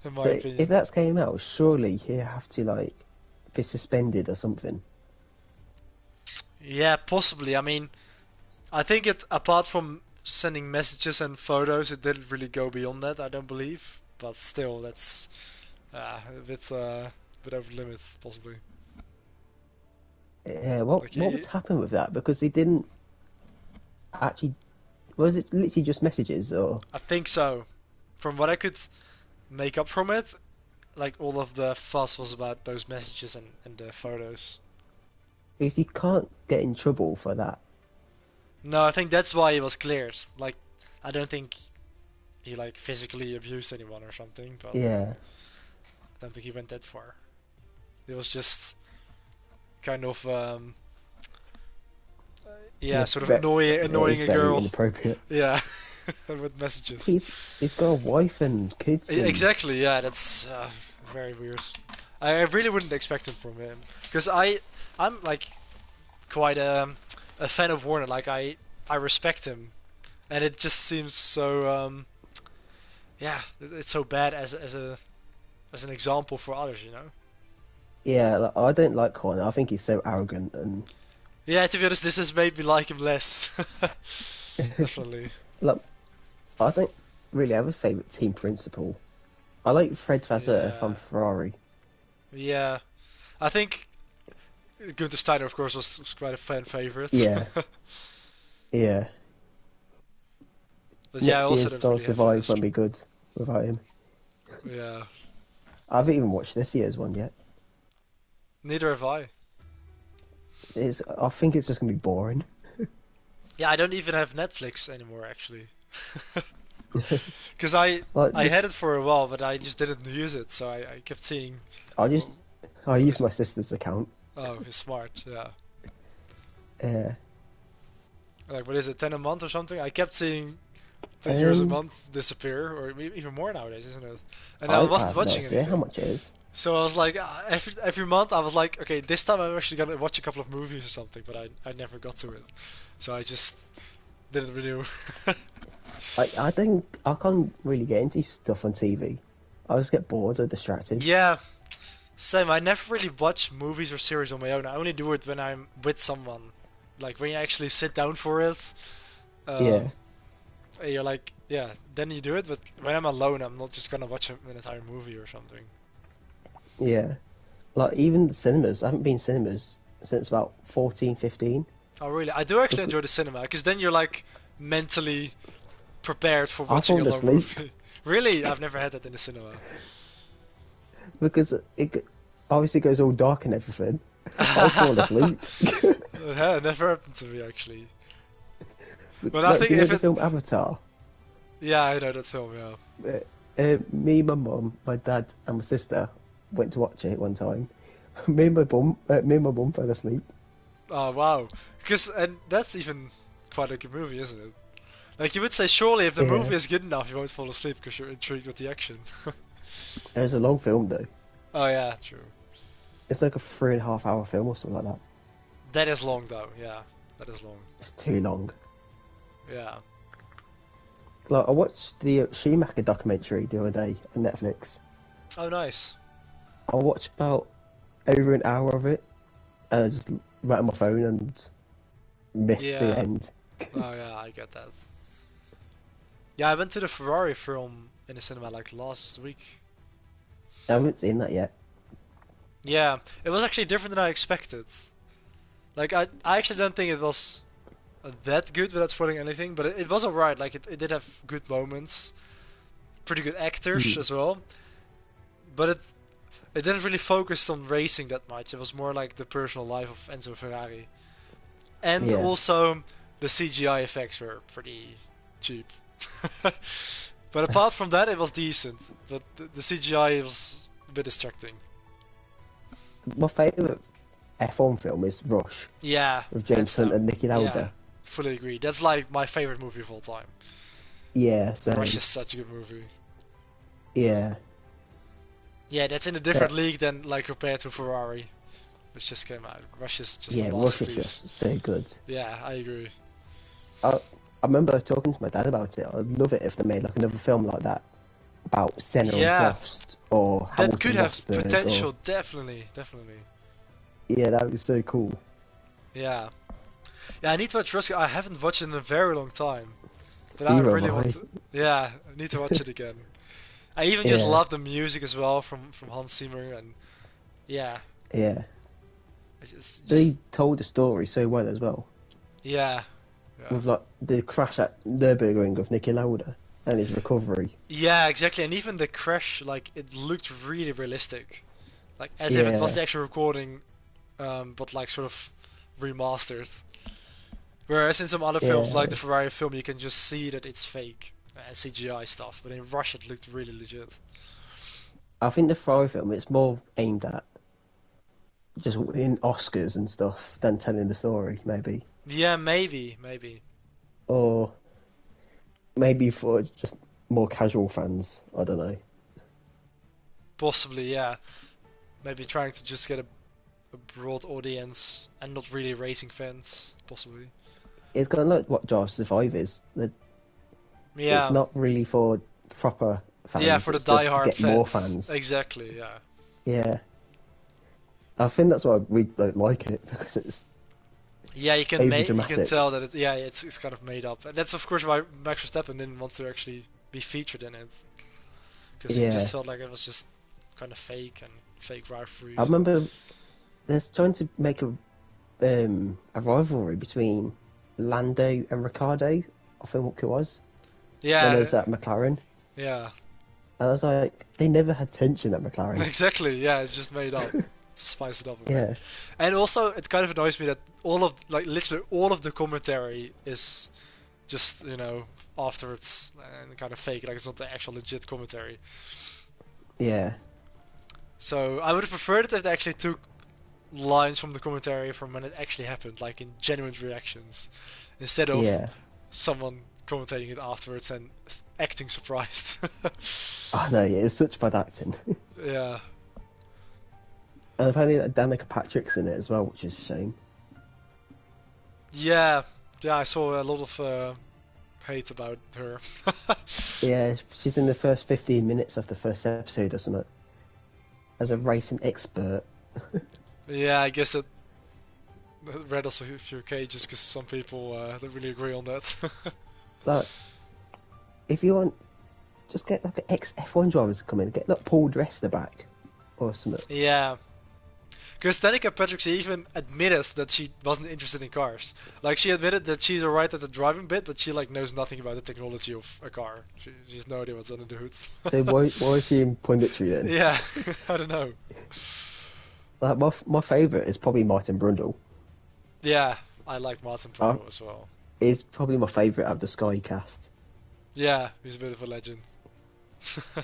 in my so if opinion. that's came out, surely he'd have to like be suspended or something. Yeah, possibly. I mean, I think it apart from sending messages and photos, it didn't really go beyond that. I don't believe, but still, that's a bit over the limit, possibly. Yeah, Like what he, would happen with that? Because he didn't actually. Was it literally just messages, or I think so. From what I could make up from it, like all of the fuss was about those messages and the photos. because he can't get in trouble for that? No, I think that's why he was cleared. Like, I don't think he like physically abused anyone or something, but Yeah, I don't think he went that far. It was just kind of yeah, yeah, sort of annoying it's a very girl. inappropriate. Yeah, with messages. He's got a wife and kids, and Exactly, yeah, that's very weird. I really wouldn't expect it from him because I'm like quite a fan of Warner. Like I respect him, and it just seems so yeah, it's so bad as an example for others, you know. yeah, like, I don't like Connor. I think he's so arrogant, and Yeah, to be honest, this has made me like him less. Definitely. like I don't really have a favorite team principal. I like Fred Vasseur from Yeah, Ferrari. yeah. I think Gunther Steiner, of course, was quite a fan favorite. Yeah, yeah. But yeah, I Next also year's don't Star really have a Survive won't string. be good without him. Yeah, I haven't even watched this year's one yet. neither have I. I think it's just gonna be boring. Yeah, I don't even have Netflix anymore, actually. Because I Like I this, had it for a while, but I just didn't use it, so I kept seeing. I What, just I what use is it? my sister's account. Oh, you're smart. Yeah. Uh, Like what is it, 10 a month or something? I kept seeing 10 euros a um, month disappear, or even more nowadays, isn't it? And I I wasn't have no watching idea how anything. much it is. So I was like, every month I was like, okay, this time I'm actually gonna watch a couple of movies or something, but I never got to it. So I just didn't renew. I can't really get into stuff on TV. I just get bored or distracted. Yeah, same. I never really watch movies or series on my own. I only do it when I'm with someone. Like when you actually sit down for it, Yeah, um, and you're like, yeah, then you do it. But when I'm alone, I'm not just gonna watch an entire movie or something. yeah. Like even the cinemas. I haven't been cinemas since about 14, 15. Oh, really? I do actually Bec- enjoy the cinema because then you're like mentally prepared for I watching a fall long asleep movie. Really? I've never had that in the cinema. because obviously goes all dark and everything. I'll fall asleep. It never happened to me actually. But I Like, think do you know if the it, film Avatar? yeah, I know that film. Yeah. Me, my mum, my dad, and my sister went to watch it one time. Me and my mum fell asleep. Oh wow. Because and that's even quite a good movie, isn't it? Like you would say, surely if the Yeah, movie is good enough, you won't fall asleep because you're intrigued with the action. it was a long film though. Oh yeah, true. It's like a 3.5 hour film or something like that. That is long though. Yeah, that is long. It's too long. Yeah. Like I watched the Schumacher documentary the other day on Netflix. Oh nice. I watched about over an hour of it, and I just went on my phone and missed the Yeah. end. Oh yeah, I get that. Yeah, I went to the Ferrari film in the cinema like last week. I haven't seen that yet. Yeah, it was actually different than I expected. Like I actually don't think it was that good without spoiling anything, but it was alright. Like it did have good moments, pretty good actors Hmm. as well. But it didn't really focus on racing that much. It was more like the personal life of Enzo Ferrari. And Yeah. also, the CGI effects were pretty cheap. But apart from that, it was decent. But the CGI was a bit distracting. My favourite F1 film is Rush Yeah, with hands James Hunt down. and Niki Yeah, Lauda. fully agree. That's like my favorite movie of all time. Yeah, Rush same. is such a good movie. Yeah. Yeah, that's in a Yeah, different league than like compared to Ferrari, which just came out. Rush is just a yeah, Rush is masterpiece. just so good. Yeah, I agree. I remember talking to my dad about it. I'd love it if they made like another film like that about Senna and Yeah, Prost or that could Hamilton have Rosberg or potential, definitely, definitely. yeah, that would be so cool. Yeah. Yeah, I need to watch Rush. I haven't watched it in a very long time. But I Either really am want I. to. Yeah, I need to watch it again. I even just Yeah, love the music as well from Hans Zimmer, and yeah, yeah. it's just They told the story so well as well. yeah, yeah, With like the crash at Nürburgring of Niki Lauda and his recovery. yeah, exactly. And even the crash, like it looked really realistic, like as if it was Yeah, the actual recording, but like sort of remastered. Whereas in some other films, like the yeah. Ferrari film, you can just see that it's fake and CGI stuff. But in Rush, it looked really legit. I think the Ferrari film it's more aimed at just in Oscars and stuff than telling the story, maybe. Yeah, maybe, maybe. Or maybe for just more casual fans. I don't know. Possibly, yeah. Maybe trying to just get a broad audience and not really racing fans, possibly. It's kind of like what Drive to Survive is. It's Yeah, not really for proper yeah, fans. for the It's just to die-hard get more fans. fans. Exactly, yeah. Yeah, I think that's why we don't like it because it's Yeah, over you can dramatic. tell that it's kind of made up, and that's of course why Max Verstappen didn't want to actually be featured in it because he just Yeah, felt like it was just kind of fake and fake I rivalries. And remember there's trying to make a rivalry between Lando and Ricardo. I think it was when I yeah, was at McLaren. yeah, And I was like, they never had tension at McLaren. exactly. Yeah, it's just made up. Spice it up a bit. Yeah, And also, it kind of annoys me that all of like literally all of the commentary is just afterwards and kind of fake, like it's not the actual legit commentary. yeah, So I would have preferred it if they actually took lines from the commentary from when it actually happened, like in genuine reactions, instead of yeah. someone commentating it afterwards and acting surprised. I know, yeah, it's such bad acting. Yeah, And apparently that Danica Patrick's in it as well, which is a shame. yeah, yeah. I saw a lot of hate about her. Yeah, she's in the first 15 minutes of the first episode or something. As a racing expert. Yeah, I guess that read also a few cages because some people don't really agree on that. Like, if you want, just get like an ex-F1 drivers to come in, get like Paul Dressler back or something. Yeah, because Danica Patrick even admitted that she wasn't interested in cars. Like she admitted that she's alright at the driving bit, but she like knows nothing about the technology of a car. She has no idea what's under the hood. So why is she in punditry then? Yeah, I don't know. Like my favourite is probably Martin Brundle. Yeah, I like Martin Uh, Brundle as well. is probably my favourite of the Sky cast. Yeah, he's a bit of a legend.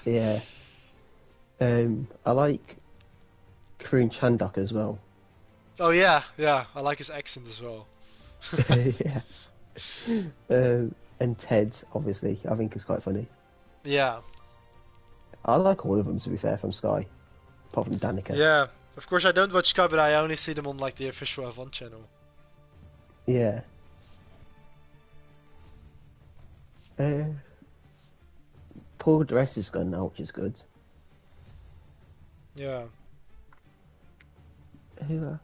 Yeah. I like Karun Chandok as well. Oh yeah, yeah, I like his accent as well. Yeah. And Ted, obviously, I think is quite funny. Yeah, I like all of them, to be fair, from Sky, apart from Danica. yeah. Of course, I don't watch Sky, but I only see them on like the official F1 channel. Yeah. Uh, Paul Dress is gone now, which is good. Yeah, Who?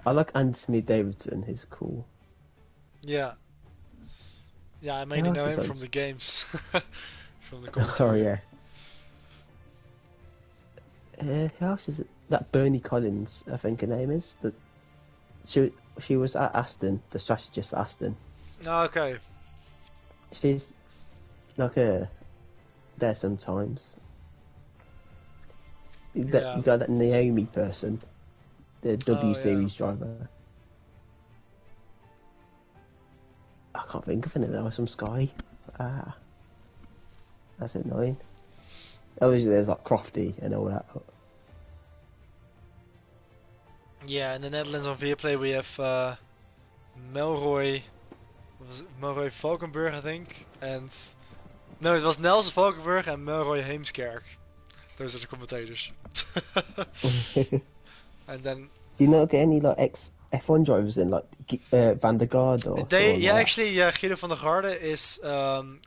I like Anthony Davidson. He's cool. yeah, yeah. I Who mainly else know is him on? from the games, from the Oh commentary. yeah. Who else is it? That Bernie Collins, I think her name is. That she was at Aston, the strategist at Aston. Okay. She's like there sometimes. That Yeah. you got that Naomi person, the W Oh yeah. Series driver. I can't think of anything else from Sky. That's annoying. Obviously, there's like Crofty and all that. Yeah, in the Netherlands on Viaplay we have Melroy, Melroy Valkenburg, I think, and no, it was Nelson Valkenburg and Melroy Heemskerk. Those are the commentators. And then You not get any like ex F1 drivers in like Van der Garde or they, someone yeah, like that. actually, yeah, Guido van der Garde is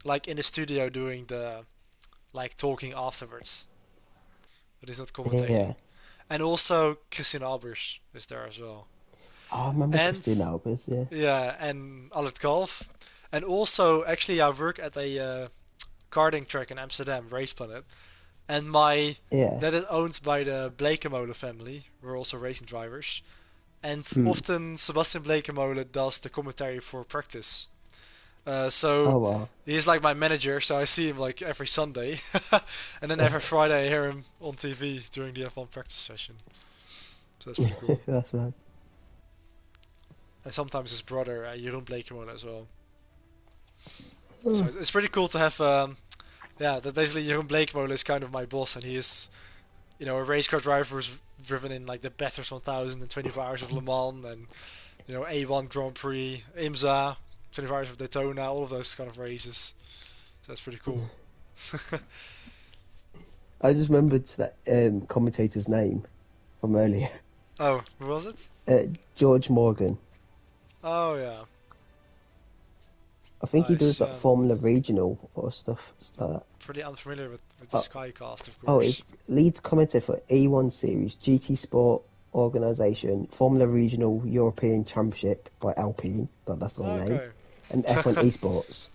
like in the studio doing the like talking afterwards, but he's not commentating. Yeah, And also Christian Albers is there as well. I remember And Christine Albers. Yeah, yeah, and Albert Kalf. And also, actually, I work at a karting track in Amsterdam, Race Planet. And my yeah. that is owned by the Blekemolen family. We're also racing drivers. And Mm. often Sebastian Blekemolen does the commentary for practice. Oh So well. he's like my manager, so I see him like every Sunday. And then every Friday I hear him on TV during the F1 practice session. So that's pretty cool. That's right. And sometimes his brother, Jeroen Blekemolen as well. So it's pretty cool to have, yeah, that basically Jeroen Blekemolen is kind of my boss, and he is, a race car driver who's driven in like the Bathurst 1000 and 24 Hours of Le Mans, and A1 Grand Prix, IMSA, 24 Hours of Daytona, all of those kind of races. So that's pretty cool. I just remembered that commentator's name from earlier. Oh, who was it? George Morgan. Oh yeah, I think he nice. does like Yeah, Formula Regional or stuff like that. pretty unfamiliar with the Oh, Skycast, of oh, course. it's lead commentator for E1 Series, GT Sport Organisation, Formula Regional European Championship by Alpine. God, that's a long name. Okay. And F1 Esports.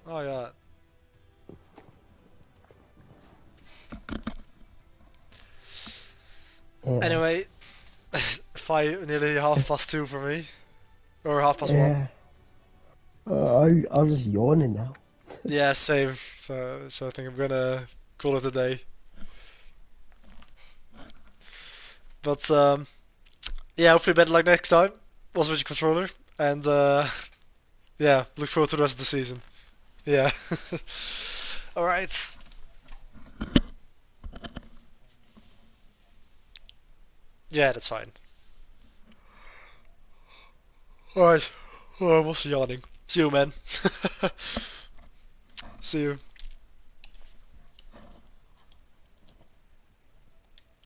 Oh yeah. Yeah. Anyway, nearly 2:30 for me, or 1:30. Yeah. I'm just yawning now. Yeah, same. So I think I'm gonna call it a day. But yeah, hopefully better luck next time. Also with your controller, and yeah, look forward to the rest of the season. Yeah. All right. Yeah, that's fine. All right. Oh, I'm also yawning. See you, man. See you.